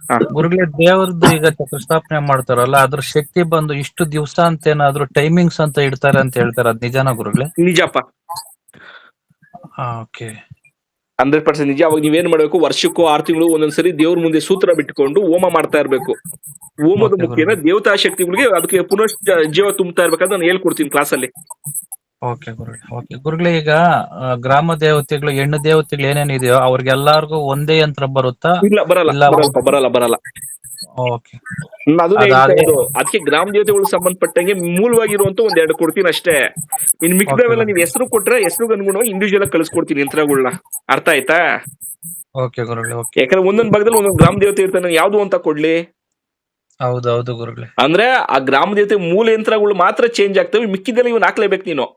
ಹಾ. ಗುರುಗಳೇ, ದೇವ್ರದ್ದು ಈಗ ಚಕ್ರ ಸ್ಥಾಪನೆ ಮಾಡ್ತಾರಲ್ಲ, ಅದ್ರ ಶಕ್ತಿ ಬಂದು ಇಷ್ಟು ದಿವಸ ಅಂತ ಏನಾದ್ರು ಟೈಮಿಂಗ್ಸ್ ಅಂತ ಇಡ್ತಾರೆ ಅಂತ ಹೇಳ್ತಾರೆ. ಅದ್ ನಿಜಾನ ಗುರುಗಳೇ? ನಿಜಪ್ಪ, ಓಕೆ. 100% ನಿಜ. ಅವಾಗ ನೀವೇನ್ ಮಾಡ್ಬೇಕು, ವರ್ಷಕ್ಕೂ 6 ತಿಂಗಳು ಒಂದೊಂದ್ಸರಿ ದೇವ್ರ ಮುಂದೆ ಸೂತ್ರ ಬಿಟ್ಕೊಂಡು ಹೋಮ ಮಾಡ್ತಾ ಇರ್ಬೇಕು. ಹೋಮದ Okay, ಮುಖೇನ ದೇವತಾ ಶಕ್ತಿಗಳಿಗೆ ಅದಕ್ಕೆ ಪುನಃ ಜೀವ ತುಂಬ್ತಾ ಇರ್ಬೇಕಾದ್ರೆ ನಾನು ಹೇಳ್ಕೊಡ್ತೀನಿ ಕ್ಲಾಸಲ್ಲಿ. ಓಕೆ ಗುರುಗಳೇ. ಓಕೆ ಗುರುಗಳೇ, ಈಗ ಗ್ರಾಮ ದೇವತೆಗಳು, ಹೆಣ್ಣು ದೇವತೆಗಳು ಏನೇನಿದೆಯೋ ಅವ್ರಿಗೆಲ್ಲಾರ್ಗು ಒಂದೇ ಯಂತ್ರ ಬರುತ್ತಾ? ಇಲ್ಲ, ಬರಲ್ಲ. ಇಲ್ಲ, ಬರಲ್ಲ. ಓಕೆ. ಅದನ್ನೇ ಹೇಳ್ತಾ ಇರೋದು. ಅದಕ್ಕೆ ಗ್ರಾಮ ದೇವತೆಗಳಿಗೆ ಸಂಬಂಧಪಟ್ಟಂಗೆ ಮೂಲವಾಗಿರುವಂತ 1-2 ಕೊಡ್ತೀನಿ ಅಷ್ಟೇ. ಇನ್ ಮಿಕ್ಕಿದವೆಲ್ಲ ನೀವು ಹೆಸರು ಕೊಟ್ರೆ ಹೆಸರು ಅನುಗುಣವಾಗಿ ಇಂಡಿವಿಜುವಲ್ ಆಗಿ ಕಳಿಸ್ಕೊಡ್ತೀನಿ ಯಂತ್ರಗಳನ್ನ. ಅರ್ಥ ಆಯ್ತಾ? ಓಕೆ ಗುರುಗಳೇ. ಓಕೆ. ಯಾಕಂದ್ರೆ ಒಂದೊಂದ್ ಭಾಗದಲ್ಲಿ ಒಂದೊಂದು ಗ್ರಾಮ ದೇವತೆ ಇರ್ತಾನೆ, ಯಾವ್ದು ಅಂತ ಕೊಡ್ಲಿ? ಹೌದು ಗುರುಗಳೇ. ಅಂದ್ರೆ ಆ ಗ್ರಾಮ ದೇವತೆ ಮೂಲ ಯಂತ್ರಗಳು ಮಾತ್ರ ಚೇಂಜ್ ಆಗ್ತವೆ, ಮಿಕ್ಕಿದೆಲ್ಲ ಇವನ್ ಹಾಕ್ಲೇಬೇಕು ನೀನು.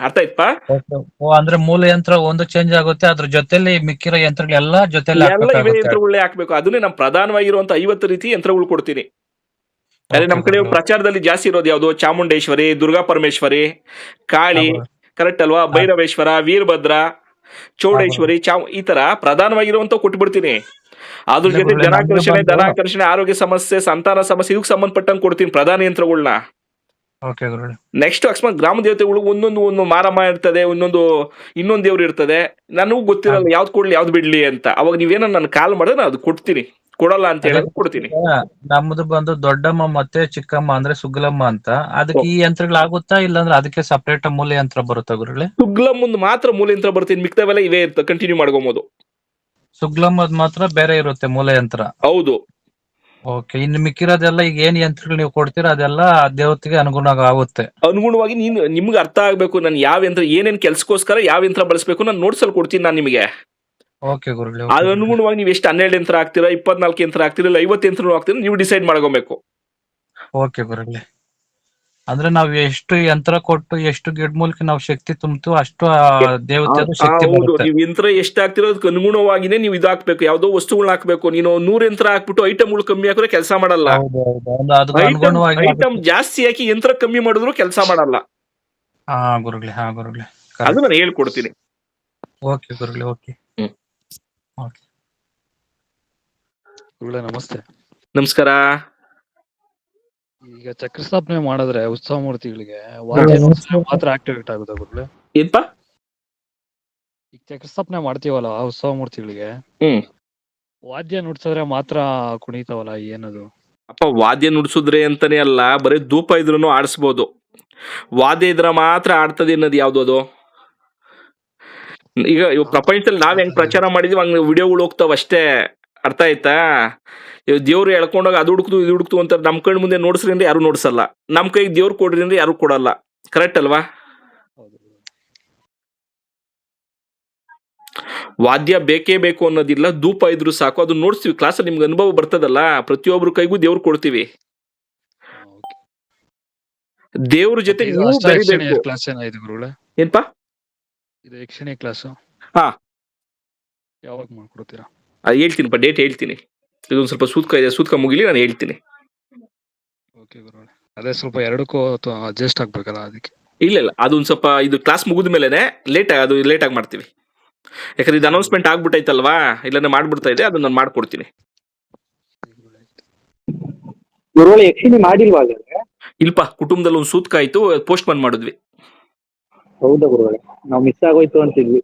ಅರ್ಥ ಆಯ್ತಾ? ಓ, ಅಂದ್ರೆ ಮೂಲ ಯಂತ್ರ ಒಂದು ಚೇಂಜ್ ಆಗುತ್ತೆ, ಅದ್ರ ಜೊತೆಲಿ ಮಿಕ್ಕಿರೋ ಯಂತ್ರಗಳೆಲ್ಲ ಜೊತೆಲಿ ಎಲ್ಲ ಇವೇ ಹಾಕ್ಬೇಕಾಗುತ್ತೆ. ಯಂತ್ರಗಳೇ ಹಾಕ್ಬೇಕು. ಅದನ್ನೇ ನಾನು ಪ್ರಧಾನವಾಗಿರುವಂತ 50 ರೀತಿ ಯಂತ್ರಗಳು ಕೊಡ್ತೀನಿ. ಅದೇ ಓಕೆ ನಮ್ ಕಡೆ ಗುರುಗಳೇ. ಪ್ರಚಾರದಲ್ಲಿ ಜಾಸ್ತಿ ಇರೋದು ಯಾವ್ದು? ಚಾಮುಂಡೇಶ್ವರಿ, ದುರ್ಗಾ ಪರಮೇಶ್ವರಿ, ಕಾಳಿ, ಗುರುಗಳೇ. ಕರೆಕ್ಟ್ ಅಲ್ವಾ? ಭೈರವೇಶ್ವರ, ವೀರಭದ್ರ, ಚೌಡೇಶ್ವರಿ, ಈ ತರ ಪ್ರಧಾನವಾಗಿರುವಂತ ಕೊಟ್ಬಿಡ್ತೀನಿ. ಅದ್ರ ಇಲ್ಲ ಜೊತೆ ಗುರುಗಳೇ, ನಮ್ಗೆ ಜನಾಕರ್ಷಣೆ, ಬಂದು ಧನಾಕರ್ಷಣೆ, ಆರೋಗ್ಯ ಸಮಸ್ಯೆ, ಸಂತಾನ ಸಮಸ್ಯೆ ಇದಕ್ಕೆ ಸಂಬಂಧಪಟ್ಟಂಗೆ ಕೊಡ್ತೀನಿ ಪ್ರಧಾನ ಯಂತ್ರಗಳನ್ನ. ಓಕೆ ಗುರುಗಳೇ. ನೆಕ್ಸ್ಟ್ ಅಕಸ್ಮಾತ್ ಗ್ರಾಮ ದೇವತೆಗಳು ಒಂದು ಮಾರಮ್ಮ ಇರ್ತದೆ, ಇನ್ನೊಂದು ದೇವ್ರು ಇರ್ತದೆ, ನನಗೂ ಗೊತ್ತಿರಲ್ಲ ಯಾವ್ದು ಕೊಡ್ಲಿ ಯಾವ್ದು ಬಿಡ್ಲಿ ಅಂತ. ಅವಾಗ ನೀವೇನೋ ನಾನು ಕಾಲ್ ಮಾಡಿದ್ರೆ ನಾನು ಅದು ಕೊಡ್ತೀನಿ, ಕೊಡಲ್ಲ ಅಂತ ಹೇಳಿ ಕೊಡ್ತೀನಿ. ನಮ್ದು ಬಂದು ದೊಡ್ಡಮ್ಮ ಮತ್ತೆ ಚಿಕ್ಕಮ್ಮ ಅಂದ್ರೆ ಸುಗ್ಲಮ್ಮ ಅಂತ. ಅದಕ್ಕೆ ಈ ಯಂತ್ರಗಳಾಗುತ್ತಾ, ಇಲ್ಲಾಂದ್ರೆ ಅದಕ್ಕೆ ಸಪರೇಟ್ ಮೂಲ ಯಂತ್ರ ಬರುತ್ತಾ ಗುರುಗಳೇ? ಸುಗ್ಲಮ್ಮಂದು ಮಾತ್ರ ಮೂಲ ಯಂತ್ರ ಬರ್ತೀನಿ, ಮಿಕ್ತವೆಲ್ಲ ಇವೇ ಇರ್ತದೆ, ಕಂಟಿನ್ಯೂ ಮಾಡ್ಕೊಬೋದು. ಸುಗ್ಲಮ್ಮದ್ ಮಾತ್ರ ಬೇರೆ ಇರುತ್ತೆ ಮೂಲ ಯಂತ್ರ. ಹೌದು. ಓಕೆ, ಇನ್ನು ಮಿಕ್ಕಿರೋದೆಲ್ಲ ಈಗ ಏನ್ ಯಂತ್ರಗಳು ನೀವು ಕೊಡ್ತೀರಾ ಅದೆಲ್ಲ ದೇವತೆಗೆ ಅನುಗುಣ ಆಗುತ್ತೆ. ಅನುಗುಣವಾಗಿ ನಿಮ್ಗೆ ಅರ್ಥ ಆಗ್ಬೇಕು ನಾನು ಯಾವ ಯಂತ್ರ ಏನೇನ್ ಕೆಲ್ಸಕ್ಕೋಸ್ಕರ ಯಾವ ಯಂತ್ರ ಬಳಸಬೇಕು ನಾನು ನೋಟ್ಸಲ್ಲಿ ಕೊಡ್ತೀನಿ ನಾನು ನಿಮಗೆ. ಓಕೆ ಗುರುಗಳೇ. ಅದು ಅನುಗುಣವಾಗಿ ನೀವು ಎಷ್ಟು 12 ಯಂತ್ರ ಹಾಕ್ತೀರಾ, 24 ಯಂತ್ರ ಹಾಕ್ತೀರಾ, ಇಲ್ಲ 50 ಯಂತ್ರ ಹಾಕ್ತೀರಾ, ನೀವು ಡಿಸೈಡ್ ಮಾಡ್ಕೊಬೇಕು. ಓಕೆ ಗುರುಗಳೇ. ಅಂದ್ರೆ ನಾವು ಎಷ್ಟು ಯಂತ್ರ ಕೊಟ್ಟು ಎಷ್ಟು ಗಿಡಮೂಲಿಕೆ ನಾವು ಶಕ್ತಿ ತುಂಬ್ತು ಅಷ್ಟು ದೇವತೆ ಶಕ್ತಿ ಹೌದು, ಬರುತ್ತೆ. ನೀವು ಯಂತ್ರ ಎಷ್ಟು ಹಾಕ್ತಿರೋ ಅದಕ್ಕೆ ಅನುಗುಣವಾಗಿನೇ ನೀವು ಇದು ಹಾಕ್ಬೇಕು, ಯಾವ್ದೋ ವಸ್ತುಗಳನ್ನ ಹಾಕ್ಬೇಕು. ನೀನು 100 ಯಂತ್ರ ಹಾಕ್ಬಿಟ್ಟು ಐಟಮ್ಗಳು ಕಮ್ಮಿ ಹಾಕಿದ್ರೆ ಕೆಲಸ ಮಾಡಲ್ಲ. ಅದಕ್ಕೆ ಅನುಗುಣವಾಗಿ ಐಟಮ್ ಜಾಸ್ತಿ ಹಾಕಿ ಯಂತ್ರ ಕಮ್ಮಿ ಮಾಡಿದ್ರು ಕೆಲಸ ಮಾಡಲ್ಲ. ಹಾ ಗುರುಗಳೇ, ಹಾ ಗುರುಗಳೇ, ಅದು ನಾನು ಹೇಳ್ಕೊಡ್ತೀನಿ. ಓಕೆ ಗುರುಗಳೇ, ಓಕೆ. ಓಕೆ ಗುರುಗಳೇ ನಮಸ್ತೆ. ನಮಸ್ಕಾರ. ಈಗ ಚಕ್ರ ಸ್ಥಾಪನೆ ಮಾಡಿದ್ರೆ ಉತ್ಸವ ಮೂರ್ತಿಗಳಿಗೆ ಮಾತ್ರ ಆಕ್ಟಿವೇಟ್ ಆಗುತ್ತೆ ಗುರುಗಳೇ? ಏನ್ಪಾ? ಈಗ ಚಕ್ರ ಸ್ಥಾಪನೆ ಮಾಡ್ತೀವಲ್ಲ ಆ ಉತ್ಸವ ಮೂರ್ತಿಗಳಿಗೆ ವಾದ್ಯ ನುಡ್ಸಿದ್ರೆ ಮಾತ್ರ ಕುಣಿತಾವಲ್ಲ, ಏನದು? ಅಪ್ಪ, ವಾದ್ಯ ನುಡ್ಸುದ್ರೆ ಅಂತಾನೆ ಅಲ್ಲ, ಬರೀ ಧೂಪ ಇದ್ರೂ ಆಡಿಸ್ಬೋದು. ವಾದ್ಯ ಇದ್ರ ಮಾತ್ರ ಆಡ್ತದೆ ಅನ್ನೋದು ಯಾವ್ದು ಅದು? ಈಗ ಪ್ರಪಂಚದಲ್ಲಿ ನಾವ್ ಹೆಂಗ್ ಪ್ರಚಾರ ಮಾಡಿದೀವಿ ಹಂಗ ವಿಡಿಯೋಗಳು ಹೋಗ್ತಾವ ಅಷ್ಟೇ. ಅರ್ಥ ಆಯ್ತಾ? ದೇವ್ರು ಎಳ್ಕೊಂಡೋಗ ಅದು ಹುಡುಕ್ತು ಇದು ಹುಡುಕ್ತು ಅಂತ ನಮ್ ಕಣ್ ಮುಂದೆ ನೋಡ್ಸ್ರಿ ಅಂದ್ರೆ ಯಾರು ನೋಡ್ಸಲ್ಲ, ನಮ್ ಕೈಗೆ ದೇವ್ರು ಕೊಡ್ರಿ ಅಂದ್ರೆ ಯಾರು ಕೊಡಲ್ಲ. ಕರೆಕ್ಟ್ ಅಲ್ವಾ? ವಾದ್ಯ ಬೇಕೇ ಬೇಕು ಅನ್ನೋದಿಲ್ಲ, ಧೂಪ ಇದ್ರು ಸಾಕು. ಅದು ನೋಡ್ಸ್ತೀವಿ ಕ್ಲಾಸಲ್ಲಿ, ನಿಮ್ಗೆ ಅನುಭವ ಬರ್ತದಲ್ಲ. ಪ್ರತಿಯೊಬ್ರು ಕೈಗೂ ದೇವ್ರು ಕೊಡ್ತೀವಿ. ದೇವ್ರ ಜೊತೆ ನೀವು ಬೆರಿಬೇಕು. ಕ್ಲಾಸ್ ಏನಾಯ್ತು ಗುರುಗಳೇ? ಏನ್ಪಾ? ಇದು ಯಕ್ಷಿಣಿ ಕ್ಲಾಸ್ ಹಾ, ಯಾವಾಗ ಮಾಡ್ಕೊಡ್ತೀರಾ? ಹೇಳ್ತೀನಿಪ್ಪ, ಡೇಟ್ ಹೇಳ್ತೀನಿ. ಇದೊಂದು ಸ್ವಲ್ಪ ಸೂತ್ಕ ಇದೆ, ಸೂತ್ಕ ಮುಗಿಲಿ ನಾನು ಹೇಳ್ತೀನಿ. ಓಕೆ ಗುರುಗಳೇ. ಅದೇ ಸ್ವಲ್ಪ ಎರಡಕ್ಕೂ ಅಡ್ಜಸ್ಟ್ ಆಗ್ಬೇಕಲ್ಲ ಅದಕ್ಕೆ. ಇಲ್ಲ, ಅದೊಂದು ಸ್ವಲ್ಪ ಇದು ಕ್ಲಾಸ್ ಮುಗಿದ ಮೇಲೆನೆ ಲೇಟಾಗಿ ಮಾಡ್ತೀವಿ. ಯಾಕಂದ್ರೆ ಇದು ಅನೌನ್ಸ್ಮೆಂಟ್ ಆಗ್ಬಿಟ್ಟೈತಲ್ವಾ, ಇಲ್ಲಾಂದ್ರೆ ಮಾಡ್ಬಿಡ್ತಾ ಇದೆ, ಅದನ್ನ ನಾನು ಮಾಡ್ಕೊಡ್ತೀನಿ. ಗುರುಗಳು ಯಕ್ಷಿಣಿ ಮಾಡಿಲ್ವಾ ಹಾಗಾದ್ರೆ? ಇಲ್ಪ, ಕುಟುಂಬದಲ್ಲಿ ಒಂದು ಸೂತ್ಕ ಆಯ್ತು, ಪೋಸ್ಟ್ ಪೋನ್ ಮಾಡಿದ್ವಿ. ಹೌದಾ ಗುರುಗಳೇ, ನಾವು ಮಿಸ್ ಆಗೋಯ್ತು ಅಂತಿದ್ವಿ.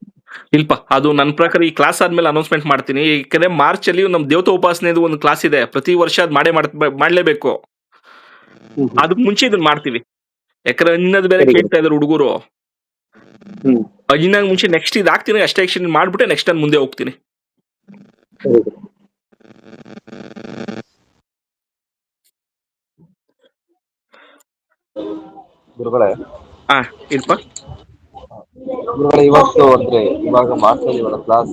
ಇಲ್ಪ, ಅದು ನನ್ನ ಪ್ರಕಾರ ಈ ಕ್ಲಾಸ್ ಆದ್ಮೇಲೆ ಅನೌನ್ಸ್ಮೆಂಟ್ ಮಾಡ್ತೀನಿ. ಯಾಕಂದ್ರೆ ಮಾರ್ಚ್ ಅಲ್ಲಿ ನಮ್ ದೇವತಾ ಉಪಾಸನೆ ಒಂದು ಕ್ಲಾಸ್ ಇದೆ, ಪ್ರತಿ ವರ್ಷ ಅದ್ ಮಾಡ್ಲೇಬೇಕು. ಅದಕ್ಕೆ ಮುಂಚೆ ಇದನ್ನ ಮಾಡ್ತೀವಿ. ಯಾಕಂದ್ರೆ ಇನ್ನದ್ ಬೇರೆ ಕೇಳ್ತಾ ಇದಾರೆ ಹುಡುಗರು. ಅಜಿನಾಗ ಮುಂಚೆ ನೆಕ್ಸ್ಟ್ ಇದು ಹಾಕ್ತೀನಿ, ಅಷ್ಟೇ ಆಕ್ಷನ್ ಮಾಡ್ಬಿಟ್ಟೆ ನೆಕ್ಸ್ಟ್ ನಾನು ಮುಂದೆ ಹೋಗ್ತೀನಿ. ಗುರುಗಳೇ, ಇಲ್ಪ ಗುರುಗಳೇ, ಇವತ್ತು ಅಂದ್ರೆ ಇವಾಗ ಮಾರ್ಚಲ್ಲಿ ಇವರ ಕ್ಲಾಸ್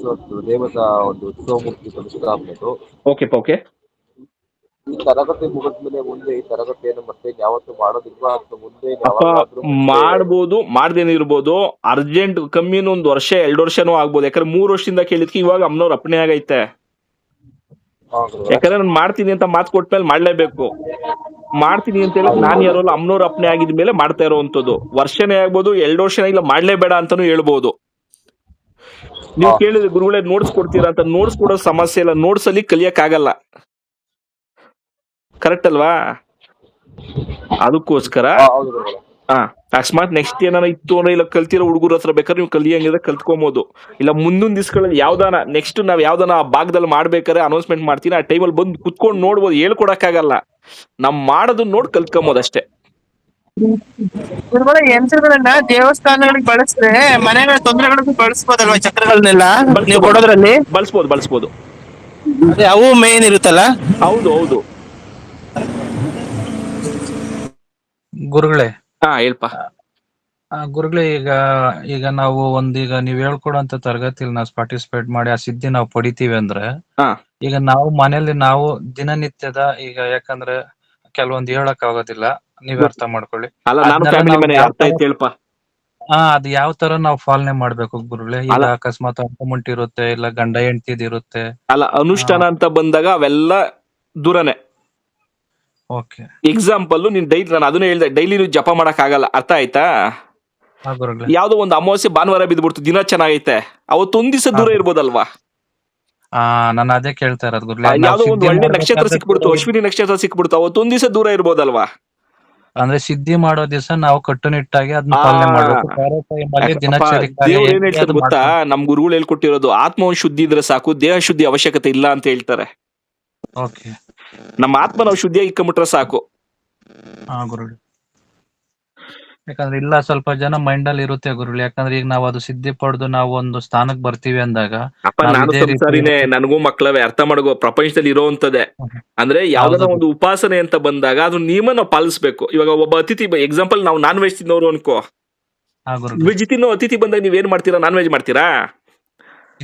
ದೇವತಾ ಒಂದು ಉತ್ಸವ ಮೂರ್ತಿ ಪ್ರತಿಷ್ಠಾಪನೆದು. ಓಕೆ. ಈ ತರಗತಿ ಮುಗಿದ್ಮೇಲೆ ಮುಂದೆ ಈ ತರಗತಿಯನ್ನು ಮತ್ತೆ ಯಾವತ್ತು ಮಾಡೋದಿಲ್ವಾ ಅಥವಾ ಮುಂದೆ ಮಾಡ್ಬೋದು, ಮಾಡ್ದೇನಿರ್ಬೋದು. ಅರ್ಜೆಂಟ್ ಕಮ್ಮಿನೂ 1 ವರ್ಷ 2 ವರ್ಷನೂ ಆಗ್ಬೋದು. ಯಾಕಂದ್ರೆ 3 ವರ್ಷದಿಂದ ಕೇಳಿದ್ಕೆ ಇವಾಗ ಅಮ್ಮನವ್ರ ಅಪ್ಪಣೆ ಆಗೈತೆ. ಯಾಕಂದ್ರೆ ನಾನು ಮಾಡ್ತೀನಿ ಅಂತ ಮಾತು ಕೊಟ್ಮೇಲೆ ಮಾಡ್ಲೇಬೇಕು. ಮಾಡ್ತೀನಿ ಅಂತ ಹೇಳಿ ನಾನು ಯಾರೋಲ್ಲ, ಅಮ್ಮನವ್ರ ಅಪ್ಪಣೆ ಆಗಿದ್ಮೇಲೆ ಮಾಡ್ತಾ ಇರೋವಂಥದ್ದು. ವರ್ಷನೇ ಆಗ್ಬೋದು, 2 ವರ್ಷನೇ ಇಲ್ಲ, ಮಾಡ್ಲೇಬೇಡ ಅಂತಾನು ಹೇಳ್ಬೋದು. ನೀವು ಕೇಳಿದ್ರೆ ಗುರುಗಳೇ ನೋಟ್ಸ್ ಕೊಡ್ತೀರಾ ಅಂತ, ನೋಟ್ಸ್ ಕೊಡೋ ಸಮಸ್ಯೆ ಇಲ್ಲ, ನೋಟ್ಸ್ ಅಲ್ಲಿ ಕಲಿಯಕ್ ಆಗಲ್ಲ. ಕರೆಕ್ಟ್ ಅಲ್ವಾ? ಅದಕ್ಕೋಸ್ಕರ ಅಕಸ್ಮಾತ್ ನೆಕ್ಸ್ಟ್ ಏನಾರ ಇತ್ತು ಅಂದ್ರೆ, ಇಲ್ಲ ಕಲ್ತಿರೋ ಹುಡುಗರ ಹತ್ರ ಬೇಕಾದ್ರೆ ನೀವು ಕಲಿಯಂಗಿದ್ರೆ ಕಲ್ತ್ಕೊಬಹುದು. ಇಲ್ಲ ಮುಂದಿನ ದಿವಸಗಳಲ್ಲಿ ಯಾವ್ದಾನ ನೆಕ್ಸ್ಟ್ ನಾವ್ ಯಾವ್ದಾನ ಆ ಭಾಗದಲ್ಲಿ ಮಾಡ್ಬೇಕಾದ್ರೆ ಅನೌನ್ಸ್ಮೆಂಟ್ ಮಾಡ್ತೀನಿ, ಆ ಟೈಮಲ್ಲಿ ಬಂದು ಕುತ್ಕೊಂಡು ನೋಡ್ಬೋದು. ಹೇಳ್ಕೊಡಕ್ಕಾಗಲ್ಲ, ನಮ್ ಮಾಡೋದನ್ನ ನೋಡಿ ಕಲ್ತ್ಕೊಬೋದು ಅಷ್ಟೇ. ಯಂತ್ರಗಳನ್ನ ದೇವಸ್ಥಾನಗಳಿಗೆ ಬಳಸಿದ್ರೆ ಮನೆಗಳ ತೊಂದರೆಗಳಿಗೂ ಬಳಸ್ಬೋದಲ್ವಾ ಚಕ್ರಗಳನ್ನೆಲ್ಲ ನೀವು ಕೊಡೋದ್ರಲ್ಲಿ? ಬಳಸ್ಬೋದು. ಅದೇ ಅವು ಮೇನ್ ಇರುತ್ತಲ್ಲ. ಹೌದು. ಗುರುಗಳೇ, ಹೇಳ್ಪ. ಗುರುಗಳೇ, ಈಗ ನಾವು ಈಗ ನೀವ್ ಹೇಳ್ಕೊಡೋಂತ ತರಗತಿಲಿ ನಾವು ಪಾರ್ಟಿಸಿಪೇಟ್ ಮಾಡಿ ಆ ಸಿದ್ಧಿ ನಾವು ಪಡಿತೀವಿ ಅಂದ್ರೆ, ಈಗ ನಾವು ಮನೇಲಿ ನಾವು ದಿನನಿತ್ಯದ ಈಗ ಯಾಕಂದ್ರೆ ಕೆಲವೊಂದು ಹೇಳಕ್ ಆಗೋದಿಲ್ಲ, ನೀವ್ ಅರ್ಥ ಮಾಡ್ಕೊಳ್ಳಿ. ಅಲ್ಲ, ನಾನು ಫ್ಯಾಮಿಲಿ ಮನೆ ಅರ್ಥ ಆಯ್ತು ಹೇಳ್ಪ. ಅದು ಯಾವ ತರ ನಾವು ಪಾಲನೆ ಮಾಡ್ಬೇಕು ಗುರುಗಳೇ? ಈಗ ಅಲ್ಲ ಅಕಸ್ಮಾತ್ ಅಮೌಂಟ್ ಇರುತ್ತೆ, ಇಲ್ಲ ಗಂಡ ಹೆಂಡತಿದ್ ಇರುತ್ತೆ. ಅಲ್ಲ ಅನುಷ್ಠಾನ ಅಂತ ಬಂದಾಗ ಅವೆಲ್ಲ ದೂರನೇ. ಓಕೆ. ಎಕ್ಸಾಂಪಲ್ ನೀನ್ ಡೈಲಿ, ನಾನು ಅದನ್ನ ಹೇಳ್ದೆ, ಡೈಲಿ ನೀವು ಜಪ ಮಾಡಕ್ ಆಗಲ್ಲ, ಅರ್ಥ ಆಯ್ತಾ? ಗುರುಗಳೇ. ಯಾವ್ದೋ ಒಂದು ಅಮಾವಾಸ್ಯೆ ಭಾನುವಾರ ಬಿದ್ಬಿಡ್ತು, ದಿನ ಚೆನ್ನಾಗೈತೆ, ಅವತ್ತೊಂದ್ ದಿವಸ ದೂರ ಇರ್ಬೋದಲ್ವಾ? ನಾನು ಅದೇ ಕೇಳ್ತಾ ಇರೋದು ಗುರುಗಳೇ. ಯಾವ್ದೋ ಒಂದು ಒಳ್ಳೆ ನಕ್ಷತ್ರ ಸಿಕ್ಬಿಡ್ತು, ಅಶ್ವಿನಿ ನಕ್ಷತ್ರ ಸಿಕ್ಬಿಡ್ತು, ಅವತ್ತೊಂದ್ ದಿವಸ ದೂರ ಇರ್ಬೋದಲ್ವಾ? ಅಂದ್ರೆ ಸಿದ್ಧಿ ಮಾಡೋ ದಿವಸ ನಾವು ಕಟ್ಟುನಿಟ್ಟಾಗಿ ಅದನ್ನ ಪಾಲನೆ ಮಾಡ್ಬೇಕು. ಬೇರೆ time ಅಲ್ಲಿ ದಿನಚರಿ ದೇವ್ರು ಏನ್ ಹೇಳ್ತಾರೆ ಗೊತ್ತಾ, ನಮ್ ಗುರುಗಳು ಹೇಳ್ಕೊಟ್ಟಿರೋದು, ಆತ್ಮವನ್ನು ಶುದ್ಧಿ ಇದ್ರೆ ಸಾಕು, ದೇಹ ಶುದ್ಧಿ ಅವಶ್ಯಕತೆ ಇಲ್ಲ ಅಂತ ಹೇಳ್ತಾರೆ. ಓಕೆ. ನಮ್ಮ ಆತ್ಮ ನಾವು ಶುದ್ಧಿಯಾಗಿ ಇಕ್ಕೊಂಬಿಟ್ರೆ ಸಾಕು. ಗುರುಗಳೇ. ಯಾಕಂದ್ರೆ ಇಲ್ಲ ಸ್ವಲ್ಪ ಜನ ಮೈಂಡ್ ಅಲ್ಲಿ ಇರುತ್ತೆ ಗುರುಗಳೇ, ಯಾಕಂದ್ರೆ ಈಗ ನಾವು ಅದು ಸಿದ್ಧಿ ಪಡೆದು ನಾವು ಒಂದು ಸ್ಥಾನಕ್ಕೆ ಬರ್ತೀವಿ ಅಂದಾಗ ಅಪ್ಪ ನಾನು ಸಂಸಾರಿನೇ, ನನಗೂ ಮಕ್ಕಳವೇ, ಅರ್ಥ ಮಾಡ್ಕೋ, ಪ್ರಪಂಚದಲ್ಲಿ ಇರೋವಂಥದ್ದೇ. ಅಂದ್ರೆ ಯಾವ್ದಾರ ಒಂದು ಉಪಾಸನೆ ಅಂತ ಬಂದಾಗ ಅದು ನಿಯಮ ನಾವು ಪಾಲಿಸ್ಬೇಕು. ಇವಾಗ ಒಬ್ಬ ಅತಿಥಿ, ಎಕ್ಸಾಂಪಲ್ ನಾವು ನಾನ್ ವೆಜ್ ತಿನ್ನೋರು ಅನ್ಕೋ, ವೆಜ್ ತಿನ್ನೋ ಅತಿಥಿ ಬಂದಾಗ ನೀವೇನ್ ಮಾಡ್ತೀರಾ? ನಾನ್ ವೆಜ್ ಮಾಡ್ತೀರಾ?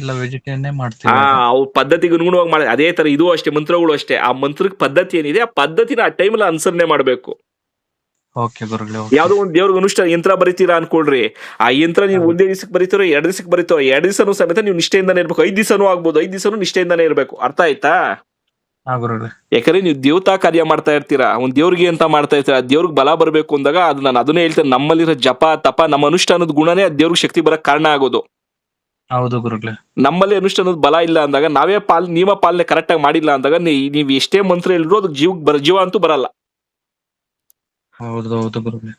ಇಲ್ಲ, ವೆಜಿಟೇರಿಯನ್ ಮಾಡ್ತೀವಿ. ಅವ್ರ ಪದ್ಧತಿಗೆ ಅನುಗುಣವಾಗಿ ಮಾಡಿ. ಅದೇ ತರ ಇದು ಅಷ್ಟೇ, ಮಂತ್ರಗಳು ಅಷ್ಟೇ. ಆ ಮಂತ್ರಕ್ಕೆ ಪದ್ಧತಿ ಏನಿದೆ, ಆ ಪದ್ಧತಿನ ಆ ಟೈಮಲ್ಲಿ ಅನುಸರಣೆ ಮಾಡ್ಬೇಕು. ಓಕೆ ಗುರುಗಳೇ. ಯಾವ್ದೋ ಒಂದು ದೇವ್ರಿಗೆ ಅನುಷ್ಠಾನ ಯಂತ್ರ ಬರೀತೀರಾ ಅನ್ಕೊಳ್ರಿ, ಆ ಯಂತ್ರ ನೀವು ಒಂದೇ ದಿವಸಕ್ಕೆ ಬರೀತೀರೋ 2 ದಿವಸಕ್ಕೆ ಬರೀತೀರೋ, 2 ದಿವಸನೂ ಸಮೇತ ನೀವು ನಿಷ್ಠೆಯಿಂದಾನೇ ಇರ್ಬೇಕು. 5 ದಿವಸನೂ ಆಗ್ಬೋದು, 5 ದಿವಸನೂ ನಿಷ್ಠೆಯಿಂದಾನೇ ಇರ್ಬೇಕು. ಅರ್ಥ ಆಯ್ತಾ? ಯಾಕಂದ್ರೆ ನೀವು ದೇವತಾ ಕಾರ್ಯ ಮಾಡ್ತಾ ಇರ್ತೀರಾ, ಒಂದ್ ದೇವ್ರಿಗೆ ಅಂತ ಮಾಡ್ತಾ ಇರ್ತೀರಾ, ದೇವ್ರಿಗೆ ಬಲ ಬರ್ಬೇಕು ಅಂದಾಗ ಅದು ನಾನು ಅದನ್ನೇ ಹೇಳ್ತೇನೆ, ನಮ್ಮಲ್ಲಿರೋ ಜಪ ತಪ ನಮ್ಮ ಅನುಷ್ಠಾನದ ಗುಣನೇ ಆ ದೇವ್ರಿಗೆ ಶಕ್ತಿ ಬರಕ್ ಕಾರಣ ಆಗೋದು. ಹೌದು ಗುರುಗಳೇ. ನಮ್ಮಲ್ಲಿ ಅನುಷ್ಠಾನದ ಬಲ ಇಲ್ಲ ಅಂದಾಗ, ನಾವೇ ನಿಯಮ ಪಾಲನೆ ಕರೆಕ್ಟ್ ಆಗಿ ಮಾಡಿಲ್ಲ ಅಂದಾಗ, ನೀವು ಎಷ್ಟೇ ಮಂತ್ರ ಹೇಳಿದ್ರು ಅದು ಜೀವ ಅಂತೂ ಬರಲ್ಲ. ಹೌದು ಹೌದು ಗುರುಗಳೇ.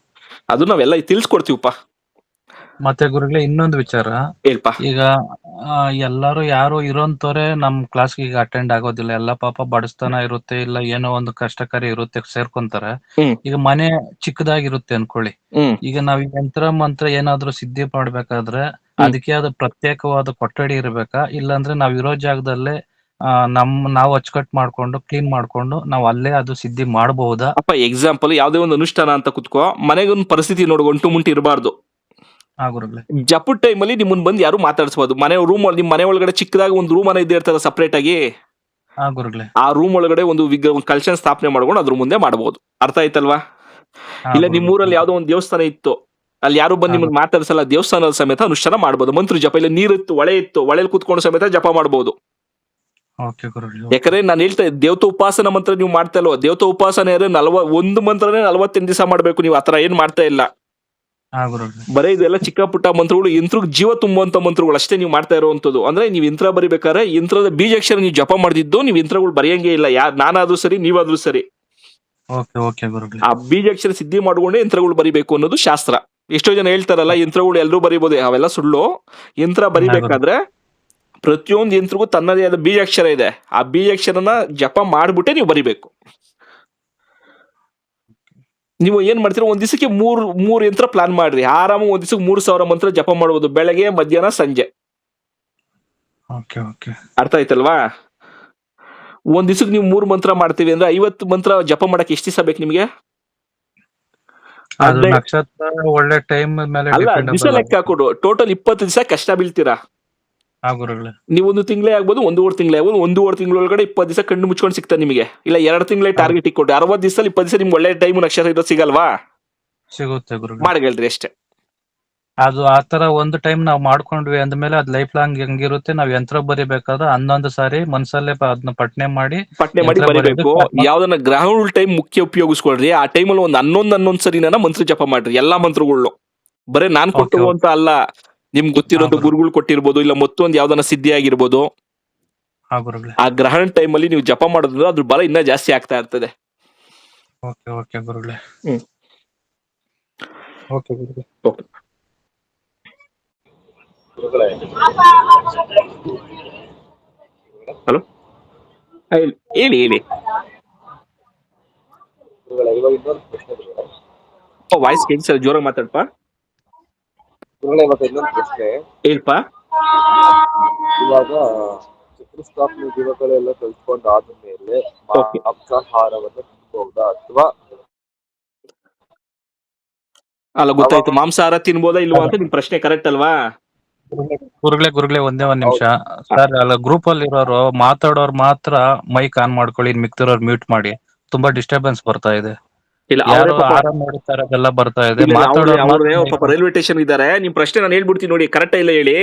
ಅದು ನಾವೆಲ್ಲ ತಿಳ್ಸ್ಕೊಡ್ತೀವಪ್ಪ. ಮತ್ತೆ ಗುರುಗಳೇ ಇನ್ನೊಂದು ವಿಚಾರ, ಹೇಳ್ಪಾ. ಈಗ ಎಲ್ಲಾರು ಯಾರು ಇರೋಂತವ್ರೆ ನಮ್ ಕ್ಲಾಸ್ಗೆ ಈಗ ಅಟೆಂಡ್ ಆಗೋದಿಲ್ಲ, ಎಲ್ಲ ಪಾಪ ಬಡಸ್ತಾನ ಇರುತ್ತೆ, ಇಲ್ಲ ಏನೋ ಒಂದು ಕಷ್ಟಕಾರಿ ಇರುತ್ತೆ, ಸೇರ್ಕೊಂತಾರೆ. ಈಗ ಮನೆ ಚಿಕ್ಕದಾಗಿರುತ್ತೆ ಅನ್ಕೊಳ್ಳಿ, ಈಗ ನಾವ್ ಯಂತ್ರ ಮಂತ್ರ ಏನಾದ್ರು ಸಿದ್ಧಿ ಮಾಡ್ಬೇಕಾದ್ರೆ ಅದಕ್ಕೆ ಆದ ಪ್ರತ್ಯೇಕವಾದ ಕೊಠಡಿ ಇರ್ಬೇಕಾ, ಇಲ್ಲಾಂದ್ರೆ ನಾವ್ ಇರೋ ಜಾಗದಲ್ಲೇ ನಾವು ಅಚ್ಚುಕಟ್ಟು ಮಾಡ್ಕೊಂಡು ಕ್ಲೀನ್ ಮಾಡ್ಕೊಂಡು ನಾವು ಅಲ್ಲೇ ಅದು ಸಿದ್ಧಿ ಮಾಡಬಹುದಾ? ಅಪ್ಪ ಎಕ್ಸಾಂಪಲ್ ಯಾವ್ದೇ ಒಂದು ಅನುಷ್ಠಾನ ಅಂತ ಕುತ್ಕೋ, ಮನೆಗೊಂದು ಪರಿಸ್ಥಿತಿ ನೋಡ್ಕೊಂಡು ಮುಂಟಿ ಇರಬಾರ್ದು. ಜಪದ ಟೈಮಲ್ಲಿ ನಿಮ್ಮನ್ನ ಬಂದು ಯಾರು ಮಾತಾಡ್ಸ್ಬೋದು. ಮನೆ ರೂಮ್, ನಿಮ್ ಮನೆ ಒಳಗಡೆ ಚಿಕ್ಕದಾಗಿ ಒಂದು ರೂಮ್ ಇದ್ದೇ ಇರ್ತದ ಸಪರೇಟ್ ಆಗಿ, ಆ ರೂಮ್ ಒಳಗಡೆ ಒಂದು ಕಲ್ಚರ್ ಸ್ಥಾಪನೆ ಮಾಡ್ಕೊಂಡು ಅದ್ರ ಮುಂದೆ ಮಾಡಬಹುದು. ಅರ್ಥ ಆಯ್ತಲ್ವಾ? ಇಲ್ಲ ನಿಮ್ಮೂರಲ್ಲಿ ಯಾವ್ದೋ ಒಂದು ದೇವಸ್ಥಾನ ಇತ್ತು, ಅಲ್ಲಿ ಯಾರು ಬಂದು ನಿಮ್ಮನ್ನ ಮಾತಾಡ್ಸಲ್ಲ, ದೇವಸ್ಥಾನದ ಸಮೇತ ಅನುಷ್ಠಾನ ಮಾಡಬಹುದು. ಮಂತ್ರ ಜಪ, ಇಲ್ಲ ನೀರಿತ್ತು, ಹೊಳೆಯಲ್ಲಿ ಕೂತ್ಕೊಂಡು ಸಮೇತ ಜಪ ಮಾಡಬಹುದು. ಯಾಕಂದ್ರೆ ನಾನು ಹೇಳ್ತಾ ಇದ್ದೆ, ದೇವತಾ ಉಪಾಸನ ಮಂತ್ರ ನೀವು ಮಾಡ್ತಾ ಇಲ್ವಾ, ದೇವತಾ ಉಪಾಸನೆ ಒಂದು ಮಂತ್ರನೇ 48 ದಿವಸ ಮಾಡ್ಬೇಕು. ನೀವು ಆತರ ಏನ್ ಮಾಡ್ತಾ ಇಲ್ಲ. ಬರೀ ಇದೆಲ್ಲ ಚಿಕ್ಕ ಪುಟ್ಟ ಮಂತ್ರಗಳು, ಯಂತ್ರಕ್ಕೆ ಜೀವ ತುಂಬುವಂತ ಮಂತ್ರಗಳು ಅಷ್ಟೇ ನೀವು ಮಾಡ್ತಾ ಇರುವಂತದ್ದು. ಅಂದ್ರೆ ನೀವು ಯಂತ್ರ ಬರಿಬೇಕಾದ್ರೆ ಯಂತ್ರದ ಬೀಜಾಕ್ಷರ ನೀವು ಜಪ ಮಾಡಿದ್ದು, ನೀವು ಯಂತ್ರಗಳು ಬರೆಯಂಗೆ ಇಲ್ಲ. ನಾನಾದ್ರೂ ಸರಿ, ನೀವಾದ್ರೂ ಸರಿ, ಆ ಬೀಜಾಕ್ಷರ ಸಿದ್ಧಿ ಮಾಡ್ಕೊಂಡೆ ಯಂತ್ರಗಳು ಬರಿಬೇಕು ಅನ್ನೋದು ಶಾಸ್ತ್ರ. ಎಷ್ಟೋ ಜನ ಹೇಳ್ತಾರಲ್ಲ ಯಂತ್ರಗಳು ಎಲ್ಲರೂ ಬರಿಬೋದು, ಅವೆಲ್ಲ ಸುಳ್ಳು. ಯಂತ್ರ ಬರಿಬೇಕಾದ್ರೆ ಪ್ರತಿಯೊಂದು ಯಂತ್ರಗೂ ತನ್ನದೇ ಆದ ಬೀಜಾಕ್ಷರ ಇದೆ, ಆ ಬೀಜಾಕ್ಷರನ ಜಪ ಮಾಡ್ಬಿಟ್ಟೆ ನೀವು ಬರಿಬೇಕು. ನೀವು ಏನ್ ಮಾಡ್ತೀರಾ, ಒಂದ್ ದಿವಸಕ್ಕೆ ಮೂರು ಯಂತ್ರ ಪ್ಲಾನ್ ಮಾಡ್ರಿ, ಆರಾಮ ಒಂದ್ ದಿವಸಕ್ಕೆ 3000 ಮಂತ್ರ ಜಪ ಮಾಡಬಹುದು, ಬೆಳಗ್ಗೆ ಮಧ್ಯಾಹ್ನ ಸಂಜೆ. ಅರ್ಥ ಆಯ್ತಲ್ವಾ? ಒಂದ್ ದಿವಸಕ್ಕೆ ನೀವು 3 ಮಂತ್ರ ಮಾಡ್ತೀವಿ ಅಂದ್ರೆ 50 ಮಂತ್ರ ಜಪ ಮಾಡಕ್ ಎಷ್ಟು ದಿವಸ ಬೇಕು ನಿಮ್ಗೆ? ಒಳ್ಳೆ ಟೈಮ್ ಅಲ್ಲ, ದಿವಸ ಲೆಕ್ಕ ಹಾಕೊಡು. ಟೋಟಲ್ 20 ದಿವಸ ಕಷ್ಟ ಬೀಳ್ತೀರಾ. ನೀವು 1 ತಿಂಗಳೇ ಆಗ್ಬೋದು, 1.5 ತಿಂಗಳೇ ಆಗ್ಬೋದು. 1.5 ತಿಂಗಳೊಳಗಡೆ 20 ದಿವಸ ಕಣ್ಣು ಮುಚ್ಕೊಂಡು ಸಿಗ್ತಾ ನಿಮಗೆ. ಇಲ್ಲ 2 ತಿಂಗಳೇ ಟಾರ್ಗೆಟ್ ಇಟ್ಕೊಟ್ಟು 60 ದಿವಸದಲ್ಲಿ 20 ದಿವಸ ನಿಮ್ಗೆ ಒಳ್ಳೆ ಟೈಮ್ ನಕ್ಷತ್ರ ಇರೋದು ಸಿಗಲ್ವಾ? ಸಿಗುತ್ತೆ ಮಾಡ್ಗಳ್ರಿ ಅಷ್ಟೇ. ಅದು ಆತರ ಒಂದು ಟೈಮ್ ನಾವ್ ಮಾಡ್ಕೊಂಡ್ವಿ ಅಂದ್ಮೇಲೆ ಅದ್ ಲೈಫ್ ಲಾಂಗ್ ಹೆಂಗಿರುತ್ತೆ, ನಾವ್ ಯಂತ್ರ ಬರಿಬೇಕಾದ್ರೆ 11 ಸಾರಿ ಮನ್ಸಲ್ಲೇ ಅದನ್ನ ಪಟ್ನೆ ಮಾಡಿ ಬರಿಬೇಕು. ಯಾವ್ದನ್ನ ಗ್ರಹಣ ಟೈಮ್ ಮುಖ್ಯ ಉಪಯೋಗಿಸ್ಕೊಳ್ರಿ. ಆ ಟೈಮಲ್ಲಿ ಒಂದು 11 ಸರಿನ ಮಂತ್ರ ಜಪ ಮಾಡ್ರಿ, ಎಲ್ಲಾ ಮಂತ್ರಗಳು. ಬರೇ ನಾನ್ ಕೊಟ್ಟು ಅಂತ ಅಲ್ಲ, ನಿಮ್ಗೆ ಗೊತ್ತಿರೋದು ಗುರುಗಳು ಕೊಟ್ಟಿರ್ಬೋದು, ಇಲ್ಲ ಮತ್ತೊಂದು ಯಾವ್ದನ್ನ ಸಿದ್ಧಿ ಆಗಿರ್ಬೋದು. ಆ ಗ್ರಹಣ ಟೈಮ್ ಅಲ್ಲಿ ನೀವು ಜಪ ಮಾಡೋದ್ರಿಂದ ಅದ್ರ ಬಲ ಇನ್ನ ಜಾಸ್ತಿ ಆಗ್ತಾ ಇರ್ತದೆ. ಹಲೋ, ಹೇಳಿ. ವಾಯ್ಸ್ ಕೇಳಿಸಲ್ಲ, ಜೋರಾಗಿ ಮಾತಾಡ್ಪ. ಇನ್ನೊಂದು ಪ್ರಶ್ನೆ ಹೇಳ್ಪ. ಇವಾಗ ಚತುಷ್ಪಾಪನೆ ಜೀವಗಳೆಲ್ಲ ಕಲ್ತ್ಕೊಂಡು ಆದ್ಮೇಲೆ ಮಾಂಸಾಹಾರವನ್ನು ತಿನ್ಬಹುದಾ ಅಥವಾ ಅಲ್ಲ, ಗೊತ್ತಾಯ್ತು. ಮಾಂಸಾಹಾರ ತಿನ್ಬೋದಾ ಇಲ್ವಾ ಅಂತ ನಿಮ್ ಪ್ರಶ್ನೆ ಕರೆಕ್ಟ್ ಅಲ್ವಾ? ಗುರುಗಳೇ ಒಂದೇ ಒಂದ್ ನಿಮಿಷ ಸರ್. ಅಲ್ಲ, ಗ್ರೂಪ್ ಅಲ್ಲಿ ಇರೋರು ಮಾತಾಡೋರು ಮಾತ್ರ ಮೈಕ್ ಆನ್ ಮಾಡ್ಕೊಳ್ಳಿ, ಮಿಕ್ತಿರೋರು ಮ್ಯೂಟ್ ಮಾಡಿ. ತುಂಬಾ ಡಿಸ್ಟರ್ಬೆನ್ಸ್ ಬರ್ತಾ ಇದೆ. ಇಲ್ಲ ಯಾರು ಅವರೇ ಪಾಪ ಆರಾಮ್ ನೋಡ್ತಾ ಇರೋದೆಲ್ಲ ಬರ್ತಾ ಇದೆ, ಇಲ್ಲ, ಮಾತಾಡೋರು ಅವ್ರೇ ಮಾತ್ರ ಪಾಪ ರೈಲ್ವೆ ಸ್ಟೇಷನ್ ಇದ್ದಾರೆ. ನಿಮ್ ಪ್ರಶ್ನೆ ನಾನು ಹೇಳ್ಬಿಡ್ತೀನಿ ನೋಡಿ, ಕರೆಕ್ಟ್ ಇಲ್ಲ ಹೇಳಿ.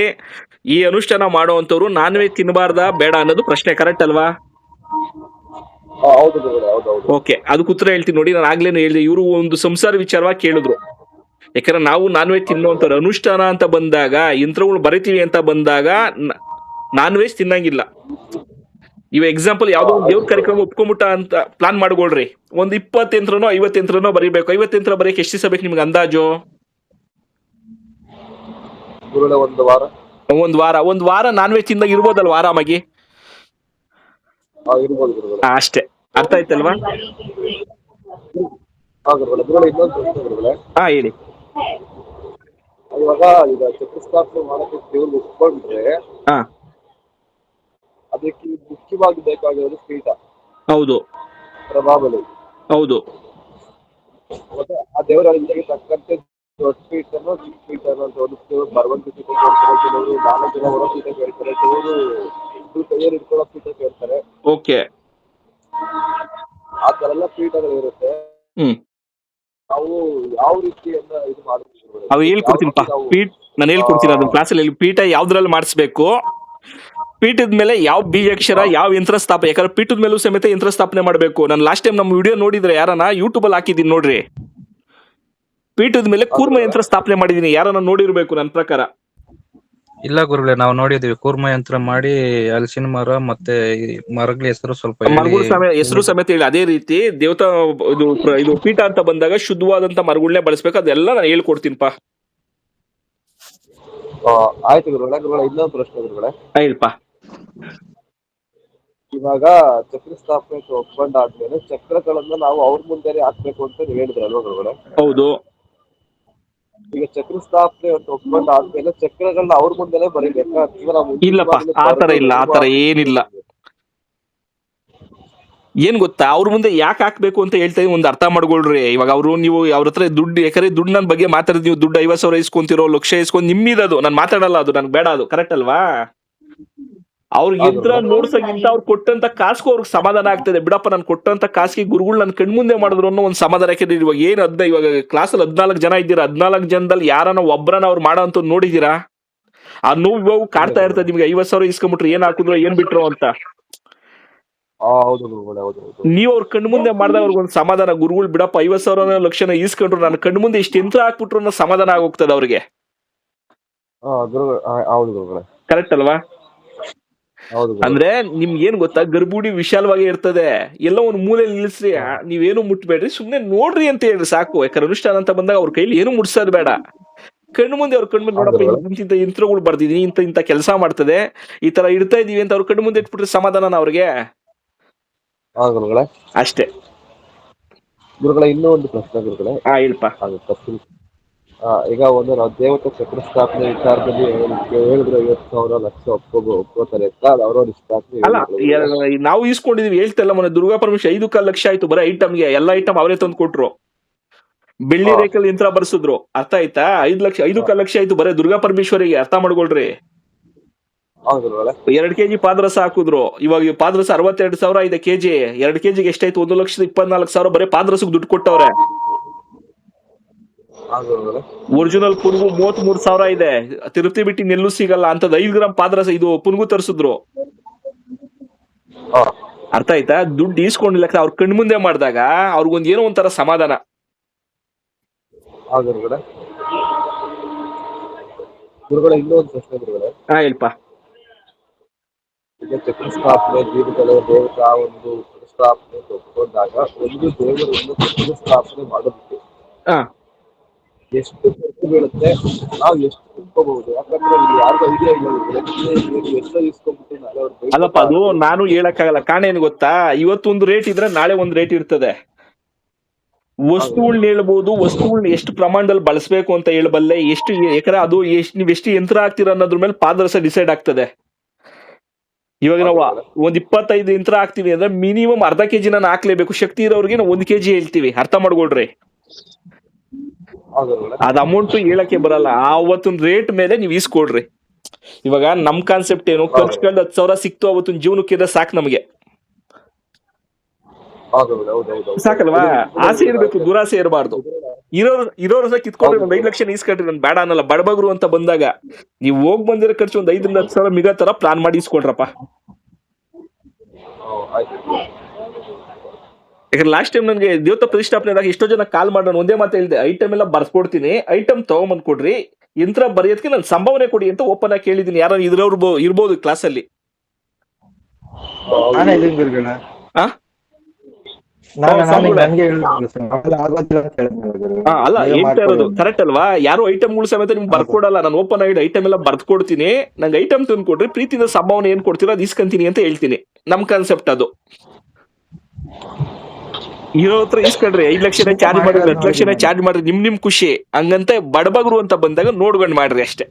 ಈ ಅನುಷ್ಠಾನ ಮಾಡುವಂತವ್ರು ನಾನ್ ವೆಜ್ ತಿನ್ನಬಾರ್ದಾ ಬೇಡ ಅನ್ನೋದು ಪ್ರಶ್ನೆ, ಕರೆಕ್ಟ್ ಅಲ್ವಾ? ಹೌದು ಗುರುಗಳೇ, ಹೌದು. ಓಕೆ, ಅದಕ್ಕೆ ಉತ್ತರ ಹೇಳ್ತೀನಿ ನೋಡಿ. ನಾನು ಆಗ್ಲೇನು ಹೇಳಿದೆ, ಇವರು ಒಂದು ಸಂಸಾರ ವಿಚಾರವಾಗಿ ಕೇಳಿದ್ರು. ಯಾಕಂದ್ರೆ ನಾವು ನಾನ್ ವೆಜ್ ತಿನ್ನುವಂತವ್ರು, ಅನುಷ್ಠಾನ ಅಂತ ಬಂದಾಗ, ಯಂತ್ರಗಳು ಬರಿತೀವಿ ಅಂತ ಬಂದಾಗ ನಾನ್ ವೆಜ್ ತಿನ್ನಂಗಿಲ್ಲ. ಇವ ಎಕ್ಸಾಂಪಲ್ ಯಾವ್ದೋ ಒಂದು ದೇವ್ರ ಕಾರ್ಯಕ್ರಮ ಒಪ್ಕೊಂಬಿಟ್ಟ ಅಂತ ಪ್ಲಾನ್ ಮಾಡ್ಕೊಳ್ರಿ, ಒಂದ್ 20 ಯಂತ್ರನೋ 50 ಯಂತ್ರನೋ ಬರೀಬೇಕು. 50 ಯಂತ್ರ ಬರೀಕ್ ಎಷ್ಟು ದಿವಸ ಬೇಕು ನಿಮ್ಗೆ ಅಂದಾಜು? ಗುರುಗಳೇ ಒಂದ್ ವಾರ ನಾನ್ ವೆಜ್ ತಿಂದಾಗ ಇರ್ಬೋದಲ್ವಾ ಆರಾಮಾಗಿ? ಇರ್ಬೋದು ಗುರುಗಳೇ. ಅಷ್ಟೇ, ಅರ್ಥ ಆಯ್ತಲ್ವಾ? ಗುರುಗಳೇ ಇನ್ನೊಂದು ಪ್ರಶ್ನೆ ಗುರುಗಳೇ. ಹೇಳಿ. ಇವಾಗ ಈಗ ಚತುಷ್ಪಾಠನೆ ಮಾಡಕ್ಕೆ ದೇವ್ರು ಒಪ್ಕೊಂಡ್ರೆ ಅದಕ್ಕೆ ಮುಖ್ಯವಾಗಿ ಬೇಕಾಗಿರೋದು ಪೀಠ. ಹೌದು, ಪ್ರಭಾಬಲಿ. ಹೌದು. ಮತ್ತೆ ಆ ದೇವರ ಅಳಿಗೆ ತಕ್ಕಂತೆ ದೊಡ್ಡ ಪೀಠನೋ ಚಿಕ್ಕ ಪೀಠನೋ ಅಂತ ಒಂದು ಬರವಂತ ಪೀಠ ಕೇಳ್ತಾರೆ, ಕೆಲವರು 4 ಜನ ಹೊರ ಪೀಠ ಕೇಳ್ತಾರೆ, ಕೆಲವರು ಕೈಯಲ್ಲಿ ಇಟ್ಕೊಳ್ಳೋ ಪೀಠ ಕೇಳ್ತಾರೆ. ಓಕೆ, ಆ ತರ ಎಲ್ಲ ಪೀಠಗಳು ಇರುತ್ತೆ. ನಾವು ಯಾವ ರೀತಿಯನ್ನ ಇದು ಮಾಡ್ತೀವಿ? ಅವ್ ಹೇಳ್ಕೊಡ್ತೀನಿಪ್ಪ. ನಾನು ಹೇಳ್ಕೊಡ್ತೀನಿ ಅದನ್ನ ಕ್ಲಾಸಲ್ಲಿ. ಪೀಠ ಯಾವ್ದ್ರಲ್ಲಿ ಮಾಡಿಸ್ಬೇಕು, ಪೀಠದ ಮೇಲೆ ಯಾವ ಬೀಜಾಕ್ಷರ, ಯಾವ ಯಂತ್ರ ಸ್ಥಾಪನೆ. ಯಾಕಂದ್ರೆ ಪೀಠದ ಮೇಲೂ ಸಮೇತ ಯಂತ್ರ ಸ್ಥಾಪನೆ ಮಾಡಬೇಕು. ನಾನು ಲಾಸ್ಟ್ ಟೈಮ್ ನಮ್ಮ ವಿಡಿಯೋ ನೋಡಿದ್ರೆ ಯಾರನ್ನ ಯೂಟ್ಯೂಬ್ ಅಲ್ಲಿ ಹಾಕಿದೀನಿ ನೋಡ್ರಿ, ಪೀಠದ ಮೇಲೆ ಕೂರ್ಮ ಯಂತ್ರ ಸ್ಥಾಪನೆ ಮಾಡಿದೀನಿ. ಯಾರನ್ನ ನೋಡಿರ್ಬೇಕು ನನ್ನ ಪ್ರಕಾರ. ಇಲ್ಲ ಗುರುಗಳೇ, ನಾವು ನೋಡಿದೀವಿ ಕೂರ್ಮ ಯಂತ್ರ ಮಾಡಿ ಹಲಸಿನ ಮರ ಮತ್ತೆ ಈ ಮರಗಳ ಹೆಸರು ಸ್ವಲ್ಪ ಮರಗಳ ಹೆಸರು ಸಮೇತ ಹೇಳಿ. ಅದೇ ರೀತಿ ದೇವತಾ ಇದು ಪೀಠ ಅಂತ ಬಂದಾಗ ಶುದ್ಧವಾದಂತ ಮರಗಳನ್ನೇ ಬಳಸ್ಬೇಕು. ಅದೆಲ್ಲ ನಾನು ಹೇಳ್ಕೊಡ್ತೀನಿಪ್ಪ. ಆಯ್ತು ಗುರುಗಳೇ. ಇನ್ನೊಂದು ಪ್ರಶ್ನೆ ಗುರುಗಳೇ. ಹೇಳ್ಪ. ಇವಾಗ ಚಕ್ರ ಸ್ಥಾಪನೆ ಒಪ್ಕೊಂಡಾದ್ಮೇಲೆ ಚಕ್ರಗಳನ್ನ ನಾವು ಅವ್ರ ಮುಂದೆನೆ ಹಾಕ್ಬೇಕು ಅಂತ ಹೇಳಿದ್ರಲ್ವಾ ಗುರುಗಳೇ? ಹೌದು. ಈಗ ಚಕ್ರ ಸ್ಥಾಪನೆ ಅಂತ ಒಪ್ಕೊಂಡಾದ್ಮೇಲೆ ಚಕ್ರಗಳನ್ನ ಅವ್ರ ಮುಂದೆನೆ ಬರೀಬೇಕಾ? ಇಲ್ಲಪ್ಪ, ಆತರ ಇಲ್ಲ, ಆತರ ಏನಿಲ್ಲ. ಏನ್ ಗೊತ್ತಾ, ಅವ್ರ ಮುಂದೆ ಯಾಕೆ ಹಾಕ್ಬೇಕು ಅಂತ ಹೇಳ್ತಾ ಇದೀನಿ, ಒಂದು ಅರ್ಥ ಮಾಡ್ಕೊಳ್ರಿ. ಇವಾಗ ನೀವು ಅವ್ರ ಹತ್ರ ದುಡ್ಡು, ಯಾಕಂದ್ರೆ ದುಡ್ಡು ನನ್ನ ಬಗ್ಗೆ ಮಾತಾಡಿದ್ ನೀವು, ದುಡ್ಡು 50,000 ಇಸ್ಕೊಂತಿರೋ, ಲಕ್ಷ ಇಸ್ಕೊಂಡ್ ನಿಮ್ಮಿದದು, ನಾನು ಮಾತಾಡಲ್ಲ, ಅದು ನನ್ಗೆ ಬೇಡ, ಅದು ಕರೆಕ್ಟ್ ಅಲ್ವಾ? ಅವ್ರ ಯಂತ್ರ ನೋಡ್ಸಕ್ಕಿಂತ ಅವ್ರು ಕೊಟ್ಟಂತ ಕಾಸ್ಗೂ ಅವ್ರಿಗೆ ಸಮಾಧಾನ ಆಗ್ತದೆ. ಬಿಡಪ್ಪ, ನಾನು ಕೊಟ್ಟಂತ ಕಾಸಿಗೆ ಗುರುಗಳು ನನ್ನ ಕಣ್ಮುಂದೆ ಮಾಡಿದ್ರು ಅನ್ನೋ ಒಂದು ಸಮಾಧಾನ. ಯಾಕೆಂದ್ರೆ ಇವಾಗ ಇವಾಗ ಕ್ಲಾಸಲ್ಲಿ 14 ಜನ ಇದ್ದೀರಾ, 14 ಜನದಲ್ಲಿ ಯಾರನ್ನ ಒಬ್ಬರನ್ನ ಅವ್ರು ಮಾಡೋ ಅಂತ ನೋಡಿದೀರಾ? ಆ ನೋವು ಇವಾಗ ಕಾಡ್ತಾ ಇರ್ತದೆ ನಿಮ್ಗೆ. 50,000 ಇಸ್ಕೊಂಡ್ಬಿಟ್ರು, ಏನ್ ಹಾಕಿದ್ರು, ಏನ್ ಬಿಟ್ರು ಅಂತ. ನೀವ್ ಅವ್ರ ಕಣ್ಣು ಮುಂದೆ ಮಾಡಿದಾಗ ಅವ್ರಿಗೊಂದು ಸಮಾಧಾನ. ಗುರುಗಳು ಬಿಡಪ್ಪ 50,000 ಲಕ್ಷನ ಈಸ್ಕೊಂಡ್ರು, ನನ್ನ ಕಣ್ಣು ಮುಂದೆ ಇಷ್ಟು ಯಂತ್ರ ಹಾಕ್ಬಿಟ್ರು ಅನ್ನೋ ಸಮಾಧಾನ ಆಗೋಗ್ತದೆ ಅವ್ರಿಗೆ. ಕರೆಕ್ಟ್ ಅಲ್ವಾ? ಅಂದ್ರೆ ನಿಮ್ಗೆ ಏನ್ ಗೊತ್ತಾ, ಗರ್ಭುಡಿ ವಿಶಾಲವಾಗಿ ಇರ್ತದೆ. ಎಲ್ಲ ಒಂದು ಮೂಲೆ ನಿಲ್ಸ್ರಿ, ನೀವೇನು ಮುಟ್ಬೇಡ್ರಿ, ಸುಮ್ನೆ ನೋಡ್ರಿ ಅಂತ ಹೇಳ್ರಿ ಸಾಕು. ಯಾಕಂದ್ರೆ ಅನುಷ್ಠಾನ ಅಂತ ಬಂದಾಗ ಅವ್ರ ಕೈಲಿ ಏನು ಮುಟ್ಸೋದ್ ಬೇಡ. ಕಣ್ಣು ಮುಂದೆ ಅವ್ರ ಕಣ್ಣು ಮುಂದೆ ನೋಡಪ್ಪ, ಇಂಥ ಯಂತ್ರಗಳು ಬರ್ದಿದೀನಿ, ಇಂಥ ಕೆಲಸ ಮಾಡ್ತದೆ, ಈ ತರ ಇಡ್ತಾ ಇದೀವಿ ಅಂತ ಅವ್ರ ಕಣ್ಣು ಮುಂದೆ ಇಟ್ಬಿಟ್ರೆ ಸಮಾಧಾನ ಅವ್ರಿಗೆ. ಅಷ್ಟೇ ಗುರುಗಳೇ. ಇನ್ನೂ ಒಂದು ಪ್ರಶ್ನೆ ಗುರುಗಳೇ. ಹೇಳ್ಪ. ಈಗ ಒಂದು ನಾವು ದೇವತೆ ಚಕ್ರ ಸ್ಥಾಪನೆ ವಿಚಾರದಲ್ಲಿ ಹೇಳಿದ್ರೆ 50,000 ಲಕ್ಷ ಒಪ್ಕೋತಾರೆ ಅಂತ ಅವ್ರವ್ರ ಇಷ್ಟ. ಅಲ್ಲ, ನಾವು ಇಸ್ಕೊಂಡಿದೀವಿ ಹೇಳ್ತಲ್ಲ, ಮೊನ್ನೆ ದುರ್ಗಾ ಪರಮೇಶ್ವರಿ 5 ಲಕ್ಷ ಆಯ್ತು ಬರೀ ಐಟಮ್ಗೆ. ಎಲ್ಲ ಐಟಮ್ ಅವರೇ ತಂದು ಕೊಟ್ರು, ಬೆಳ್ಳಿ ರೇಖಲ್ ಯಂತ್ರ ಬರ್ಸಿದ್ರು. ಅರ್ಥ ಆಯ್ತಾ? 5 ಲಕ್ಷ ಆಯ್ತು ಬರೀ ದುರ್ಗಾ ಪರಮೇಶ್ವರಿಗೆ. ಅರ್ಥ ಮಾಡ್ಕೊಳ್ರಿ. 2 kg ಪಾದರಸ ಹಾಕಿದ್ರು. ಇವಾಗ ಪಾದರಸ 62,000 ಇದೆ ಕೆಜಿ. 2 kgಗೆ ಎಷ್ಟಾಯ್ತು? 1,24,000 ಬರೀ ಪಾದರಸಕ್ಕೆ ದುಡ್ಡು ಕೊಟ್ಟವ್ರೆ. ಒರಿಜಿನಲ್ ಪುನ್ಗು 33,000 ಇದೆ. ತಿರುಪತಿ ಬಿಟ್ಟು ನೆಲ್ಲೂ ಸಿಗಲ್ಲ ಅಂತದ್ 5 ಗ್ರಾಮ್ ಪಾದರಸ ಇದು ಪುನ್ಗು ತರಿಸಿದ್ರು. ಅರ್ಥ ಆಯ್ತಾ? ದುಡ್ಡು ಈಸ್ಕೊಂಡಿಲ್ಲ, ಅವ್ರ ಕಣ್ ಮುಂದೆ ಮಾಡಿದಾಗ ಅವ್ರಿಗೊಂದ್ ಏನೋ ಒಂಥರ ಸಮಾಧಾನ. ಗುರುಗಳೇ, ಇನ್ನೊಂದು ಪ್ರಶ್ನೆ ಗುರುಗಳೇ. ಹೇಳ್ಪ. ಈಗ ಚಕ್ರ ಸ್ಥಾಪನೆ ಜೀವಿತದ ದೇವತಾ ಒಂದು ಸ್ಥಾಪನೆ ಒಪ್ಕೊಂಡಾಗ ಒಂದು ದೇವರನ್ನು ಚಕ್ರ ಸ್ಥಾಪನೆ ಮಾಡೋದಕ್ಕೆ ಎಷ್ಟು ಖರ್ಚು ಬೀಳುತ್ತೆ, ನಾವು ಎಷ್ಟು ತಿಳ್ಕೋಬಹುದು? ಯಾಕಂದ್ರೆ ಯಾರಿಗೂ ಐಡಿಯಾ ಇಲ್ಲ. ಎಷ್ಟು ಇಸ್ಕೊಂಡ್ಬಿಟ್ಟು ಅಲ್ಲಪ್ಪ, ಅದು ನಾನು ಹೇಳಕ್ಕಾಗಲ್ಲ. ಕಾರಣ ಏನ್ ಗೊತ್ತಾ, ಇವತ್ತೊಂದು ರೇಟ್ ಇದ್ರೆ ನಾಳೆ ಒಂದ್ ರೇಟ್ ಇರ್ತದೆ. ವಸ್ತುಗಳನ್ನ ಹೇಳ್ಬೋದು, ವಸ್ತುಗಳನ್ನ ಎಷ್ಟು ಪ್ರಮಾಣದಲ್ಲಿ ಬಳಸಬೇಕು ಅಂತ ಹೇಳಬಲ್ಲೆ, ಎಷ್ಟು ಯಾಕಂದ್ರೆ ಅದು ನೀವ್ ಎಷ್ಟು ಯಂತ್ರ ಹಾಕ್ತೀರ ಅನ್ನೋದ್ರ ಮೇಲೆ ಪಾದರಸ ಡಿಸೈಡ್ ಆಗ್ತದೆ. ಇವಾಗ ನಾವು ಒಂದ್ 25 ಯಂತ್ರ ಹಾಕ್ತಿವಿ ಅಂದ್ರೆ ಮಿನಿಮಮ್ ಅರ್ಧ kg ನಾನು ಹಾಕ್ಲೇಬೇಕು. ಶಕ್ತಿ ಇರೋರಿಗೆ ನಾವು 1 kg ಹೇಳ್ತೀವಿ. ಅರ್ಥ ಮಾಡ್ಕೊಳ್ರಿ. ಅದ್ ಅಮೌಂಟ್ ಹೇಳಕ್ಕೆ ಬರಲ್ಲ. ಅವತ್ತಿನ ರೇಟ್ ಮೇಲೆ ನೀವ್ ಈಸ್ಕೊಡ್ರಿ. ಇವಾಗ ನಮ್ ಕಾನ್ಸೆಪ್ಟ್ ಏನು, ಖರ್ಚ್ಕೊಂಡು 10,000 ಸಿಕ್ತು ಅವತ್ತಿನ ಜೀವನಕ್ಕೆ ಸಾಕು ನಮ್ಗೆ. ಸಾಕಲ್ವಾ? ಆಸೆ ಇರ್ಬೇಕು, ದುರಾಸೆ ಇರಬಾರ್ದು. ಇರೋರು ಸಹ ಕಿತ್ಕೊಂಡ್ರೆ ಒಂದ್ 5 ಲಕ್ಷ ಇಸ್ಕೊಳ್ರಿ, ನನ್ ಬೇಡ ಅನ್ನಲ್ಲ. ಬಡಬಗ್ರು ಅಂತ ಬಂದಾಗ ನೀವ್ ಹೋಗ್ ಬಂದಿರೋ ಖರ್ಚು ಒಂದ್ 5 ರಿಂದ 10 ಸಾವಿರ ಮಿಗೋ ತರ ಪ್ಲಾನ್ ಮಾಡಿ ಇಸ್ಕೊಡ್ರಪ್ಪ. ಯಾಕಂದ್ರೆ ಲಾಸ್ಟ್ ಟೈಮ್ ನನಗೆ ದೇವತಾ ಪ್ರತಿಷ್ಠಾಪನೆ ಎಷ್ಟೋ ಜನ ಕಾಲ್ ಮಾಡೋಣ ಒಂದೇ ಮಾತು ಹೇಳಿದೆ, ಐಟಮ್ ಎಲ್ಲ ಬರ್ಸ್ಕೊಡ್ತೀನಿ, ಐಟಮ್ ತಗೊಂಬಂದ್ ಕೊಡ್ರಿ, ಯಂತ್ರ ಬರೆಯೋದಕ್ಕೆ ನಾನು ಸಂಭಾವನೆ ಕೊಡಿ ಅಂತ ಓಪನ್ ಆಗಿ ಕೇಳಿದೀನಿ. ಯಾರು ಇರ್ಬೋದು ಕ್ಲಾಸ್ ಅಲ್ಲಿ. ಅಲ್ಲ ಹೇಳ್ತಾ ಇರೋದು ಕರೆಕ್ಟ್ ಅಲ್ವಾ? ಯಾರು ಐಟಮ್ಗಳು ಸಮೇತ ನಿಮ್ಗೆ ಬರ್ಕೊಡಲ್ಲ. ನಾನು ಓಪನ್ ಆಗಿ ಐಟಮ್ ಎಲ್ಲ ಬರ್ದ್ ಕೊಡ್ತೀನಿ, ನಂಗೆ ಐಟಮ್ ತಂದು ಕೊಡ್ರಿ, ಪ್ರೀತಿಯಿಂದ ಸಂಭಾವನೆ ಏನ್ ಕೊಡ್ತೀರೋ ಅದು ಇಸ್ಕೊಂತೀನಿ ಅಂತ ಹೇಳ್ತೀನಿ. ನಮ್ ಕಾನ್ಸೆಪ್ಟ್ ಅದು. ಇರೋ ಹತ್ರ ಇಸ್ಕೊಳ್ರಿ, 5 ಲಕ್ಷನೇ ಚಾರ್ಜ್ ಮಾಡ್ರಿ, 10 ಲಕ್ಷನೇ ಚಾರ್ಜ್ ಮಾಡ್ರಿ, ನಿಮ್ ಖುಷಿ. ಹಂಗಂತ ಬಡಬಗ್ರು ಅಂತ ಬಂದಾಗ ನೋಡ್ಕೊಂಡ್ ಮಾಡ್ರಿ ಅಷ್ಟೇ.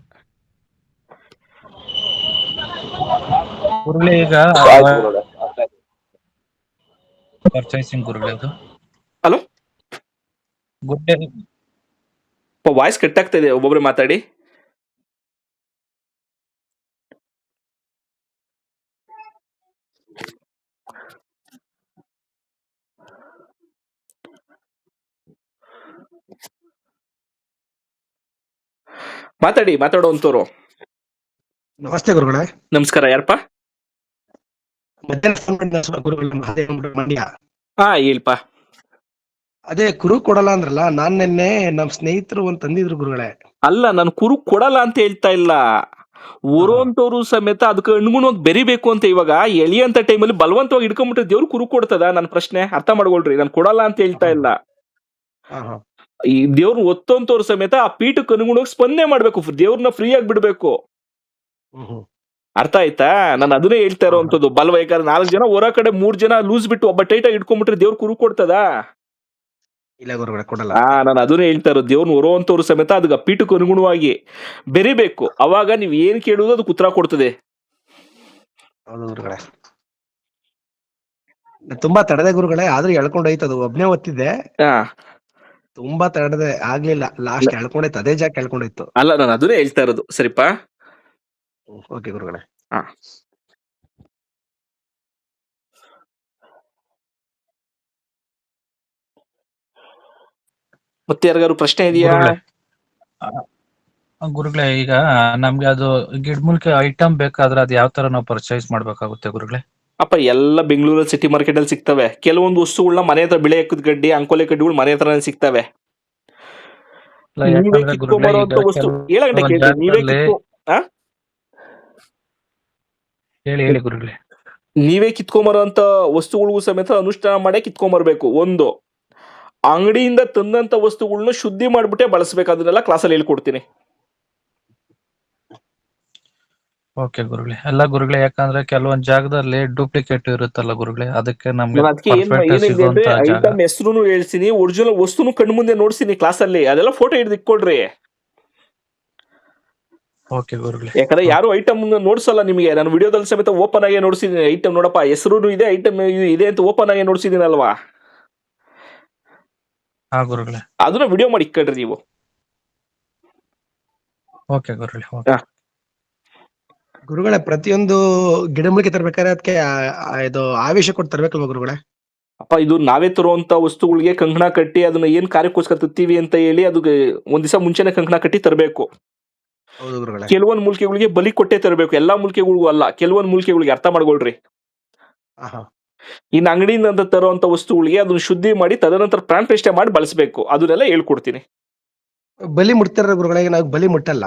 ಗುರುಗಳೇ ಈಗ ಪರ್ಚೇಸಿಂಗ್ ಗುರುಗಳೇ ಅದು. ಹಲೋ, ಗುಡ್ಡೆ ವಾಯ್ಸ್ ಕಟ್ ಆಗ್ತಾ ಇದೆ, ಒಬ್ಬೊಬ್ರೆ ಮಾತಾಡಿ. ಮಾತಾಡುವಂತವ್ರು. ನಮಸ್ತೆ ಗುರುಗಳೇ. ನಮಸ್ಕಾರ, ಯಾರಪ್ಪ? ಮಂಡ್ಯ. ಹೇಳ್ಪಾ. ಅದೇ ಕುರು ಕೊಡಲ್ಲ ಅಂದ್ರಲ್ಲ, ನಾನ್ ನಿನ್ನೆ ನಮ್ ಸ್ನೇಹಿತರು ಒಂದ್ ತಂದಿದ್ರು ಗುರುಗಳೇ. ಅಲ್ಲ, ನಾನು ಕುರು ಕೊಡಲ್ಲ ಅಂತ ಹೇಳ್ತಾ ಇಲ್ಲ. ಓರೋಂತವ್ರು ಸಮೇತ ಅದಕ್ಕೆ ಅನುಗುಣವಾಗಿ ಬೆರಿಬೇಕು ಅಂತ. ಇವಾಗ ಎಳಿಯಂತ ಟೈಮಲ್ಲಿ ಬಲವಂತವಾಗಿ ಹಿಡ್ಕೊಂಡ್ಬಿಟ್ರೆ ದೇವ್ರು ಕುರು ಕೊಡ್ತದ? ನನ್ನ ಪ್ರಶ್ನೆ ಅರ್ಥ ಮಾಡ್ಕೊಳ್ರಿ. ನಾನು ಕೊಡಲ್ಲ ಅಂತ ಹೇಳ್ತಾ ಇಲ್ಲ. ಈ ದೇವ್ರು ಒತ್ತಂತವ್ರು ಸಮೇತ ಆ ಪೀಠಕ್ಕೆ ಅನುಗುಣವಾಗಿ ಸ್ಪಂದನೆ ಮಾಡ್ಬೇಕು, ದೇವ್ರನ್ನ ಫ್ರೀ ಆಗಿ ಬಿಡ್ಬೇಕು. ಅರ್ಥ ಆಯ್ತಾ? ನಾನು ಅದನ್ನೇ ಹೇಳ್ತಾ ಇರೋವಂಥದ್ದು. ಯಾಕಂದ್ರೆ 4 ಜನ ಹೊರ ಕಡೆ 3 ಜನ ಲೂಸ್ ಬಿಟ್ಟು ಒಬ್ಬ ಟೈಟ್ ಆಗಿ ಇಟ್ಕೊಂಡ್ಬಿಟ್ರೆ ದೇವ್ರು ಕುರು ಕೊಡ್ತದ? ಇಲ್ಲ ಗುರುಗಳೇ, ಕೊಡಲ್ಲ. ನಾನು ಅದನ್ನೇ ಹೇಳ್ತಾ ಇರೋದು. ದೇವ್ರನ್ನ ಹೊರುವಂತವ್ರು ಸಮೇತ ಅದಕ್ಕೆ ಪೀಠಕ್ಕೆ ಅನುಗುಣವಾಗಿ ಬೆರಿಬೇಕು. ಅವಾಗ ನೀವ್ ಏನ್ ಕೇಳುವುದು ಅದಕ್ಕೆ ಉತ್ತರ ಕೊಡ್ತದೆ. ಹೌದು ಗುರುಗಳೇ. ತುಂಬಾ ತಡೆದೆ ಗುರುಗಳೇ, ಆದ್ರೂ ಎಳ್ಕೊಂಡೋಯ್ತು. ಅದು ಒಬ್ನೇ ಒತ್ತಿದ್ದೆ, ತುಂಬಾ ತಡೆದೆ, ಆಗ್ಲಿಲ್ಲ. ಲಾಸ್ಟ್ ಎಳ್ಕೊಂಡೋಯ್ತು, ಅದೇ ಜಾಗ ಎಳ್ಕೊಂಡೋಯ್ತು. ಅಲ್ಲ, ನಾನು ಅದನ್ನೇ ಹೇಳ್ತಾ ಇರೋದು. ಸರಿಪಾ? ಓಕೆ ಗುರುಗಳೇ. ಮತ್ತೆ ಯಾರಿಗಾರು ಪ್ರಶ್ನೆ ಇದೆಯಾ? ಗುರುಗಳೇ, ಈಗ ನಮ್ಗೆ ಅದು ಗಿಡಮೂಲಿಕೆ ಐಟಮ್ ಬೇಕಾದ್ರೆ ಅದು ಯಾವ ತರ ನಾವು ಪರ್ಚೇಸ್ ಮಾಡ್ಬೇಕಾಗುತ್ತೆ ಗುರುಗಳೇ? ಅಪ್ಪ, ಎಲ್ಲ ಬೆಂಗಳೂರಲ್ಲಿ ಸಿಟಿ ಮಾರ್ಕೆಟ್ ಅಲ್ಲಿ ಸಿಗ್ತವೆ. ಕೆಲವೊಂದು ವಸ್ತುಗಳನ್ನ ಮನೆ ಹತ್ರ ಬಿಳೆ ಹಾಕದ್ ಗಡ್ಡಿ, ಅಂಕೋಲೆ ಕಡ್ಡಿಗಳು ಮನೆ ಹತ್ರನೇ ಸಿಗ್ತವೆ. ನೀವೇ ಕಿತ್ಕೊಂಬರೋಂತ ವಸ್ತು ಹೇಳಂಡೆ ಕೇಳ್ರಿ. ಹೇಳಿ ಗುರುಗಳೇ. ನೀವೇ ಕಿತ್ಕೊಂಬರೋಂತ ವಸ್ತುಗಳಿಗೂ ಸಮೇತ ಅನುಷ್ಠಾನ ಮಾಡೇ ಕಿತ್ಕೊಂಬರ್ಬೇಕು. ಒಂದು ಅಂಗಡಿಯಿಂದ ತಂದಂತ ವಸ್ತುಗಳನ್ನ ಶುದ್ಧಿ ಮಾಡ್ಬಿಟ್ಟೆ ಬಳಸ್ಬೇಕು. ಅದನ್ನೆಲ್ಲ ಕ್ಲಾಸಲ್ಲಿ ಹೇಳ್ಕೊಡ್ತೀನಿ. ಓಕೆ ಗುರುಗಳೇ. ಎಲ್ಲ ಗುರುಗಳೇ, ಯಾಕಂದ್ರೆ ಕೆಲವೊಂದ್ ಜಾಗದಲ್ಲಿ ಡೂಪ್ಲಿಕೇಟ್ ಇರುತ್ತಲ್ಲ ಗುರುಗಳೇ, ಅದಕ್ಕೆ ನಮ್ಗೆ ಐಟಮ್ ಹೆಸರು ಹೇಳ್ತೀನಿ, ಒರಿಜಿನಲ್ ವಸ್ತುನು ಕಣ್ಣು ಮುಂದೆ ನೋಡ್ತೀನಿ ಕ್ಲಾಸಲ್ಲಿ. ಅದೆಲ್ಲ ಫೋಟೋ ಹಿಡಿದು ಇಟ್ಕೊಡ್ರಿ. ಓಕೆ ಗುರುಗಳೇ. ಯಾಕಂದ್ರೆ ಯಾರು ಐಟಮ್ ನೋಡ್ಸಲ್ಲ ನಿಮಗೆ. ನಾನು ವಿಡಿಯೋದಲ್ಲಿ ಸಮೇತ ಓಪನ್ ಆಗಿ ನೋಡ್ಸಿದೀನಿ. ಐಟಮ್ ನೋಡಪ್ಪ, ಹೆಸರು ಇದೆ, ಐಟಮ್ ಇದೆ ಅಂತ ಓಪನ್ ಆಗಿ ನೋಡ್ಸಿದೀನಲ್ವಾ? ಗುರುಗಳೇ, ಅದನ್ನ ವಿಡಿಯೋ ಮಾಡಿ ಇಕ್ಕಡ್ರಿ ನೀವು. ಓಕೆ ಗುರುಗಳೇ. ಗುರುಗಳೇ, ಪ್ರತಿಯೊಂದು ಗಿಡಮೂಲಿಕೆ ತರ್ಬೇಕಾದ್ರೆ ಅದಕ್ಕೆ ಇದು ಆವೇಶ ಕೊಟ್ಟು ತರ್ಬೇಕಲ್ವಾ ಗುರುಗಳೇ? ಅಪ್ಪ, ಇದು ನಾವೇ ತರುವಂತ ವಸ್ತುಗಳಿಗೆ ಕಂಕಣ ಕಟ್ಟಿ ಅದನ್ನ ಏನ್ ಕಾರ್ಯಕ್ಕೋಸ್ಕರ ತತ್ತೀವಿ ಅಂತ ಹೇಳಿ ಅದಕ್ಕೆ ಒಂದ್ ದಿವಸ ಮುಂಚೆನೆ ಕಂಕಣ ಕಟ್ಟಿ ತರಬೇಕು. ಕೆಲವೊಂದು ಮೂಲಿಕೆಗಳಿಗೆ ಬಲಿ ಕೊಟ್ಟೆ ತರಬೇಕು. ಎಲ್ಲಾ ಮೂಲಿಕೆಗಳಿಗೂ ಅಲ್ಲ, ಕೆಲವೊಂದು ಮೂಲಿಕೆಗಳಿಗೆ. ಅರ್ಥ ಮಾಡ್ಕೊಳ್ರಿ. ಇನ್ನು ಅಂಗಡಿಯಿಂದ ತರುವಂತ ವಸ್ತುಗಳಿಗೆ ಅದನ್ನ ಶುದ್ಧಿ ಮಾಡಿ ತದನಂತರ ಪ್ರಾಣ ಪ್ರತಿಷ್ಠೆ ಮಾಡಿ ಬಳಸಬೇಕು. ಅದನ್ನೆಲ್ಲ ಹೇಳ್ಕೊಡ್ತೀನಿ. ಬಲಿ ಮುಟ್ತಾರ ಗುರುಗಳೇ? ನಾವು ಬಲಿ ಮುಟ್ಟಲ್ಲ.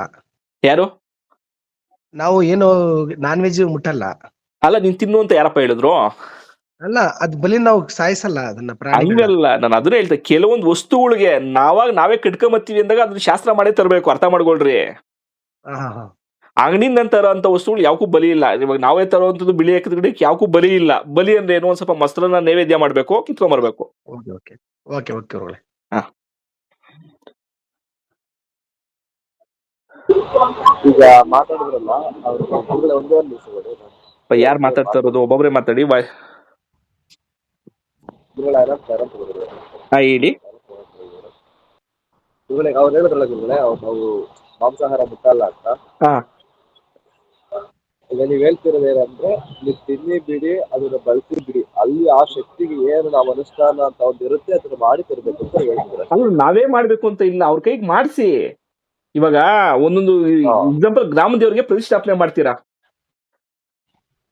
ಯಾರು? ನಾವು ಏನು ನಾನ್ ವೆಜ್ ಮುಟ್ಟಲ್ಲ. ಅಲ್ಲ, ನೀನ್ ತಿನ್ನು ಅಂತ ಯಾರಪ್ಪ ಹೇಳಿದ್ರು? ಅಲ್ಲ, ಅದ್ ಬಲಿ ನಾವು ಸಾಯಿಸಲ್ಲ ಅದನ್ನ. ಹಂಗಲ್ಲ, ನಾನು ಅದನ್ನ ಹೇಳ್ತೆ. ಕೆಲವೊಂದು ವಸ್ತುಗಳಿಗೆ ನಾವೇ ಕಟ್ಕೊಂಬತ್ತೀವಿ ಅಂದಾಗ ಅದನ್ನ ಶಾಸ್ತ್ರ ಮಾಡೇ ತರಬೇಕು. ಅರ್ಥ ಮಾಡ್ಕೊಳ್ರಿ. ಅಂಗಡಿಯಿಂದ ತರೋಂತ ವಸ್ತುಗಳು ಯಾವಕ್ಕೂ ಬಲಿ ಇಲ್ಲ. ಇವಾಗ ನಾವೇ ತರೋಂಥದ್ದು ಬಿಳಿ ಹಾಕಿದ ಯಾವಕ್ಕೂ ಬಲಿ ಇಲ್ಲ. ಬಲಿ ಅಂದ್ರೆ ಏನೋ ಒಂದ್ ಸ್ವಲ್ಪ ಮೊಸರನ್ನ ನೈವೇದ್ಯ ಮಾಡ್ಬೇಕು, ಕಿತ್ಕೊಂಡ್ಬರ್ಬೇಕು. ಈಗ ಮಾತಾಡಿದ್ರಲ್ಲ, ಒಂದೇ ಒಂದು ನಿಮಿಷ. ಯಾರು ಮಾತಾಡ್ತಾ ಇರೋದು? ಒಬ್ಬೊಬ್ರೆ ಮಾತಾಡಿ. ಹೇಳಿ. ಅವ್ರು ಹೇಳಿದ್ರಲ್ಲ ಗುರುಗಳೇ, ನಾವು ಮಾಂಸಾಹಾರ ಮುಟ್ಟಲ್ಲ ಅಂತ. ಈಗ ನೀವ್ ಹೇಳ್ತಿರೋದು ಏನಂದ್ರೆ ನೀವು ತಿನ್ನಿ ಬಿಡಿ ಅದನ್ನ ಬಳಸಿ ಬಿಡಿ, ಅಲ್ಲಿ ಆ ಶಕ್ತಿಗೆ ಏನು ನಾವು ಅನುಷ್ಠಾನ ಅಂತ ಒಂದು ಇರುತ್ತೆ ಅದನ್ನ ಮಾಡಿ ತರಬೇಕು ಅಂತ ಹೇಳ್ತಿದ್ದಾರೆ. ಅಲ್ಲ ನಾವೇ ಮಾಡ್ಬೇಕು ಅಂತ ಇಲ್ಲ, ಅವ್ರ ಕೈಗೆ ಮಾಡಿಸಿ. ಇವಾಗ ಒಂದೊಂದು ಎಕ್ಸಾಂಪಲ್ ಗ್ರಾಮ ದೇವರಿಗೆ ಪ್ರತಿಷ್ಠಾಪನೆ ಮಾಡ್ತೀರಾ,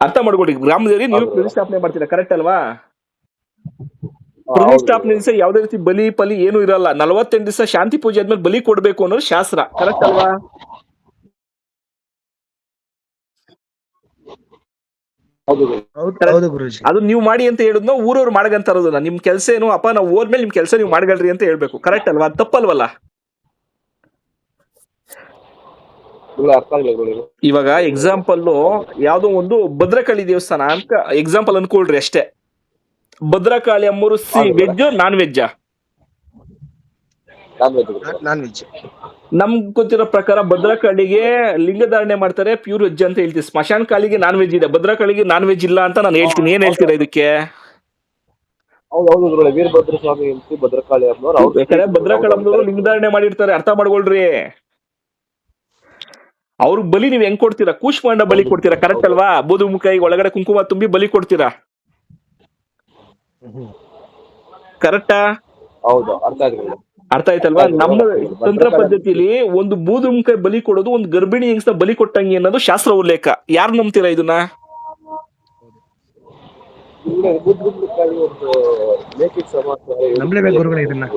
ಅರ್ಥ ಮಾಡ್ಕೊಡಿ, ಗ್ರಾಮ ದೇವರಿಗೆ ನೀವು ಪ್ರತಿಷ್ಠಾಪನೆ ಮಾಡ್ತೀರಾ, ಕರೆಕ್ಟ್ ಅಲ್ವಾ? ಪ್ರತಿಷ್ಠಾಪನೆ ದಿವಸ ಯಾವ್ದೇ ರೀತಿ ಬಲಿ ಪಲಿ ಏನು ಇರಲ್ಲ. 48 ದಿವಸ ಶಾಂತಿ ಪೂಜೆ ಆದ್ಮೇಲೆ ಬಲಿ ಕೊಡ್ಬೇಕು ಅನ್ನೋದು ಶಾಸ್ತ್ರ, ಕರೆಕ್ಟ್ ಅಲ್ವಾ? ಹೌದು ಗುರುಜಿ. ಅದು ನೀವು ಮಾಡಿ ಅಂತ ಹೇಳಿದ್ನೋ ಊರವ್ರು ಮಾಡಗಂತ ಇರೋದನ್ನ, ನಿಮ್ ಕೆಲಸ ಏನು ಅಪ್ಪ, ನಾವು ಹೋದ್ಮೇಲೆ ನಿಮ್ ಕೆಲಸ ನೀವು ಮಾಡಗಲ್ರಿ ಅಂತ ಹೇಳ್ಬೇಕು, ಕರೆಕ್ಟ್ ಅಲ್ವಾ? ಅದು ತಪ್ಪಲ್ವಲ್ಲ? ಅರ್ಥ ಆಗಿಲ್ಲ ಗುರುಗಳೇ. ಇವಾಗ ಎಕ್ಸಾಂಪಲ್ ಯಾವ್ದೋ ಒಂದು ಭದ್ರಕಾಳಿ ದೇವಸ್ಥಾನ ಅಂತ ಎಕ್ಸಾಂಪಲ್ ಅನ್ಕೊಳ್ರಿ ಅಷ್ಟೇ. ಭದ್ರಕಾಳಿ ಅಮ್ಮರು ವೆಜ್ ನಾನ್ ವೆಜ್ಜಾ? Non veg. ನಮ್ಗ್ ಗೊತ್ತಿರೋ ಪ್ರಕಾರ ಭದ್ರಕಾಳಿಗೆ ಲಿಂಗಧಾರಣೆ ಮಾಡ್ತಾರೆ, ಪ್ಯೂರ್ ವೆಜ್ ಅಂತ ಹೇಳ್ತೀವಿ. ಸ್ಮಶಾನ ಕಾಳಿಗೆ ನಾನ್ ವೆಜ್ ಇದೆ, ಭದ್ರಕಾಳಿಗೆ ನಾನ್ ವೆಜ್ ಇಲ್ಲ ಅಂತ ನಾನು ಹೇಳ್ತೀನಿ. ಏನ್ ಹೇಳ್ತೀರಾ ಇದಕ್ಕೆ? ಹೌದು ಗುರುಗಳೇ, ವೀರಭದ್ರ ಸ್ವಾಮಿ ಅಂತ ಭದ್ರಕಾಳಿ ಅಮ್ಮನವ್ರು ಬೇಕಾದ್ರೆ ಭದ್ರಕಾಳಿ ಅಮ್ಮನವರು ಲಿಂಗಧಾರಣೆ ಮಾಡಿರ್ತಾರೆ, ಅರ್ಥ ಮಾಡ್ಕೊಳ್ರಿ. ಅವ್ರಿಗೆ ಬಲಿ ನೀವ್ ಹೆಂಗ್ ಕೊಡ್ತೀರಾ? ಕೂಷ್ಮಾಂಡ ಬಲಿ ಕೊಡ್ತೀರಾ, ಕರೆಕ್ಟ್ ಅಲ್ವಾ? ಬೂದು ಮುಖ ಒಳಗಡೆ ಕುಂಕುಮ ತುಂಬಿ ಬಲಿ ಕೊಡ್ತೀರಾ, ಕರೆಕ್ಟಾ? ಹೌದು, ಅರ್ಥ ಆಗಿಲ್ಲ. ಅರ್ಥ ಆಯ್ತಲ್ವಾ? ನಮ್ಮ ತಂತ್ರ ಪದ್ಧತಿಲಿ ಒಂದು ಬೂದುಮುಖ ಬಲಿ ಕೊಡೋದು ಒಂದು ಗರ್ಭಿಣಿ ಹೆಂಗಸ ಬಲಿ ಕೊಟ್ಟಂಗೆ ಅನ್ನೋದು ಶಾಸ್ತ್ರ ಉಲ್ಲೇಖ. ಯಾರು ನಂಬ್ತೀರಾ ಇದನ್ನ? ಒಂದು ಲೇಖಿತ ಸಮಾಚಾರ ನಂಬಲೇಬೇಕು ಗುರುಗಳೇ ಇದನ್ನ.